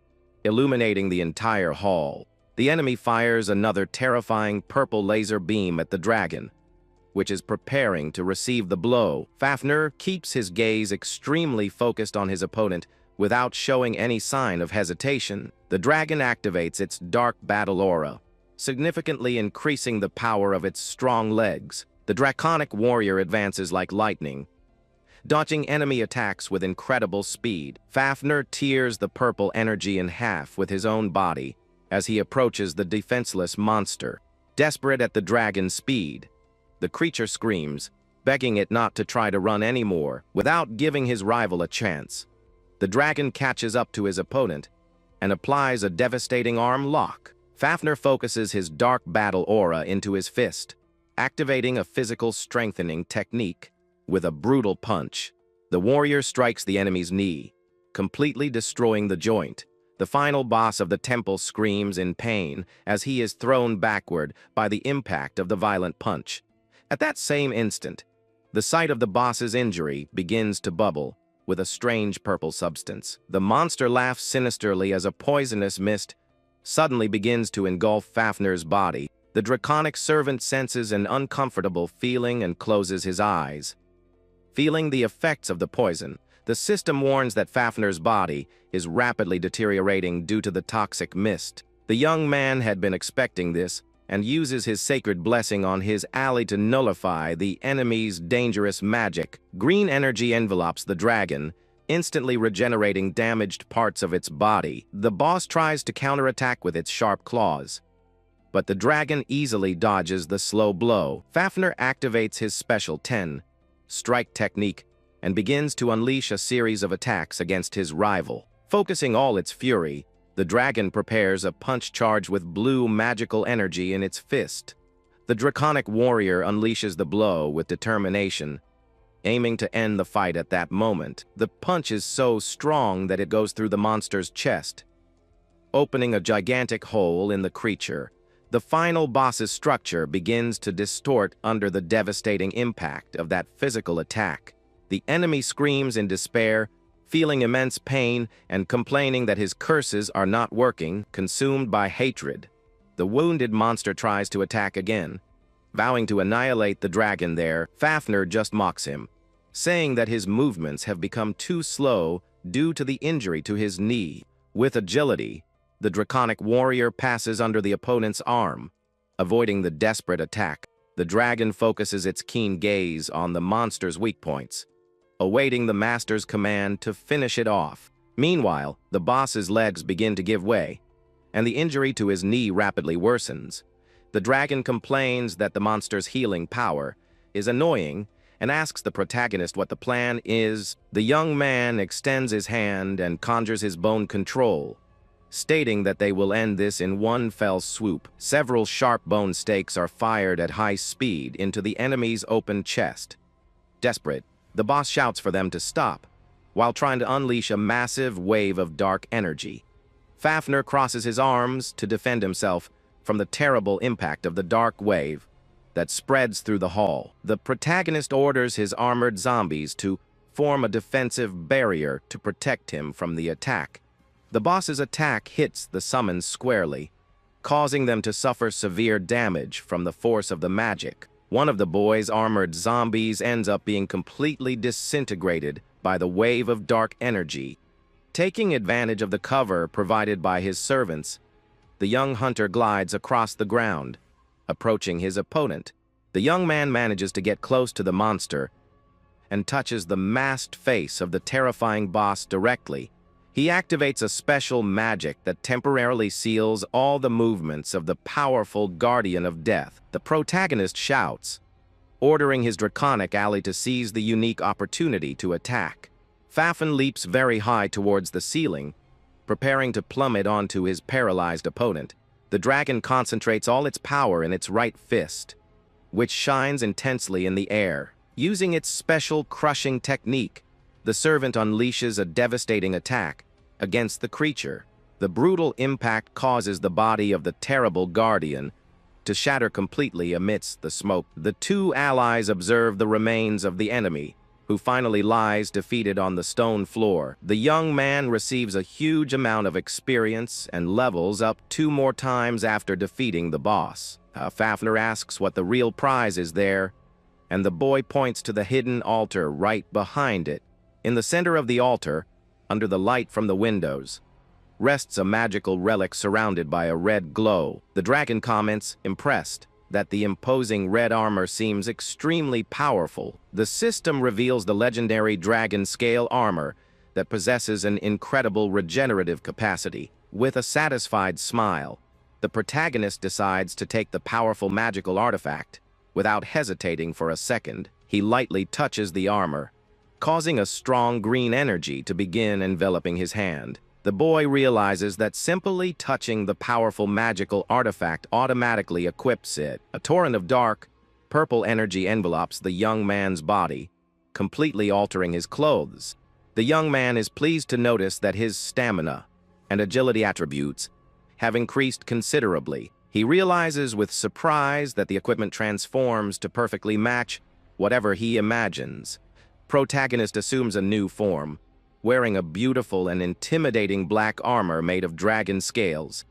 illuminating the entire hall. The enemy fires another terrifying purple laser beam at the dragon, which is preparing to receive the blow. Fafnir keeps his gaze extremely focused on his opponent without showing any sign of hesitation. The dragon activates its dark battle aura, significantly increasing the power of its strong legs. The draconic warrior advances like lightning, dodging enemy attacks with incredible speed. Fafnir tears the purple energy in half with his own body as he approaches the defenseless monster. Desperate at the dragon's speed, the creature screams, begging it not to try to run anymore. Without giving his rival a chance, the dragon catches up to his opponent and applies a devastating arm lock. Fafnir focuses his dark battle aura into his fist, activating a physical strengthening technique. With a brutal punch, the warrior strikes the enemy's knee, completely destroying the joint. The final boss of the temple screams in pain as he is thrown backward by the impact of the violent punch. At that same instant, the site of the boss's injury begins to bubble with a strange purple substance. The monster laughs sinisterly as a poisonous mist suddenly begins to engulf Fafnir's body. The draconic servant senses an uncomfortable feeling and closes his eyes. Feeling the effects of the poison, the system warns that Fafnir's body is rapidly deteriorating due to the toxic mist. The young man had been expecting this and uses his sacred blessing on his ally to nullify the enemy's dangerous magic. Green energy envelopes the dragon, instantly regenerating damaged parts of its body. The boss tries to counterattack with its sharp claws, but the dragon easily dodges the slow blow. Fafnir activates his special 10 strike technique and begins to unleash a series of attacks against his rival. Focusing all its fury, the dragon prepares a punch charge with blue magical energy in its fist. The draconic warrior unleashes the blow with determination, aiming to end the fight at that moment. The punch is so strong that it goes through the monster's chest, opening a gigantic hole in the creature. The final boss's structure begins to distort under the devastating impact of that physical attack. The enemy screams in despair, feeling immense pain and complaining that his curses are not working. Consumed by hatred, the wounded monster tries to attack again, vowing to annihilate the dragon there. Fafnir just mocks him, saying that his movements have become too slow due to the injury to his knee. With agility, the draconic warrior passes under the opponent's arm, avoiding the desperate attack. The dragon focuses its keen gaze on the monster's weak points, awaiting the master's command to finish it off. Meanwhile, the boss's legs begin to give way, and the injury to his knee rapidly worsens. The dragon complains that the monster's healing power is annoying and asks the protagonist what the plan is. The young man extends his hand and conjures his bone control, stating that they will end this in one fell swoop. Several sharp bone stakes are fired at high speed into the enemy's open chest. Desperate, the boss shouts for them to stop, while trying to unleash a massive wave of dark energy. Fafnir crosses his arms to defend himself from the terrible impact of the dark wave that spreads through the hall. The protagonist orders his armored zombies to form a defensive barrier to protect him from the attack. The boss's attack hits the summons squarely, causing them to suffer severe damage from the force of the magic. One of the boy's armored zombies ends up being completely disintegrated by the wave of dark energy. Taking advantage of the cover provided by his servants, the young hunter glides across the ground, approaching his opponent. The young man manages to get close to the monster and touches the masked face of the terrifying boss directly, He activates a special magic that temporarily seals all the movements of the powerful Guardian of Death. The protagonist shouts, ordering his draconic ally to seize the unique opportunity to attack. Fafan leaps very high towards the ceiling, preparing to plummet onto his paralyzed opponent. The dragon concentrates all its power in its right fist, which shines intensely in the air. Using its special crushing technique, the servant unleashes a devastating attack against the creature. The brutal impact causes the body of the terrible guardian to shatter completely amidst the smoke. The two allies observe the remains of the enemy, who finally lies defeated on the stone floor. The young man receives a huge amount of experience and levels up 2 more times after defeating the boss. Fafner asks what the real prize is there, and the boy points to the hidden altar right behind it. In the center of the altar, under the light from the windows, rests a magical relic surrounded by a red glow. The dragon comments, impressed, that the imposing red armor seems extremely powerful. The system reveals the legendary dragon scale armor that possesses an incredible regenerative capacity. With a satisfied smile, the protagonist decides to take the powerful magical artifact. Without hesitating for a second, he lightly touches the armor, causing a strong green energy to begin enveloping his hand. The boy realizes that simply touching the powerful magical artifact automatically equips it. A torrent of dark, purple energy envelops the young man's body, completely altering his clothes. The young man is pleased to notice that his stamina and agility attributes have increased considerably. He realizes with surprise that the equipment transforms to perfectly match whatever he imagines. Protagonist assumes a new form, wearing a beautiful and intimidating black armor made of dragon scales.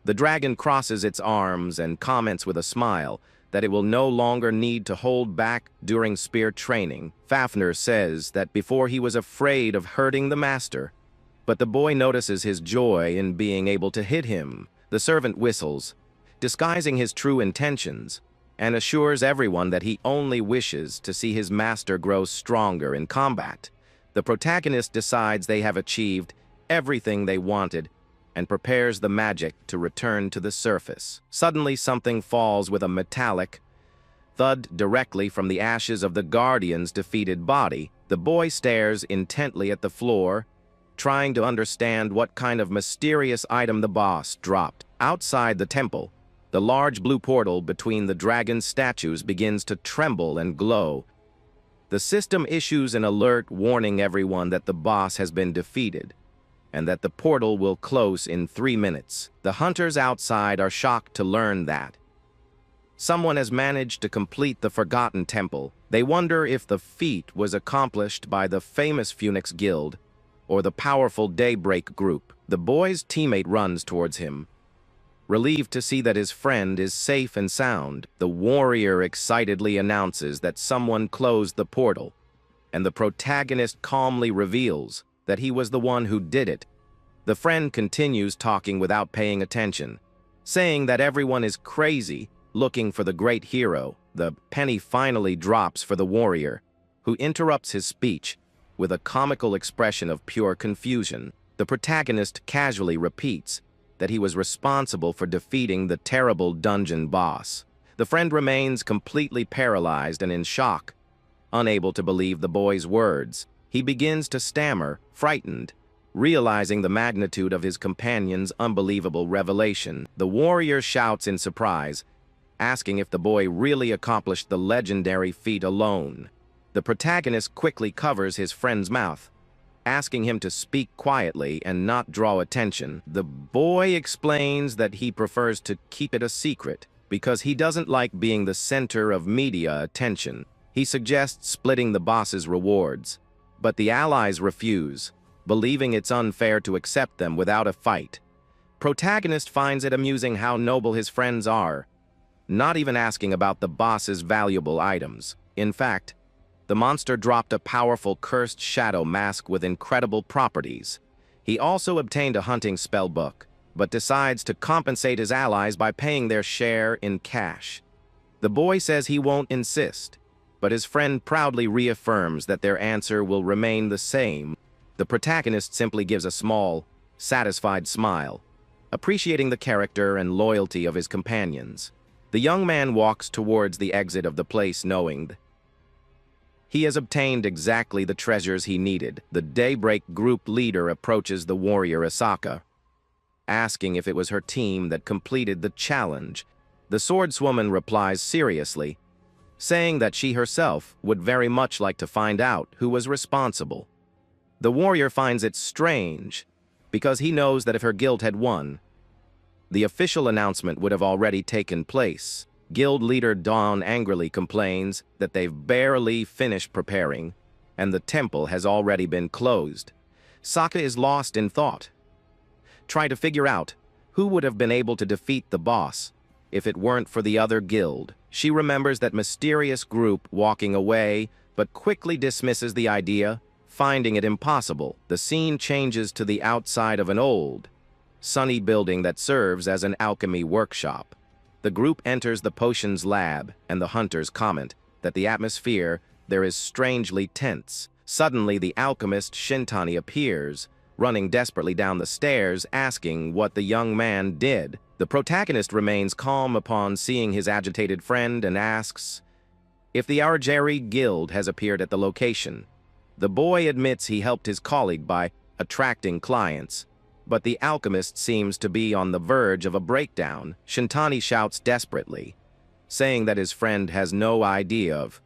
The dragon crosses its arms and comments with a smile that it will no longer need to hold back during spear training. Fafner says that before he was afraid of hurting the master, but the boy notices his joy in being able to hit him. The servant whistles, disguising his true intentions, and assures everyone that he only wishes to see his master grow stronger in combat. The protagonist decides they have achieved everything they wanted and prepares the magic to return to the surface. Suddenly, something falls with a metallic thud directly from the ashes of the guardian's defeated body. The boy stares intently at the floor, trying to understand what kind of mysterious item the boss dropped. Outside the temple, the large blue portal between the dragon statues begins to tremble and glow. The system issues an alert warning everyone that the boss has been defeated, and that the portal will close in 3 minutes. The hunters outside are shocked to learn that someone has managed to complete the Forgotten Temple. They wonder if the feat was accomplished by the famous Phoenix Guild or the powerful Daybreak Group. The boy's teammate runs towards him, relieved to see that his friend is safe and sound. The warrior excitedly announces that someone closed the portal, and the protagonist calmly reveals that he was the one who did it. The friend continues talking without paying attention, saying that everyone is crazy looking for the great hero. The penny finally drops for the warrior, who interrupts his speech with a comical expression of pure confusion. The protagonist casually repeats that he was responsible for defeating the terrible dungeon boss. The friend remains completely paralyzed and in shock, unable to believe the boy's words. He begins to stammer, frightened, realizing the magnitude of his companion's unbelievable revelation. The warrior shouts in surprise, asking if the boy really accomplished the legendary feat alone. The protagonist quickly covers his friend's mouth, asking him to speak quietly and not draw attention. The boy explains that he prefers to keep it a secret because he doesn't like being the center of media attention. He suggests splitting the boss's rewards, but the allies refuse, believing it's unfair to accept them without a fight. Protagonist finds it amusing how noble his friends are, not even asking about the boss's valuable items. In fact, the monster dropped a powerful cursed shadow mask with incredible properties. He also obtained a hunting spell book, but decides to compensate his allies by paying their share in cash. The boy says he won't insist, but his friend proudly reaffirms that their answer will remain the same. The protagonist simply gives a small, satisfied smile, appreciating the character and loyalty of his companions. The young man walks towards the exit of the place knowing he has obtained exactly the treasures he needed. The Daybreak group leader approaches the warrior Asaka, asking if it was her team that completed the challenge. The swordswoman replies seriously, saying that she herself would very much like to find out who was responsible. The warrior finds it strange, because he knows that if her guild had won, the official announcement would have already taken place. Guild leader Dawn angrily complains that they've barely finished preparing, and the temple has already been closed. Sokka is lost in thought, trying to figure out who would have been able to defeat the boss if it weren't for the other guild. She remembers that mysterious group walking away, but quickly dismisses the idea, finding it impossible. The scene changes to the outside of an old, sunny building that serves as an alchemy workshop. The group enters the potions lab, and the hunters comment that the atmosphere there is strangely tense. Suddenly, the alchemist Shintani appears, running desperately down the stairs, asking what the young man did. The protagonist remains calm upon seeing his agitated friend and asks if the Arjeri Guild has appeared at the location. The boy admits he helped his colleague by attracting clients, but the alchemist seems to be on the verge of a breakdown. Shintani shouts desperately, saying that his friend has no idea of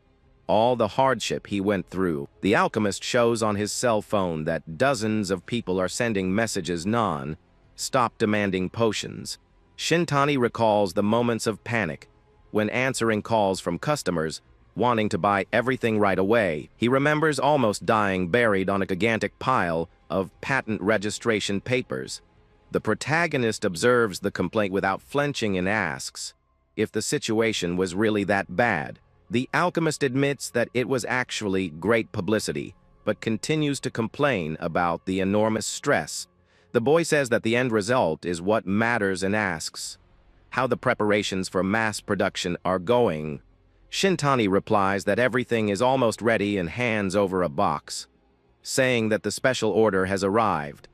all the hardship he went through. The alchemist shows on his cell phone that dozens of people are sending messages non-stop demanding potions. Shintani recalls the moments of panic when answering calls from customers wanting to buy everything right away. He remembers almost dying buried on a gigantic pile of patent registration papers. The protagonist observes the complaint without flinching and asks if the situation was really that bad. The alchemist admits that it was actually great publicity, but continues to complain about the enormous stress. The boy says that the end result is what matters and asks how the preparations for mass production are going. Shintani replies that everything is almost ready and hands over a box, saying that the special order has arrived.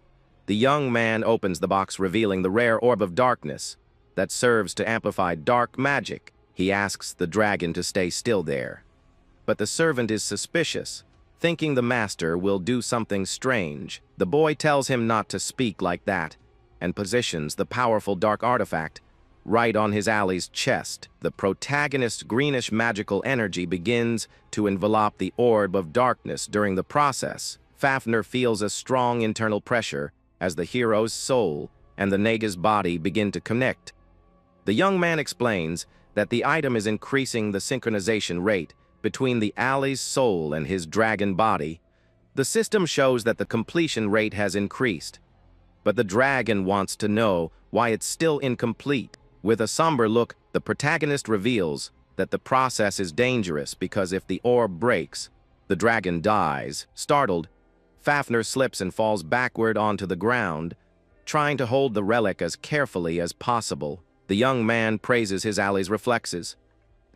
The young man opens the box, revealing the rare orb of darkness that serves to amplify dark magic. He asks the dragon to stay still there, but the servant is suspicious, thinking the master will do something strange. The boy tells him not to speak like that, and positions the powerful dark artifact right on his ally's chest. The protagonist's greenish magical energy begins to envelop the orb of darkness. During the process, Fafnir feels a strong internal pressure as the hero's soul and the Nega's body begin to connect. The young man explains that the item is increasing the synchronization rate between the ally's soul and his dragon body. The system shows that the completion rate has increased, but the dragon wants to know why it's still incomplete. With a somber look, the protagonist reveals that the process is dangerous because if the orb breaks, the dragon dies. Startled, Fafnir slips and falls backward onto the ground, trying to hold the relic as carefully as possible. The young man praises his ally's reflexes,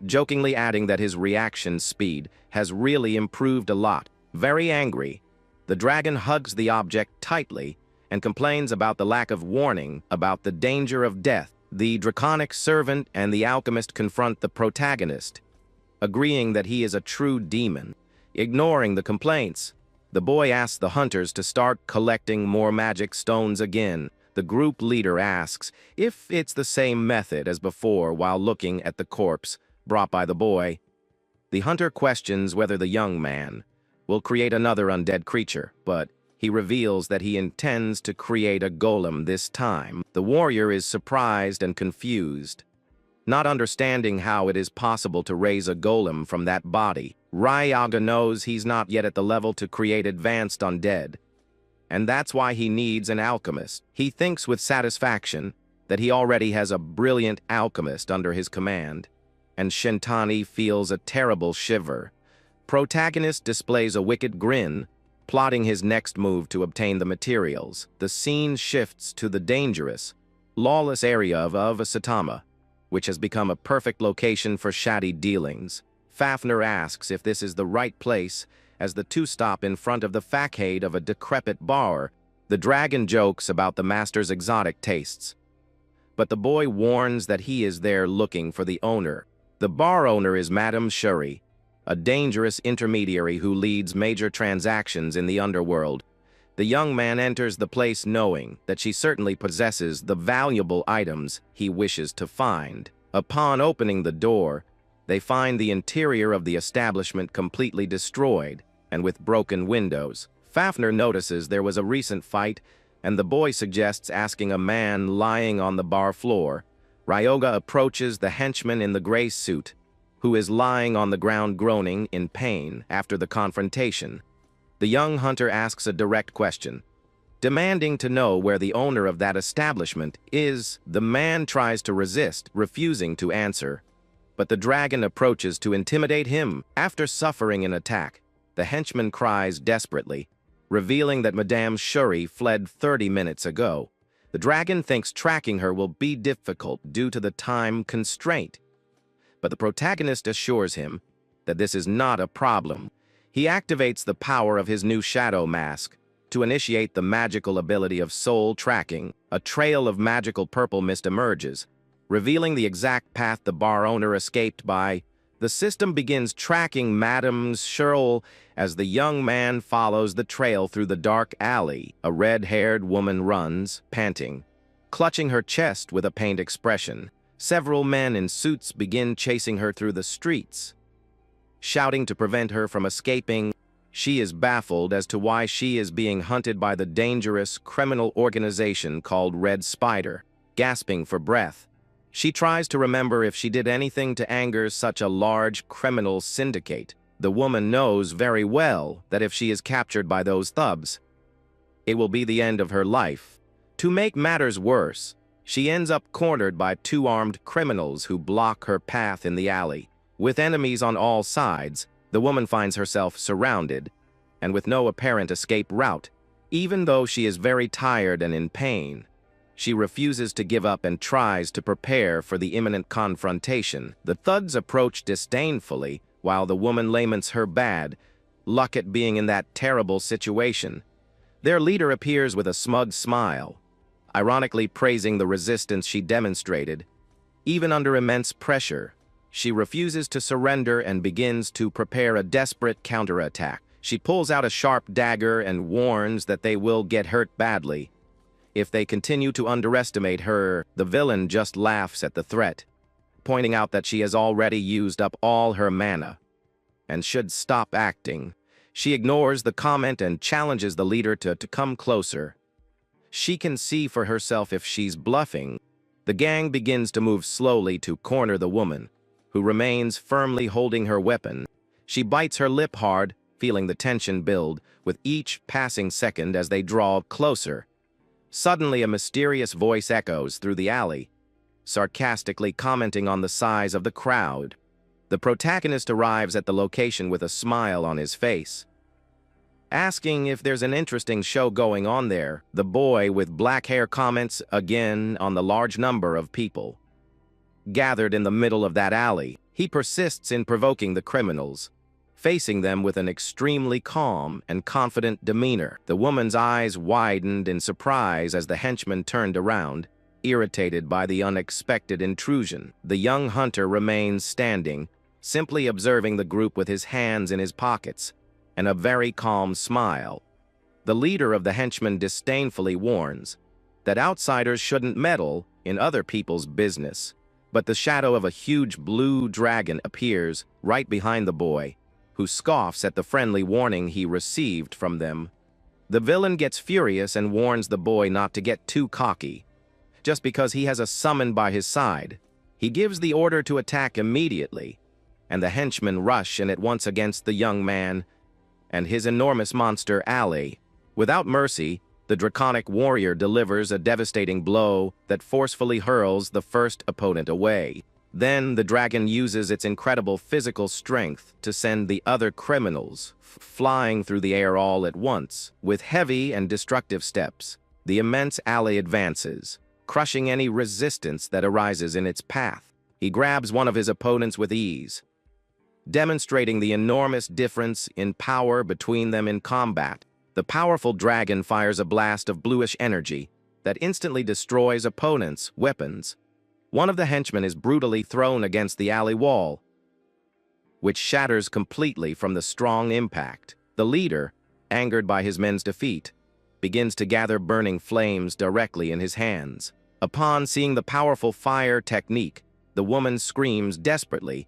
jokingly adding that his reaction speed has really improved a lot. Very angry, the dragon hugs the object tightly and complains about the lack of warning about the danger of death. The draconic servant and the alchemist confront the protagonist, agreeing that he is a true demon. Ignoring the complaints, the boy asks the hunters to start collecting more magic stones again. The group leader asks if it's the same method as before while looking at the corpse brought by the boy. The hunter questions whether the young man will create another undead creature, but he reveals that he intends to create a golem this time. The warrior is surprised and confused, not understanding how it is possible to raise a golem from that body. Ryaga knows he's not yet at the level to create advanced undead, and that's why he needs an alchemist. He thinks with satisfaction that he already has a brilliant alchemist under his command, and Shintani feels a terrible shiver. Protagonist displays a wicked grin, plotting his next move to obtain the materials. The scene shifts to the dangerous, lawless area of Satama, which has become a perfect location for shady dealings. Fafnir asks if this is the right place, as the two stop in front of the facade of a decrepit bar. The dragon jokes about the master's exotic tastes, but the boy warns that he is there looking for the owner. The bar owner is Madame Shuri, a dangerous intermediary who leads major transactions in the underworld. The young man enters the place knowing that she certainly possesses the valuable items he wishes to find. Upon opening the door, they find the interior of the establishment completely destroyed and with broken windows. Fafnir notices there was a recent fight, and the boy suggests asking a man lying on the bar floor. Ryoga approaches the henchman in the gray suit, who is lying on the ground groaning in pain after the confrontation. The young hunter asks a direct question, demanding to know where the owner of that establishment is. The man tries to resist, refusing to answer, but the dragon approaches to intimidate him. After suffering an attack, the henchman cries desperately, revealing that Madame Shuri fled 30 minutes ago. The dragon thinks tracking her will be difficult due to the time constraint, but the protagonist assures him that this is not a problem. He activates the power of his new shadow mask to initiate the magical ability of soul tracking. A trail of magical purple mist emerges, revealing the exact path the bar owner escaped by. The system begins tracking Madame Shuri as the young man follows the trail through the dark alley. A red-haired woman runs, panting, clutching her chest with a pained expression. Several men in suits begin chasing her through the streets, shouting to prevent her from escaping. She is baffled as to why she is being hunted by the dangerous criminal organization called Red Spider. Gasping for breath, she tries to remember if she did anything to anger such a large criminal syndicate. The woman knows very well that if she is captured by those thugs, it will be the end of her life. To make matters worse, she ends up cornered by two armed criminals who block her path in the alley. With enemies on all sides, the woman finds herself surrounded, and with no apparent escape route. Even though she is very tired and in pain, she refuses to give up and tries to prepare for the imminent confrontation. The thugs approach disdainfully, while the woman laments her bad luck at being in that terrible situation. Their leader appears with a smug smile, ironically praising the resistance she demonstrated. Even under immense pressure, she refuses to surrender and begins to prepare a desperate counterattack. She pulls out a sharp dagger and warns that they will get hurt badly if they continue to underestimate her. The villain just laughs at the threat, pointing out that she has already used up all her mana and should stop acting. She ignores the comment and challenges the leader to come closer. She can see for herself if she's bluffing. The gang begins to move slowly to corner the woman, who remains firmly holding her weapon. She bites her lip hard, feeling the tension build with each passing second as they draw closer. Suddenly, a mysterious voice echoes through the alley, sarcastically commenting on the size of the crowd. The protagonist arrives at the location with a smile on his face, asking if there's an interesting show going on there. The boy with black hair comments again on the large number of people gathered in the middle of that alley. He persists in provoking the criminals, facing them with an extremely calm and confident demeanor. The woman's eyes widened in surprise as the henchman turned around, irritated by the unexpected intrusion. The young hunter remains standing, simply observing the group with his hands in his pockets and a very calm smile. The leader of the henchmen disdainfully warns that outsiders shouldn't meddle in other people's business. But the shadow of a huge blue dragon appears right behind the boy, who scoffs at the friendly warning he received from them. The villain gets furious and warns the boy not to get too cocky, just because he has a summon by his side. He gives the order to attack immediately, and the henchmen rush in at once against the young man and his enormous monster alley. Without mercy, the draconic warrior delivers a devastating blow that forcefully hurls the first opponent away. Then the dragon uses its incredible physical strength to send the other criminals flying through the air all at once. With heavy and destructive steps, the immense alley advances, crushing any resistance that arises in its path. He grabs one of his opponents with ease, demonstrating the enormous difference in power between them in combat. The powerful dragon fires a blast of bluish energy that instantly destroys opponents' weapons. One of the henchmen is brutally thrown against the alley wall, which shatters completely from the strong impact. The leader, angered by his men's defeat, begins to gather burning flames directly in his hands. Upon seeing the powerful fire technique, the woman screams desperately,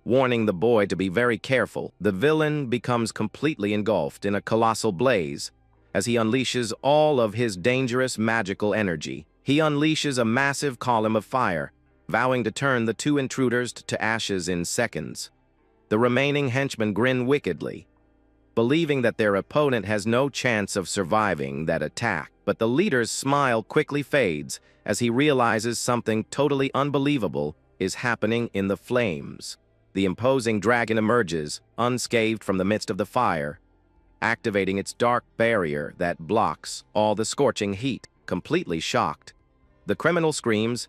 warning the boy to be very careful. The villain becomes completely engulfed in a colossal blaze as he unleashes all of his dangerous magical energy. He unleashes a massive column of fire, vowing to turn the two intruders to ashes in seconds. The remaining henchmen grin wickedly, believing that their opponent has no chance of surviving that attack. But the leader's smile quickly fades as he realizes something totally unbelievable is happening in the flames. The imposing dragon emerges, unscathed from the midst of the fire, activating its dark barrier that blocks all the scorching heat. Completely shocked, the criminal screams,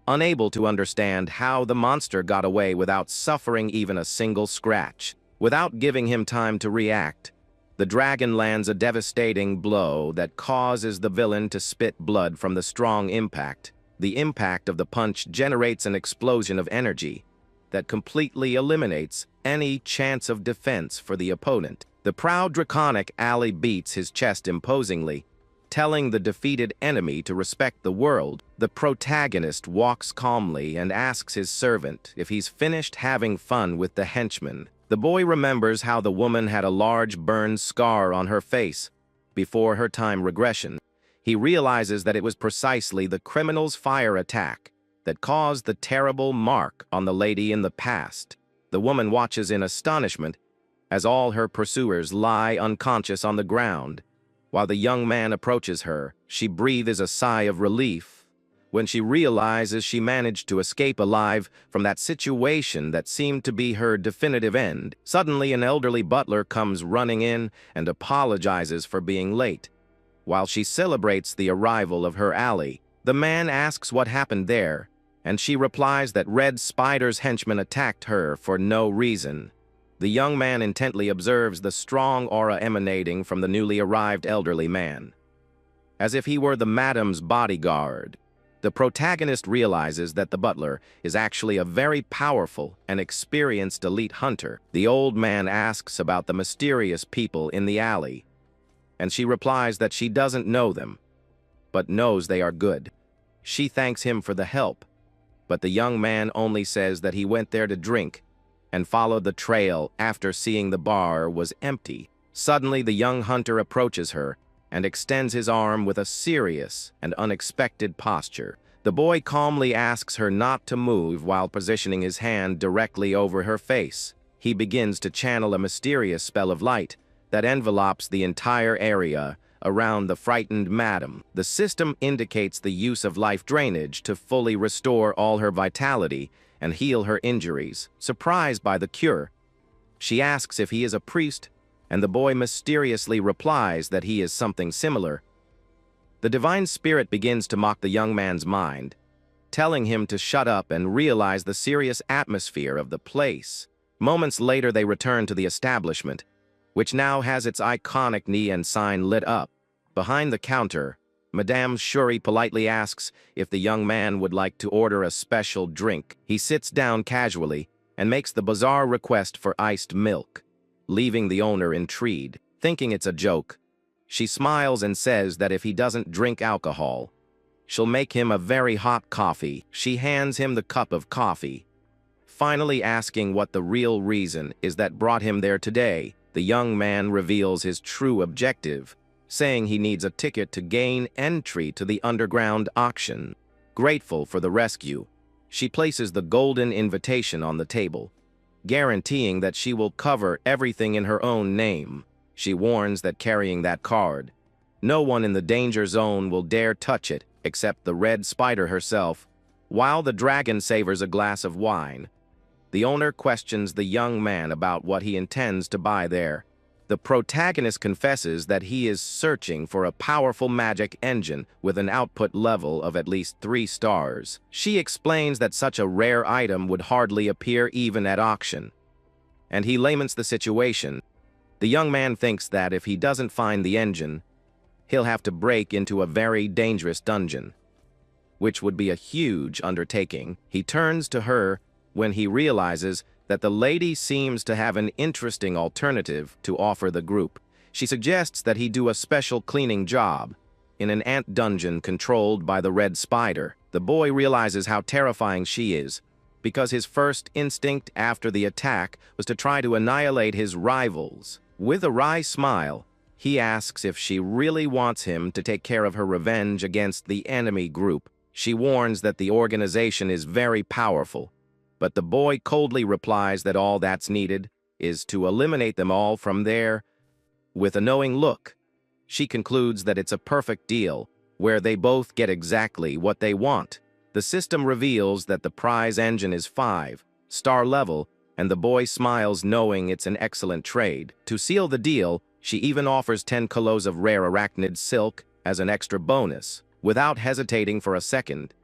unable to understand how the monster got away without suffering even a single scratch. Without giving him time to react, the dragon lands a devastating blow that causes the villain to spit blood from the strong impact. The impact of the punch generates an explosion of energy that completely eliminates any chance of defense for the opponent. The proud draconic ally beats his chest imposingly, telling the defeated enemy to respect the world. The protagonist walks calmly and asks his servant if he's finished having fun with the henchman. The boy remembers how the woman had a large burn scar on her face before her time regression. He realizes that it was precisely the criminal's fire attack that caused the terrible mark on the lady in the past. The woman watches in astonishment as all her pursuers lie unconscious on the ground. While the young man approaches her, she breathes a sigh of relief when she realizes she managed to escape alive from that situation that seemed to be her definitive end. Suddenly, an elderly butler comes running in and apologizes for being late. While she celebrates the arrival of her ally, the man asks what happened there, and she replies that Red Spider's henchmen attacked her for no reason. The young man intently observes the strong aura emanating from the newly arrived elderly man, as if he were the madam's bodyguard. The protagonist realizes that the butler is actually a very powerful and experienced elite hunter. The old man asks about the mysterious people in the alley, and she replies that she doesn't know them, but knows they are good. She thanks him for the help, but the young man only says that he went there to drink and followed the trail after seeing the bar was empty. Suddenly, the young hunter approaches her and extends his arm with a serious and unexpected posture. The boy calmly asks her not to move while positioning his hand directly over her face. He begins to channel a mysterious spell of light that envelopes the entire area around the frightened madam. The system indicates the use of life drainage to fully restore all her vitality and heal her injuries. Surprised by the cure, she asks if he is a priest, and the boy mysteriously replies that he is something similar. The divine spirit begins to mock the young man's mind, telling him to shut up and realize the serious atmosphere of the place. Moments later, they return to the establishment, which now has its iconic neon sign lit up. Behind the counter, Madame Shuri politely asks if the young man would like to order a special drink. He sits down casually and makes the bizarre request for iced milk, leaving the owner intrigued. Thinking it's a joke, she smiles and says that if he doesn't drink alcohol, she'll make him a very hot coffee. She hands him the cup of coffee, finally asking what the real reason is that brought him there today. The young man reveals his true objective, saying he needs a ticket to gain entry to the underground auction. Grateful for the rescue, she places the golden invitation on the table, guaranteeing that she will cover everything in her own name. She warns that carrying that card, no one in the danger zone will dare touch it except the Red Spider herself. While the dragon savors a glass of wine, the owner questions the young man about what he intends to buy there. The protagonist confesses that he is searching for a powerful magic engine with an output level of at least 3 stars. She explains that such a rare item would hardly appear even at auction, and he laments the situation. The young man thinks that if he doesn't find the engine, he'll have to break into a very dangerous dungeon, which would be a huge undertaking. He turns to her when he realizes that the lady seems to have an interesting alternative to offer the group. She suggests that he do a special cleaning job in an ant dungeon controlled by the red spider. The boy realizes how terrifying she is, because his first instinct after the attack was to try to annihilate his rivals. With a wry smile, he asks if she really wants him to take care of her revenge against the enemy group. She warns that the organization is very powerful, but the boy coldly replies that all that's needed is to eliminate them all from there. With a knowing look, she concludes that it's a perfect deal, where they both get exactly what they want. The system reveals that the prize engine is 5-star level, and the boy smiles knowing it's an excellent trade. To seal the deal, she even offers 10 kilos of rare arachnid silk as an extra bonus. Without hesitating for a second,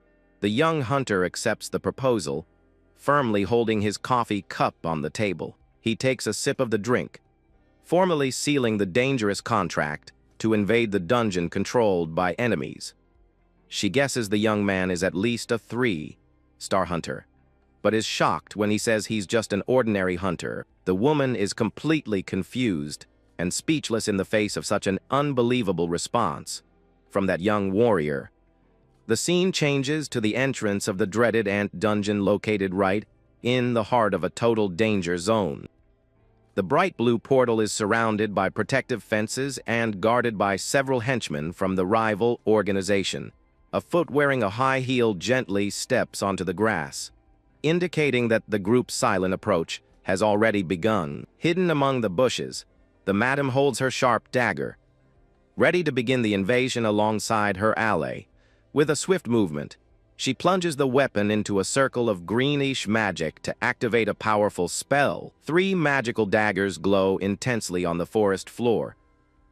the young hunter accepts the proposal, firmly holding his coffee cup on the table. He takes a sip of the drink, formally sealing the dangerous contract to invade the dungeon controlled by enemies. She guesses the young man is at least a 3-star hunter, but is shocked when he says he's just an ordinary hunter. The woman is completely confused and speechless in the face of such an unbelievable response from that young warrior. The scene changes to the entrance of the dreaded ant dungeon located right in the heart of a total danger zone. The bright blue portal is surrounded by protective fences and guarded by several henchmen from the rival organization. A foot wearing a high heel gently steps onto the grass, indicating that the group's silent approach has already begun. Hidden among the bushes, the madam holds her sharp dagger, ready to begin the invasion alongside her ally. With a swift movement, she plunges the weapon into a circle of greenish magic to activate a powerful spell. 3 magical daggers glow intensely on the forest floor,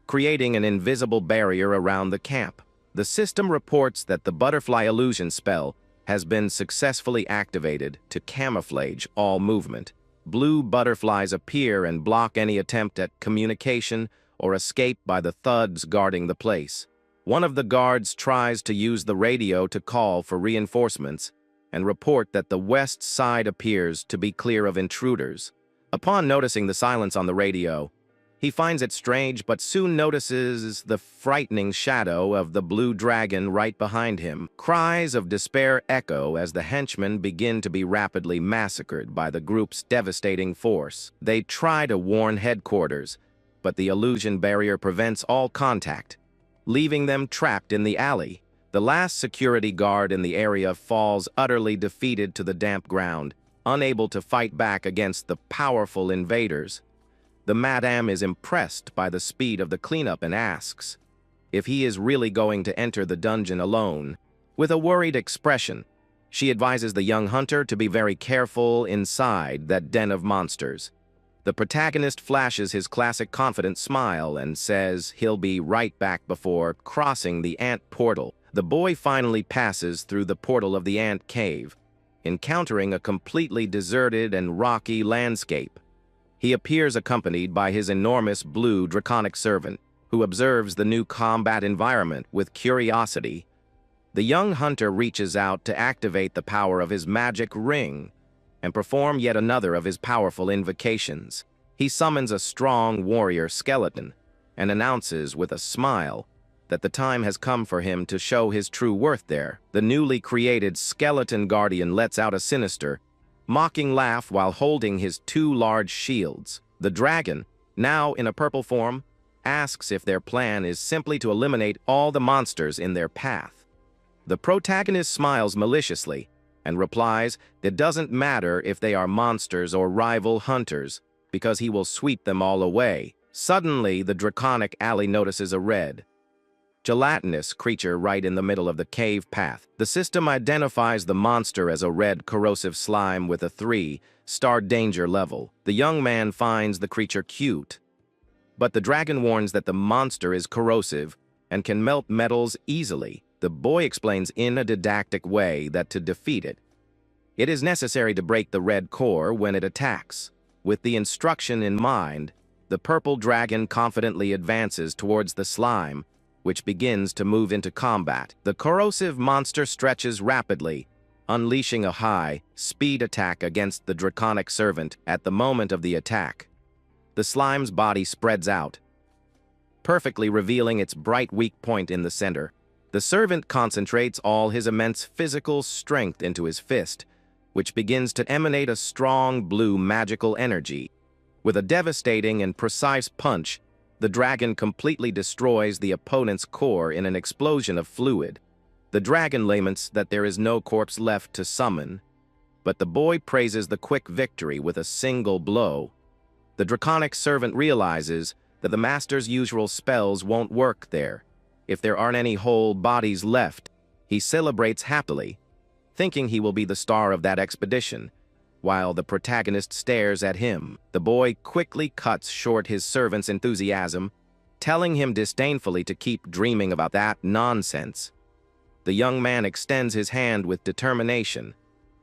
creating an invisible barrier around the camp. The system reports that the butterfly illusion spell has been successfully activated to camouflage all movement. Blue butterflies appear and block any attempt at communication or escape by the thugs guarding the place. One of the guards tries to use the radio to call for reinforcements and report that the west side appears to be clear of intruders. Upon noticing the silence on the radio, he finds it strange but soon notices the frightening shadow of the blue dragon right behind him. Cries of despair echo as the henchmen begin to be rapidly massacred by the group's devastating force. They try to warn headquarters, but the illusion barrier prevents all contact, leaving them trapped in the alley. The last security guard in the area falls utterly defeated to the damp ground, unable to fight back against the powerful invaders. The madam is impressed by the speed of the cleanup and asks if he is really going to enter the dungeon alone. With a worried expression, she advises the young hunter to be very careful inside that den of monsters. The protagonist flashes his classic confident smile and says he'll be right back before crossing the ant portal. The boy finally passes through the portal of the ant cave, encountering a completely deserted and rocky landscape. He appears accompanied by his enormous blue draconic servant, who observes the new combat environment with curiosity. The young hunter reaches out to activate the power of his magic ring and perform yet another of his powerful invocations. He summons a strong warrior skeleton and announces with a smile that the time has come for him to show his true worth there. The newly created skeleton guardian lets out a sinister, mocking laugh while holding his 2 large shields. The dragon, now in a purple form, asks if their plan is simply to eliminate all the monsters in their path. The protagonist smiles maliciously and replies that it doesn't matter if they are monsters or rival hunters, because he will sweep them all away. Suddenly, the draconic alley notices a red, gelatinous creature right in the middle of the cave path. The system identifies the monster as a red corrosive slime with a 3-star danger level. The young man finds the creature cute, but the dragon warns that the monster is corrosive and can melt metals easily. The boy explains in a didactic way that to defeat it, it is necessary to break the red core when it attacks. With the instruction in mind, the purple dragon confidently advances towards the slime, which begins to move into combat. The corrosive monster stretches rapidly, unleashing a high-speed attack against the draconic servant at the moment of the attack. The slime's body spreads out, perfectly revealing its bright weak point in the center. The servant concentrates all his immense physical strength into his fist, which begins to emanate a strong blue magical energy. With a devastating and precise punch, the dragon completely destroys the opponent's core in an explosion of fluid. The dragon laments that there is no corpse left to summon, but the boy praises the quick victory with a single blow. The draconic servant realizes that the master's usual spells won't work there. If there aren't any whole bodies left, he celebrates happily, thinking he will be the star of that expedition. While the protagonist stares at him, the boy quickly cuts short his servant's enthusiasm, telling him disdainfully to keep dreaming about that nonsense. The young man extends his hand with determination,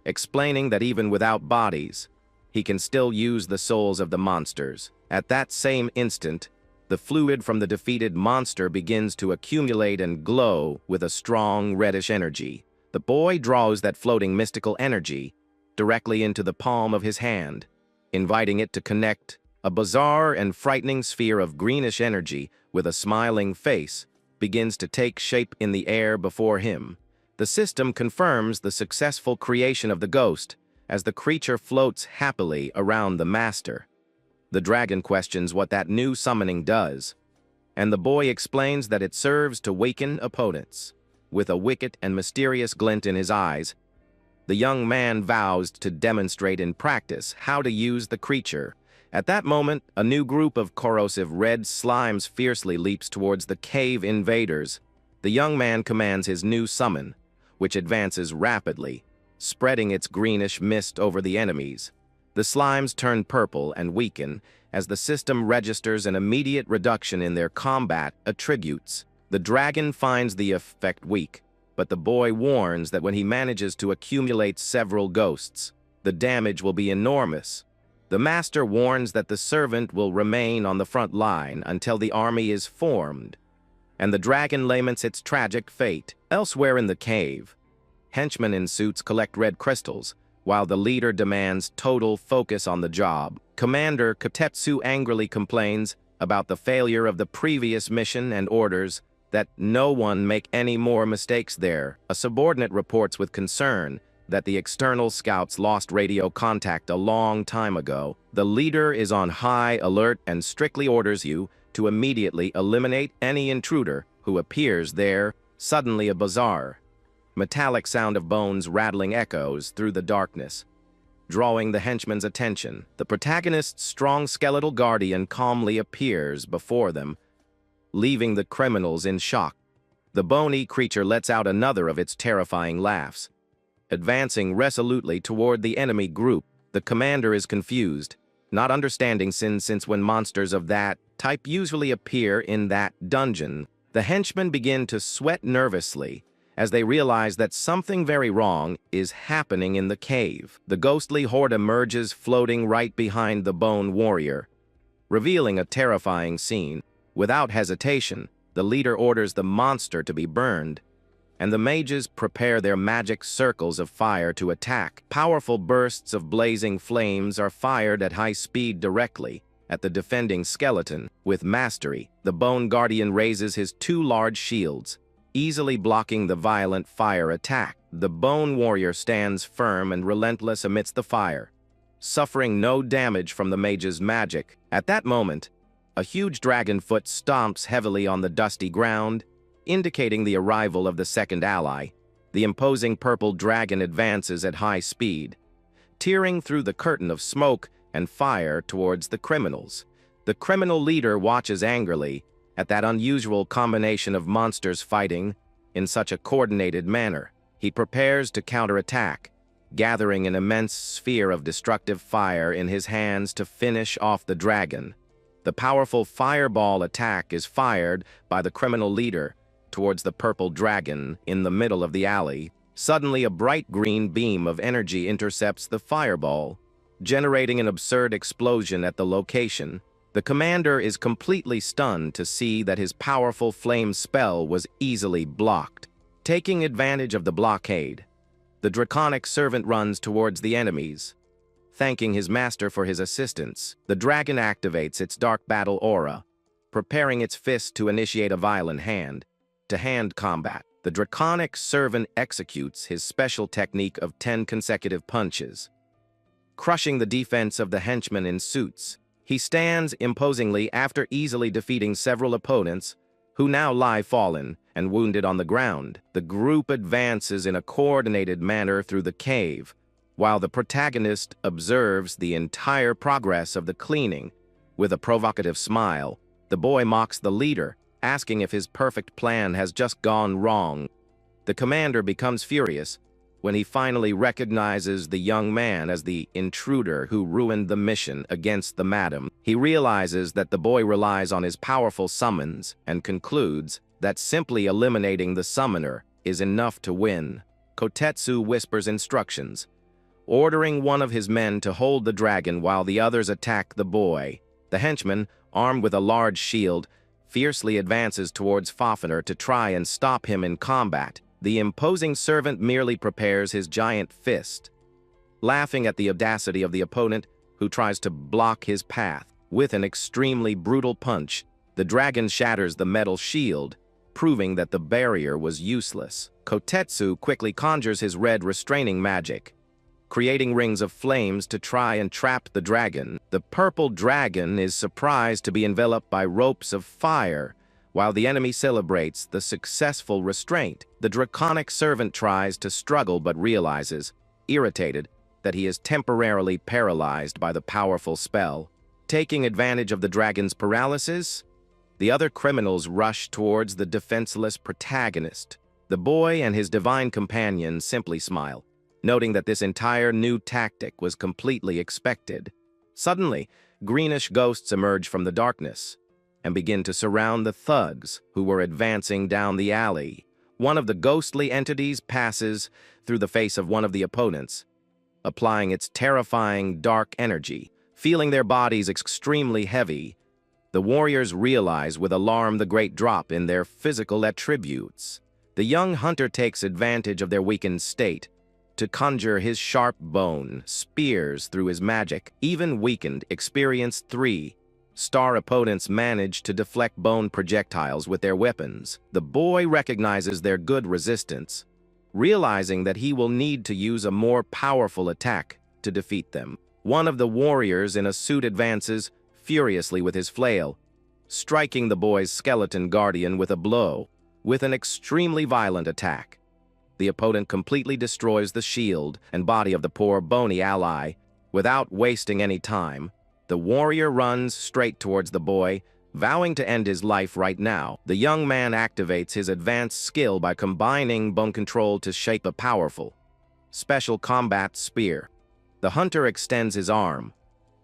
explaining that even without bodies, he can still use the souls of the monsters. At that same instant, the fluid from the defeated monster begins to accumulate and glow with a strong reddish energy. The boy draws that floating mystical energy directly into the palm of his hand, inviting it to connect. A bizarre and frightening sphere of greenish energy with a smiling face begins to take shape in the air before him. The system confirms the successful creation of the ghost as the creature floats happily around the master. The dragon questions what that new summoning does, and the boy explains that it serves to waken opponents. With a wicked and mysterious glint in his eyes, the young man vows to demonstrate in practice how to use the creature. At that moment, a new group of corrosive red slimes fiercely leaps towards the cave invaders. The young man commands his new summon, which advances rapidly, spreading its greenish mist over the enemies. The slimes turn purple and weaken as the system registers an immediate reduction in their combat attributes. The dragon finds the effect weak, but the boy warns that when he manages to accumulate several ghosts, the damage will be enormous. The master warns that the servant will remain on the front line until the army is formed, and the dragon laments its tragic fate. Elsewhere in the cave, henchmen in suits collect red crystals, while the leader demands total focus on the job. Commander Katetsu angrily complains about the failure of the previous mission and orders that no one make any more mistakes there. A subordinate reports with concern that the external scouts lost radio contact a long time ago. The leader is on high alert and strictly orders you to immediately eliminate any intruder who appears there. Suddenly a bizarre, metallic sound of bones rattling echoes through the darkness, drawing the henchman's attention. The protagonist's strong skeletal guardian calmly appears before them, leaving the criminals in shock. The bony creature lets out another of its terrifying laughs. Advancing resolutely toward the enemy group, the commander is confused, not understanding since when monsters of that type usually appear in that dungeon. The henchmen begin to sweat nervously as they realize that something very wrong is happening in the cave. The ghostly horde emerges, floating right behind the bone warrior, revealing a terrifying scene. Without hesitation, the leader orders the monster to be burned, and the mages prepare their magic circles of fire to attack. Powerful bursts of blazing flames are fired at high speed directly at the defending skeleton. With mastery, the Bone Guardian raises his two large shields, easily blocking the violent fire attack. The Bone Warrior stands firm and relentless amidst the fire, suffering no damage from the mage's magic. At that moment, a huge dragon foot stomps heavily on the dusty ground, indicating the arrival of the second ally. The imposing purple dragon advances at high speed, tearing through the curtain of smoke and fire towards the criminals. The criminal leader watches angrily at that unusual combination of monsters fighting in such a coordinated manner. He prepares to counterattack, gathering an immense sphere of destructive fire in his hands to finish off the dragon. The powerful fireball attack is fired by the criminal leader towards the purple dragon in the middle of the alley. Suddenly, a bright green beam of energy intercepts the fireball, generating an absurd explosion at the location. The commander is completely stunned to see that his powerful flame spell was easily blocked. Taking advantage of the blockade, the draconic servant runs towards the enemies. Thanking his master for his assistance, the dragon activates its dark battle aura, preparing its fist to initiate a violent hand-to-hand combat. The draconic servant executes his special technique of 10 consecutive punches, crushing the defense of the henchman in suits. He stands imposingly after easily defeating several opponents, who now lie fallen and wounded on the ground. The group advances in a coordinated manner through the cave, while the protagonist observes the entire progress of the cleaning. With a provocative smile, the boy mocks the leader, asking if his perfect plan has just gone wrong. The commander becomes furious when he finally recognizes the young man as the intruder who ruined the mission against the madam. He realizes that the boy relies on his powerful summons and concludes that simply eliminating the summoner is enough to win. Kotetsu whispers instructions, ordering one of his men to hold the dragon while the others attack the boy. The henchman, armed with a large shield, fiercely advances towards Fafnir to try and stop him in combat. The imposing servant merely prepares his giant fist, laughing at the audacity of the opponent who tries to block his path. With an extremely brutal punch, the dragon shatters the metal shield, proving that the barrier was useless. Kotetsu quickly conjures his red restraining magic, creating rings of flames to try and trap the dragon. The purple dragon is surprised to be enveloped by ropes of fire, while the enemy celebrates the successful restraint. The draconic servant tries to struggle but realizes, irritated, that he is temporarily paralyzed by the powerful spell. Taking advantage of the dragon's paralysis, the other criminals rush towards the defenseless protagonist. The boy and his divine companion simply smile, noting that this entire new tactic was completely expected. Suddenly, greenish ghosts emerge from the darkness and begin to surround the thugs who were advancing down the alley. One of the ghostly entities passes through the face of one of the opponents, applying its terrifying dark energy. Feeling their bodies extremely heavy, the warriors realize with alarm the great drop in their physical attributes. The young hunter takes advantage of their weakened state to conjure his sharp bone spears through his magic. Even weakened, experienced 3-star opponents manage to deflect bone projectiles with their weapons. The boy recognizes their good resistance, realizing that he will need to use a more powerful attack to defeat them. One of the warriors in a suit advances furiously with his flail, striking the boy's skeleton guardian with a blow. With an extremely violent attack, the opponent completely destroys the shield and body of the poor bony ally. Without wasting any time, the warrior runs straight towards the boy, vowing to end his life right now. The young man activates his advanced skill by combining bone control to shape a powerful, special combat spear. The hunter extends his arm,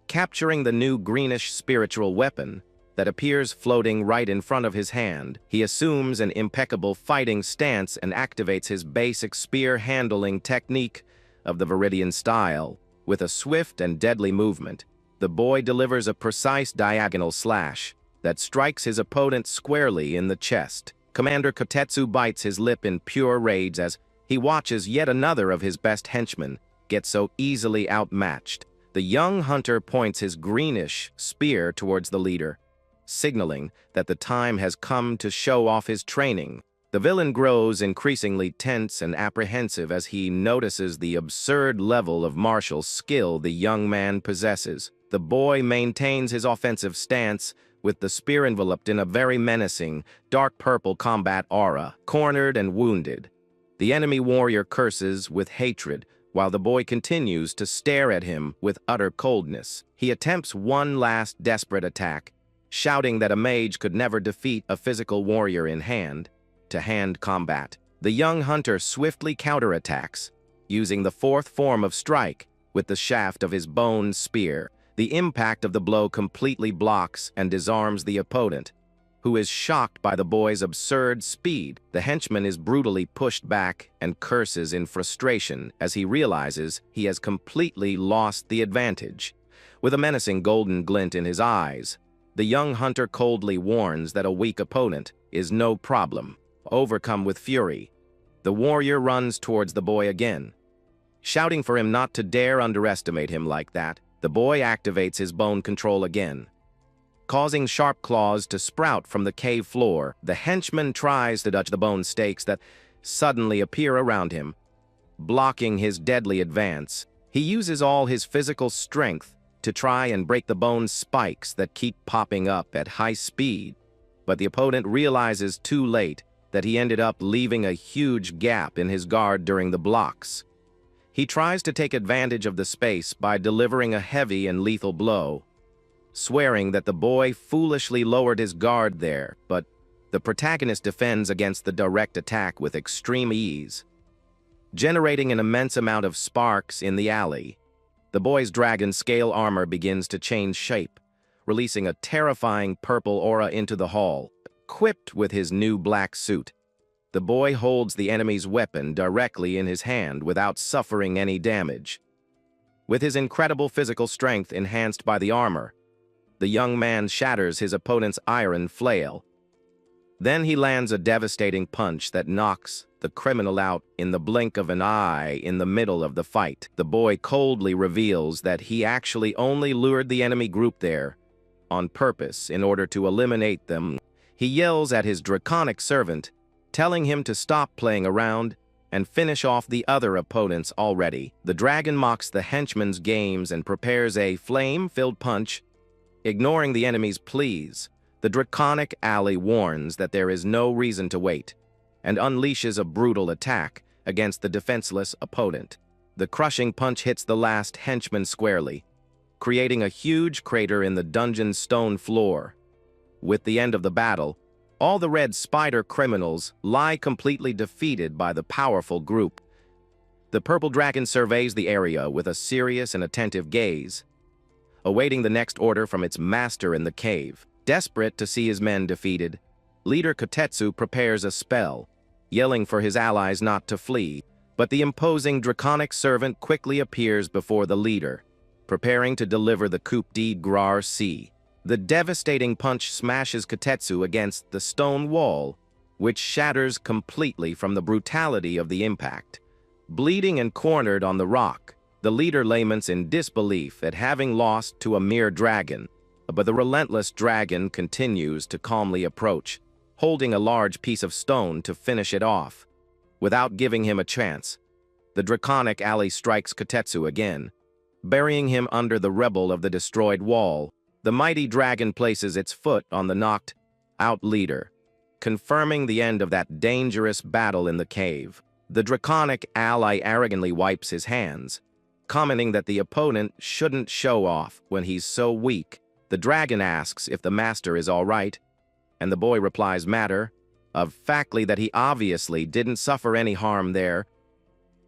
capturing the new greenish spiritual weapon that appears floating right in front of his hand. He assumes an impeccable fighting stance and activates his basic spear-handling technique of the Viridian style. With a swift and deadly movement, the boy delivers a precise diagonal slash that strikes his opponent squarely in the chest. Commander Kotetsu bites his lip in pure rage as he watches yet another of his best henchmen get so easily outmatched. The young hunter points his greenish spear towards the leader, signaling that the time has come to show off his training. The villain grows increasingly tense and apprehensive as he notices the absurd level of martial skill the young man possesses. The boy maintains his offensive stance, with the spear enveloped in a very menacing, dark purple combat aura. Cornered and wounded, the enemy warrior curses with hatred, while the boy continues to stare at him with utter coldness. He attempts one last desperate attack, shouting that a mage could never defeat a physical warrior in hand-to-hand combat. The young hunter swiftly counterattacks, using the fourth form of strike with the shaft of his bone spear. The impact of the blow completely blocks and disarms the opponent, who is shocked by the boy's absurd speed. The henchman is brutally pushed back and curses in frustration as he realizes he has completely lost the advantage. With a menacing golden glint in his eyes, the young hunter coldly warns that a weak opponent is no problem. Overcome with fury, the warrior runs towards the boy again. Shouting for him not to dare underestimate him like that, the boy activates his bone control again. Causing sharp claws to sprout from the cave floor, the henchman tries to dodge the bone stakes that suddenly appear around him. Blocking his deadly advance, he uses all his physical strength to try and break the bone spikes that keep popping up at high speed. But the opponent realizes too late that he ended up leaving a huge gap in his guard during the blocks. He tries to take advantage of the space by delivering a heavy and lethal blow, swearing that the boy foolishly lowered his guard there, but the protagonist defends against the direct attack with extreme ease, generating an immense amount of sparks in the alley. The boy's dragon scale armor begins to change shape, releasing a terrifying purple aura into the hall. Equipped with his new black suit, the boy holds the enemy's weapon directly in his hand without suffering any damage. With his incredible physical strength enhanced by the armor, the young man shatters his opponent's iron flail. Then he lands a devastating punch that knocks the criminal out in the blink of an eye in the middle of the fight. The boy coldly reveals that he actually only lured the enemy group there on purpose in order to eliminate them. He yells at his draconic servant, telling him to stop playing around and finish off the other opponents already. The dragon mocks the henchman's games and prepares a flame-filled punch. Ignoring the enemy's pleas, the draconic ally warns that there is no reason to wait and unleashes a brutal attack against the defenseless opponent. The crushing punch hits the last henchman squarely, creating a huge crater in the dungeon's stone floor. With the end of the battle, all the red spider criminals lie completely defeated by the powerful group. The purple dragon surveys the area with a serious and attentive gaze, awaiting the next order from its master in the cave. Desperate to see his men defeated, leader Kotetsu prepares a spell, yelling for his allies not to flee, but the imposing draconic servant quickly appears before the leader, preparing to deliver the coup de grace. The devastating punch smashes Kotetsu against the stone wall, which shatters completely from the brutality of the impact. Bleeding and cornered on the rock, the leader laments in disbelief at having lost to a mere dragon, but the relentless dragon continues to calmly approach, holding a large piece of stone to finish it off. Without giving him a chance, the draconic ally strikes Kotetsu again, burying him under the rubble of the destroyed wall. The mighty dragon places its foot on the knocked-out leader, confirming the end of that dangerous battle in the cave. The draconic ally arrogantly wipes his hands, commenting that the opponent shouldn't show off when he's so weak. The dragon asks if the master is all right, and the boy replies matter of factly that he obviously didn't suffer any harm there.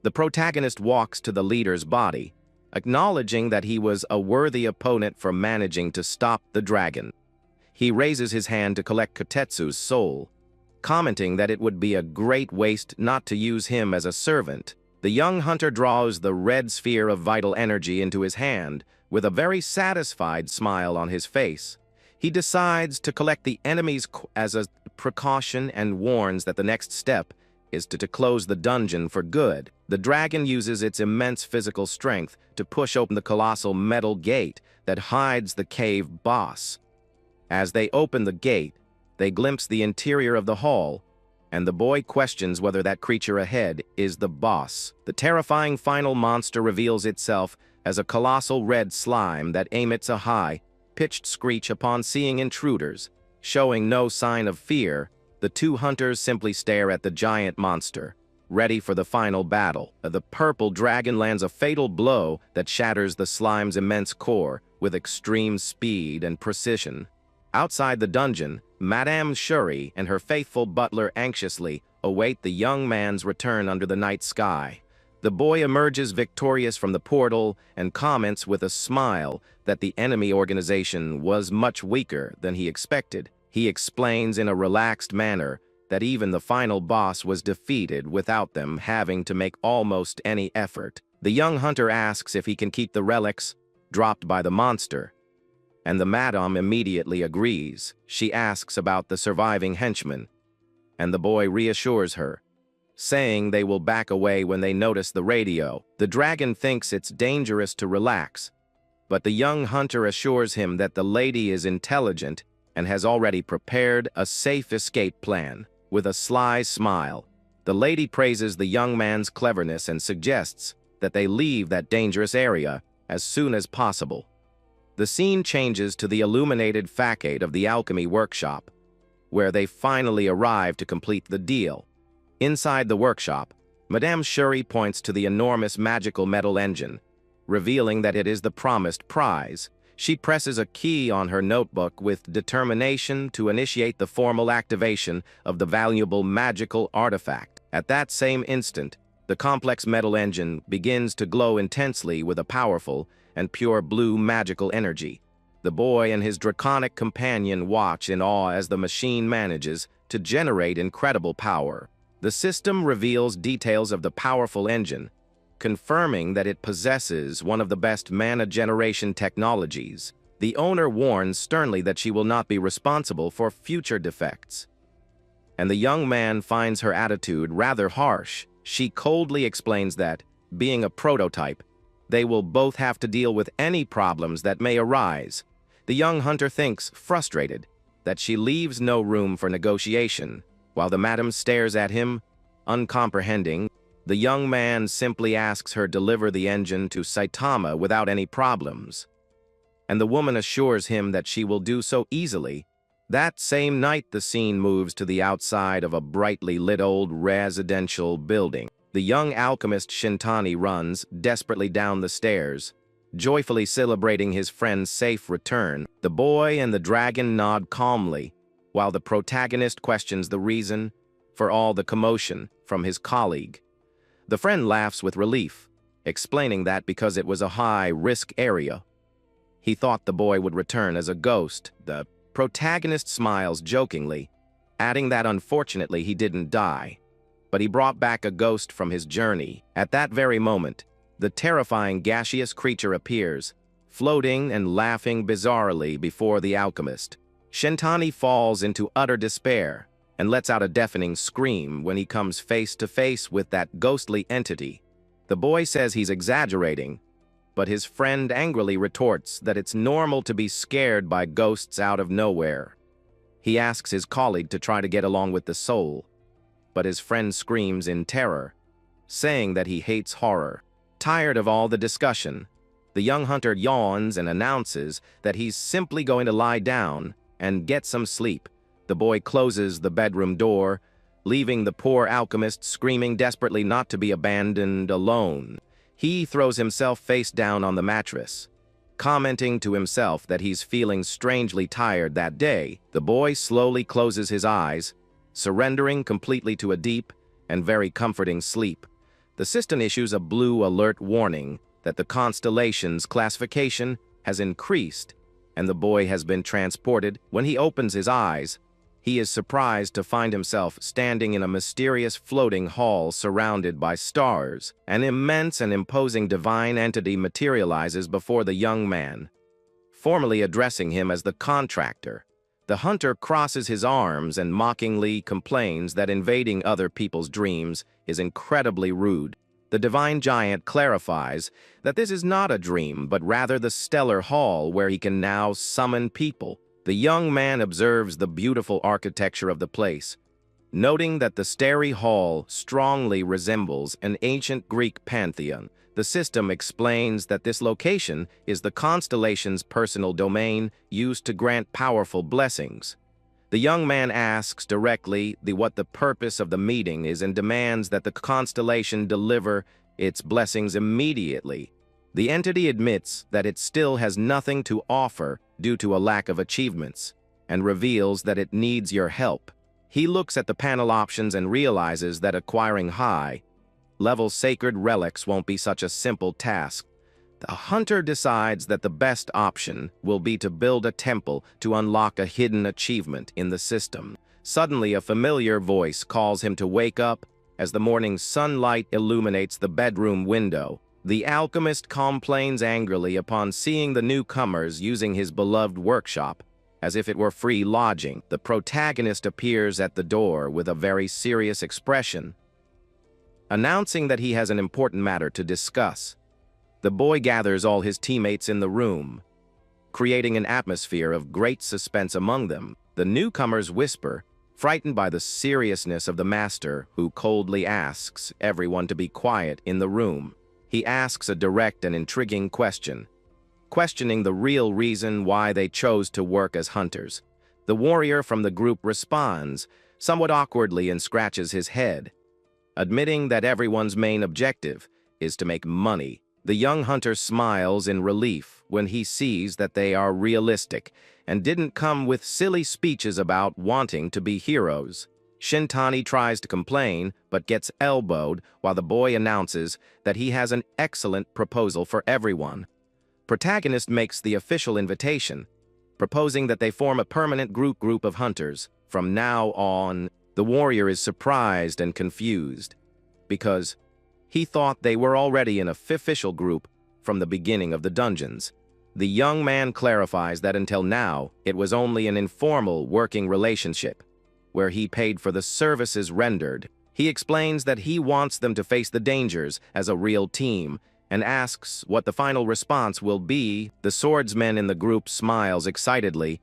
The protagonist walks to the leader's body, acknowledging that he was a worthy opponent for managing to stop the dragon. He raises his hand to collect Kotetsu's soul, commenting that it would be a great waste not to use him as a servant. The young hunter draws the red sphere of vital energy into his hand with a very satisfied smile on his face. He decides to collect the enemies as a precaution and warns that the next step is to close the dungeon for good. The dragon uses its immense physical strength to push open the colossal metal gate that hides the cave boss. As they open the gate, they glimpse the interior of the hall, and the boy questions whether that creature ahead is the boss. The terrifying final monster reveals itself as a colossal red slime that emits a high-pitched screech upon seeing intruders. Showing no sign of fear, the two hunters simply stare at the giant monster, ready for the final battle. The purple dragon lands a fatal blow that shatters the slime's immense core with extreme speed and precision. Outside the dungeon, Madame Shuri and her faithful butler anxiously await the young man's return under the night sky. The boy emerges victorious from the portal and comments with a smile that the enemy organization was much weaker than he expected. He explains in a relaxed manner that even the final boss was defeated without them having to make almost any effort. The young hunter asks if he can keep the relics dropped by the monster, and the madam immediately agrees. She asks about the surviving henchmen, and the boy reassures her, saying they will back away when they notice the radio. The dragon thinks it's dangerous to relax, but the young hunter assures him that the lady is intelligent and has already prepared a safe escape plan. With a sly smile, the lady praises the young man's cleverness and suggests that they leave that dangerous area as soon as possible. The scene changes to the illuminated facade of the alchemy workshop, where they finally arrive to complete the deal. Inside the workshop, Madame Shuri points to the enormous magical metal engine, revealing that it is the promised prize. She presses a key on her notebook with determination to initiate the formal activation of the valuable magical artifact. At that same instant, the complex metal engine begins to glow intensely with a powerful and pure blue magical energy. The boy and his draconic companion watch in awe as the machine manages to generate incredible power. The system reveals details of the powerful engine, confirming that it possesses one of the best mana generation technologies. The owner warns sternly that she will not be responsible for future defects, and the young man finds her attitude rather harsh. She coldly explains that, being a prototype, they will both have to deal with any problems that may arise. The young hunter thinks, frustrated, that she leaves no room for negotiation, while the madam stares at him, uncomprehending. The young man simply asks her to deliver the engine to Saitama without any problems, and the woman assures him that she will do so easily. That same night, the scene moves to the outside of a brightly lit old residential building. The young alchemist Shintani runs desperately down the stairs, joyfully celebrating his friend's safe return. The boy and the dragon nod calmly, while the protagonist questions the reason for all the commotion from his colleague. The friend laughs with relief, explaining that because it was a high-risk area, he thought the boy would return as a ghost. The protagonist smiles jokingly, adding that unfortunately he didn't die, but he brought back a ghost from his journey. At that very moment, the terrifying gaseous creature appears, floating and laughing bizarrely before the alchemist. Shintani falls into utter despair and lets out a deafening scream when he comes face to face with that ghostly entity. The boy says he's exaggerating, but his friend angrily retorts that it's normal to be scared by ghosts out of nowhere. He asks his colleague to try to get along with the soul, but his friend screams in terror, saying that he hates horror. Tired of all the discussion, the young hunter yawns and announces that he's simply going to lie down and get some sleep. The boy closes the bedroom door, leaving the poor alchemist screaming desperately not to be abandoned alone. He throws himself face down on the mattress, commenting to himself that he's feeling strangely tired that day. The boy slowly closes his eyes, surrendering completely to a deep and very comforting sleep. The system issues a blue alert warning that the constellation's classification has increased, and the boy has been transported. When he opens his eyes, he is surprised to find himself standing in a mysterious floating hall surrounded by stars. An immense and imposing divine entity materializes before the young man, formally addressing him as the contractor. The hunter crosses his arms and mockingly complains that invading other people's dreams is incredibly rude. The divine giant clarifies that this is not a dream, but rather the stellar hall where he can now summon people. The young man observes the beautiful architecture of the place, noting that the starry hall strongly resembles an ancient Greek pantheon. The system explains that this location is the constellation's personal domain used to grant powerful blessings. The young man asks directly what the purpose of the meeting is and demands that the constellation deliver its blessings immediately. The entity admits that it still has nothing to offer due to a lack of achievements, and reveals that it needs your help. He looks at the panel options and realizes that acquiring high-level sacred relics won't be such a simple task. The hunter decides that the best option will be to build a temple to unlock a hidden achievement in the system. Suddenly, a familiar voice calls him to wake up as the morning sunlight illuminates the bedroom window. The alchemist complains angrily upon seeing the newcomers using his beloved workshop as if it were free lodging. The protagonist appears at the door with a very serious expression, announcing that he has an important matter to discuss. The boy gathers all his teammates in the room, creating an atmosphere of great suspense among them. The newcomers whisper, frightened by the seriousness of the master, who coldly asks everyone to be quiet in the room. He asks a direct and intriguing question, questioning the real reason why they chose to work as hunters. The warrior from the group responds, somewhat awkwardly, and scratches his head, admitting that everyone's main objective is to make money. The young hunter smiles in relief when he sees that they are realistic and didn't come with silly speeches about wanting to be heroes. Shintani tries to complain, but gets elbowed while the boy announces that he has an excellent proposal for everyone. Protagonist makes the official invitation, proposing that they form a permanent group of hunters. From now on, the warrior is surprised and confused, because he thought they were already an official group from the beginning of the dungeons. The young man clarifies that until now, it was only an informal working relationship, where he paid for the services rendered. He explains that he wants them to face the dangers as a real team, and asks what the final response will be. The swordsman in the group smiles excitedly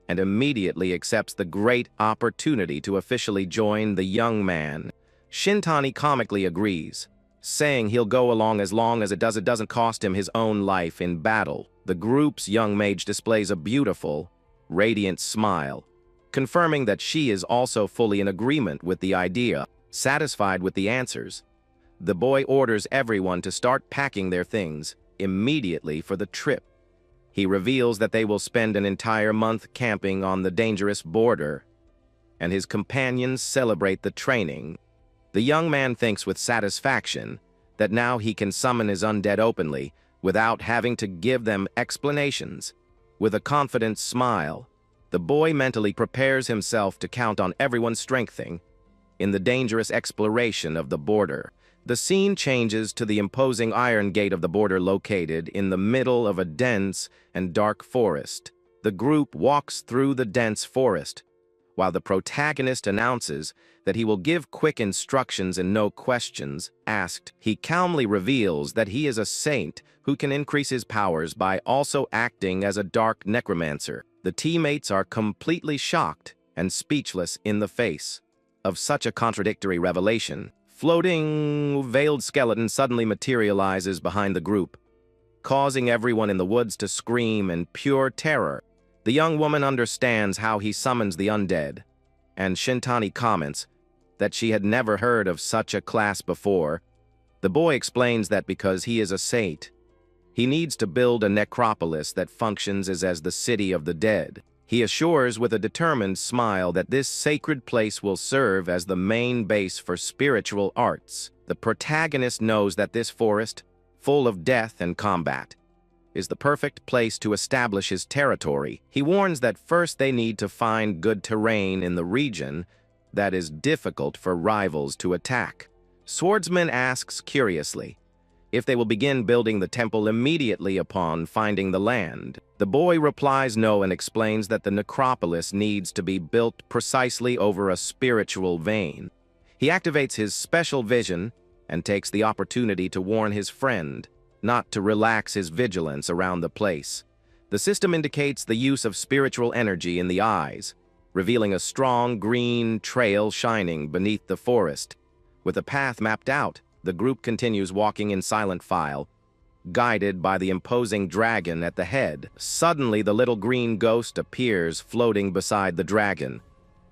and immediately accepts the great opportunity to officially join the young man. Shintani comically agrees, saying he'll go along as long as it doesn't cost him his own life in battle. The group's young mage displays a beautiful, radiant smile, confirming that she is also fully in agreement with the idea. Satisfied with the answers, the boy orders everyone to start packing their things immediately for the trip. He reveals that they will spend an entire month camping on the dangerous border, and his companions celebrate the training. The young man thinks with satisfaction that now he can summon his undead openly without having to give them explanations. With a confident smile, the boy mentally prepares himself to count on everyone's strengthening in the dangerous exploration of the border. The scene changes to the imposing iron gate of the border located in the middle of a dense and dark forest. The group walks through the dense forest, while the protagonist announces that he will give quick instructions and no questions asked. He calmly reveals that he is a saint who can increase his powers by also acting as a dark necromancer. The teammates are completely shocked and speechless in the face of such a contradictory revelation. Floating, veiled skeleton suddenly materializes behind the group, causing everyone in the woods to scream in pure terror. The young woman understands how he summons the undead, and Shintani comments that she had never heard of such a class before. The boy explains that because he is a saint, he needs to build a necropolis that functions as the city of the dead. He assures with a determined smile that this sacred place will serve as the main base for spiritual arts. The protagonist knows that this forest, full of death and combat, is the perfect place to establish his territory. He warns that first they need to find good terrain in the region that is difficult for rivals to attack. Swordsman asks curiously if they will begin building the temple immediately upon finding the land. The boy replies no and explains that the necropolis needs to be built precisely over a spiritual vein. He activates his special vision and takes the opportunity to warn his friend not to relax his vigilance around the place. The system indicates the use of spiritual energy in the eyes, revealing a strong green trail shining beneath the forest. With a path mapped out, the group continues walking in silent file, guided by the imposing dragon at the head. Suddenly, the little green ghost appears floating beside the dragon,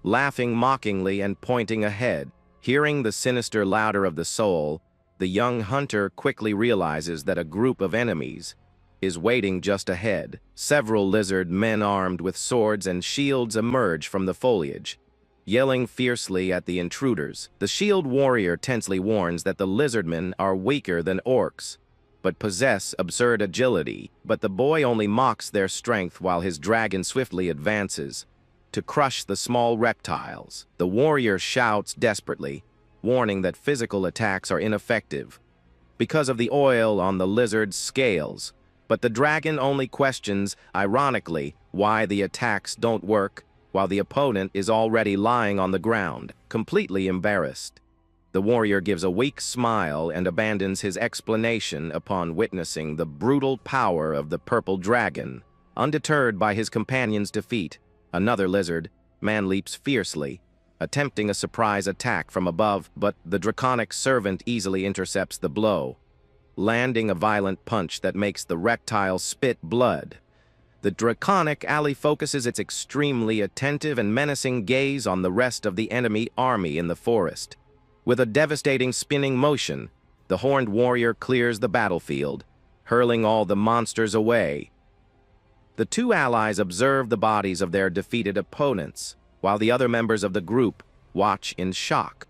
laughing mockingly and pointing ahead. Hearing the sinister laughter of the soul, the young hunter quickly realizes that a group of enemies is waiting just ahead. Several lizard men armed with swords and shields emerge from the foliage, yelling fiercely at the intruders. The shield warrior tensely warns that the lizardmen are weaker than orcs, but possess absurd agility. But the boy only mocks their strength while his dragon swiftly advances to crush the small reptiles. The warrior shouts desperately, warning that physical attacks are ineffective because of the oil on the lizard's scales. But the dragon only questions, ironically, why the attacks don't work, while the opponent is already lying on the ground, completely embarrassed. The warrior gives a weak smile and abandons his explanation upon witnessing the brutal power of the purple dragon. Undeterred by his companion's defeat, another lizard man leaps fiercely, attempting a surprise attack from above, but the draconic servant easily intercepts the blow, landing a violent punch that makes the reptile spit blood. The draconic ally focuses its extremely attentive and menacing gaze on the rest of the enemy army in the forest. With a devastating spinning motion, the horned warrior clears the battlefield, hurling all the monsters away. The two allies observe the bodies of their defeated opponents, while the other members of the group watch in shock.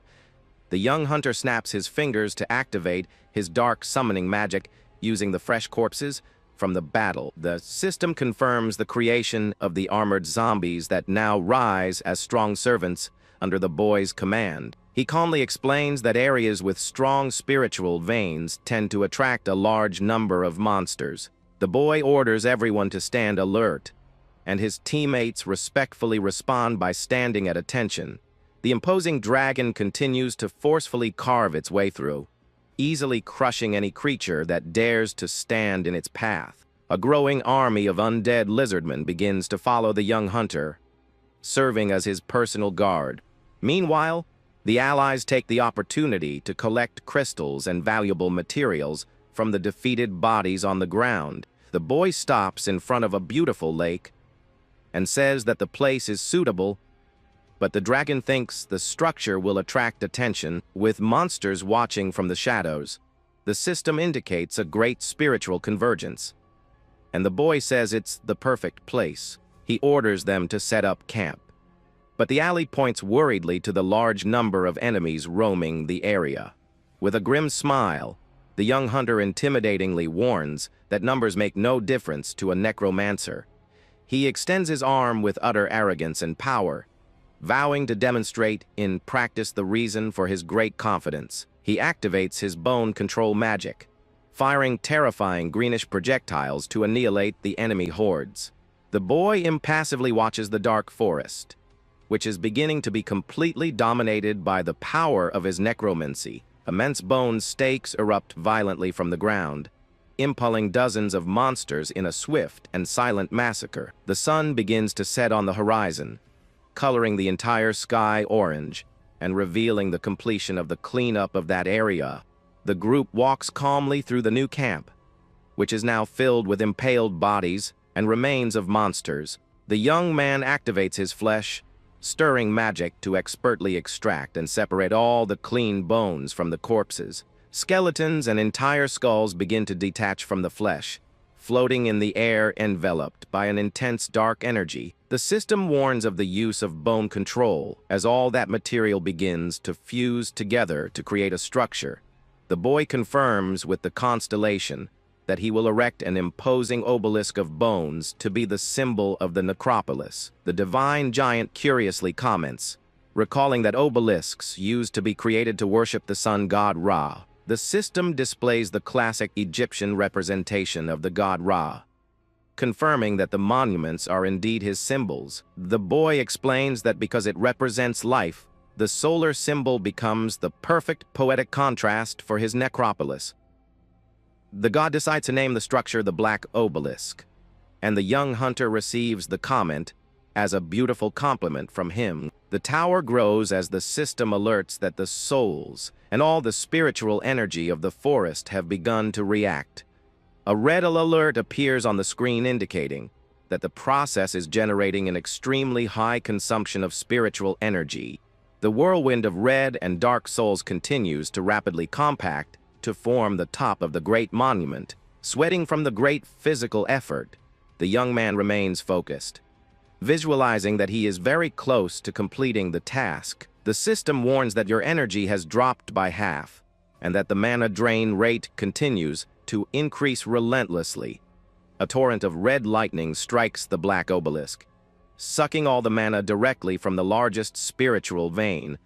The young hunter snaps his fingers to activate his dark summoning magic using the fresh corpses from the battle. The system confirms the creation of the armored zombies that now rise as strong servants under the boy's command. He calmly explains that areas with strong spiritual veins tend to attract a large number of monsters. The boy orders everyone to stand alert, and his teammates respectfully respond by standing at attention. The imposing dragon continues to forcefully carve its way through, easily crushing any creature that dares to stand in its path. A growing army of undead lizardmen begins to follow the young hunter, serving as his personal guard. Meanwhile, the allies take the opportunity to collect crystals and valuable materials from the defeated bodies on the ground. The boy stops in front of a beautiful lake and says that the place is suitable, but the dragon thinks the structure will attract attention, with monsters watching from the shadows. The system indicates a great spiritual convergence, and the boy says it's the perfect place. He orders them to set up camp. But the ally points worriedly to the large number of enemies roaming the area. With a grim smile, the young hunter intimidatingly warns that numbers make no difference to a necromancer. He extends his arm with utter arrogance and power, vowing to demonstrate in practice the reason for his great confidence. He activates his bone control magic, firing terrifying greenish projectiles to annihilate the enemy hordes. The boy impassively watches the dark forest, which is beginning to be completely dominated by the power of his necromancy. Immense bone stakes erupt violently from the ground, impaling dozens of monsters in a swift and silent massacre. The sun begins to set on the horizon, coloring the entire sky orange and revealing the completion of the cleanup of that area. The group walks calmly through the new camp, which is now filled with impaled bodies and remains of monsters. The young man activates his flesh, stirring magic to expertly extract and separate all the clean bones from the corpses. Skeletons and entire skulls begin to detach from the flesh, floating in the air enveloped by an intense dark energy. The system warns of the use of bone control, as all that material begins to fuse together to create a structure. The boy confirms with the constellation that he will erect an imposing obelisk of bones to be the symbol of the necropolis. The divine giant curiously comments, recalling that obelisks used to be created to worship the sun god Ra. The system displays the classic Egyptian representation of the god Ra, confirming that the monuments are indeed his symbols. The boy explains that because it represents life, the solar symbol becomes the perfect poetic contrast for his necropolis. The god decides to name the structure the Black Obelisk, and the young hunter receives the comment as a beautiful compliment from him. The tower grows as the system alerts that the souls and all the spiritual energy of the forest have begun to react. A red alert appears on the screen indicating that the process is generating an extremely high consumption of spiritual energy. The whirlwind of red and dark souls continues to rapidly compact to form the top of the great monument. Sweating from the great physical effort, the young man remains focused, visualizing that he is very close to completing the task. The system warns that your energy has dropped by half, and that the mana drain rate continues to increase relentlessly. A torrent of red lightning strikes the black obelisk, sucking all the mana directly from the largest spiritual vein.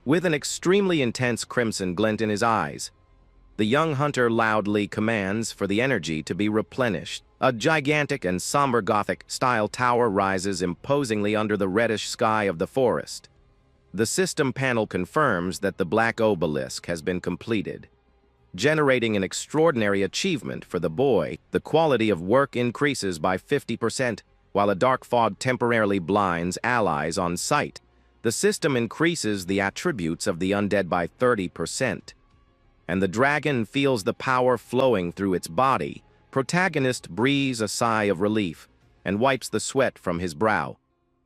With an extremely intense crimson glint in his eyes, the young hunter loudly commands for the energy to be replenished. A gigantic and somber Gothic-style tower rises imposingly under the reddish sky of the forest. The system panel confirms that the black obelisk has been completed, generating an extraordinary achievement for the boy. The quality of work increases by 50%, while a dark fog temporarily blinds allies on sight. The system increases the attributes of the undead by 30%, and the dragon feels the power flowing through its body. Protagonist breathes a sigh of relief and wipes the sweat from his brow,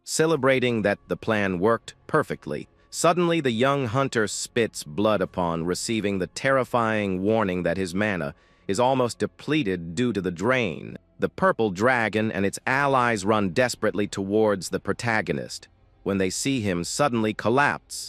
celebrating that the plan worked perfectly. Suddenly, the young hunter spits blood upon receiving the terrifying warning that his mana is almost depleted due to the drain. The purple dragon and its allies run desperately towards the protagonist when they see him suddenly collapse.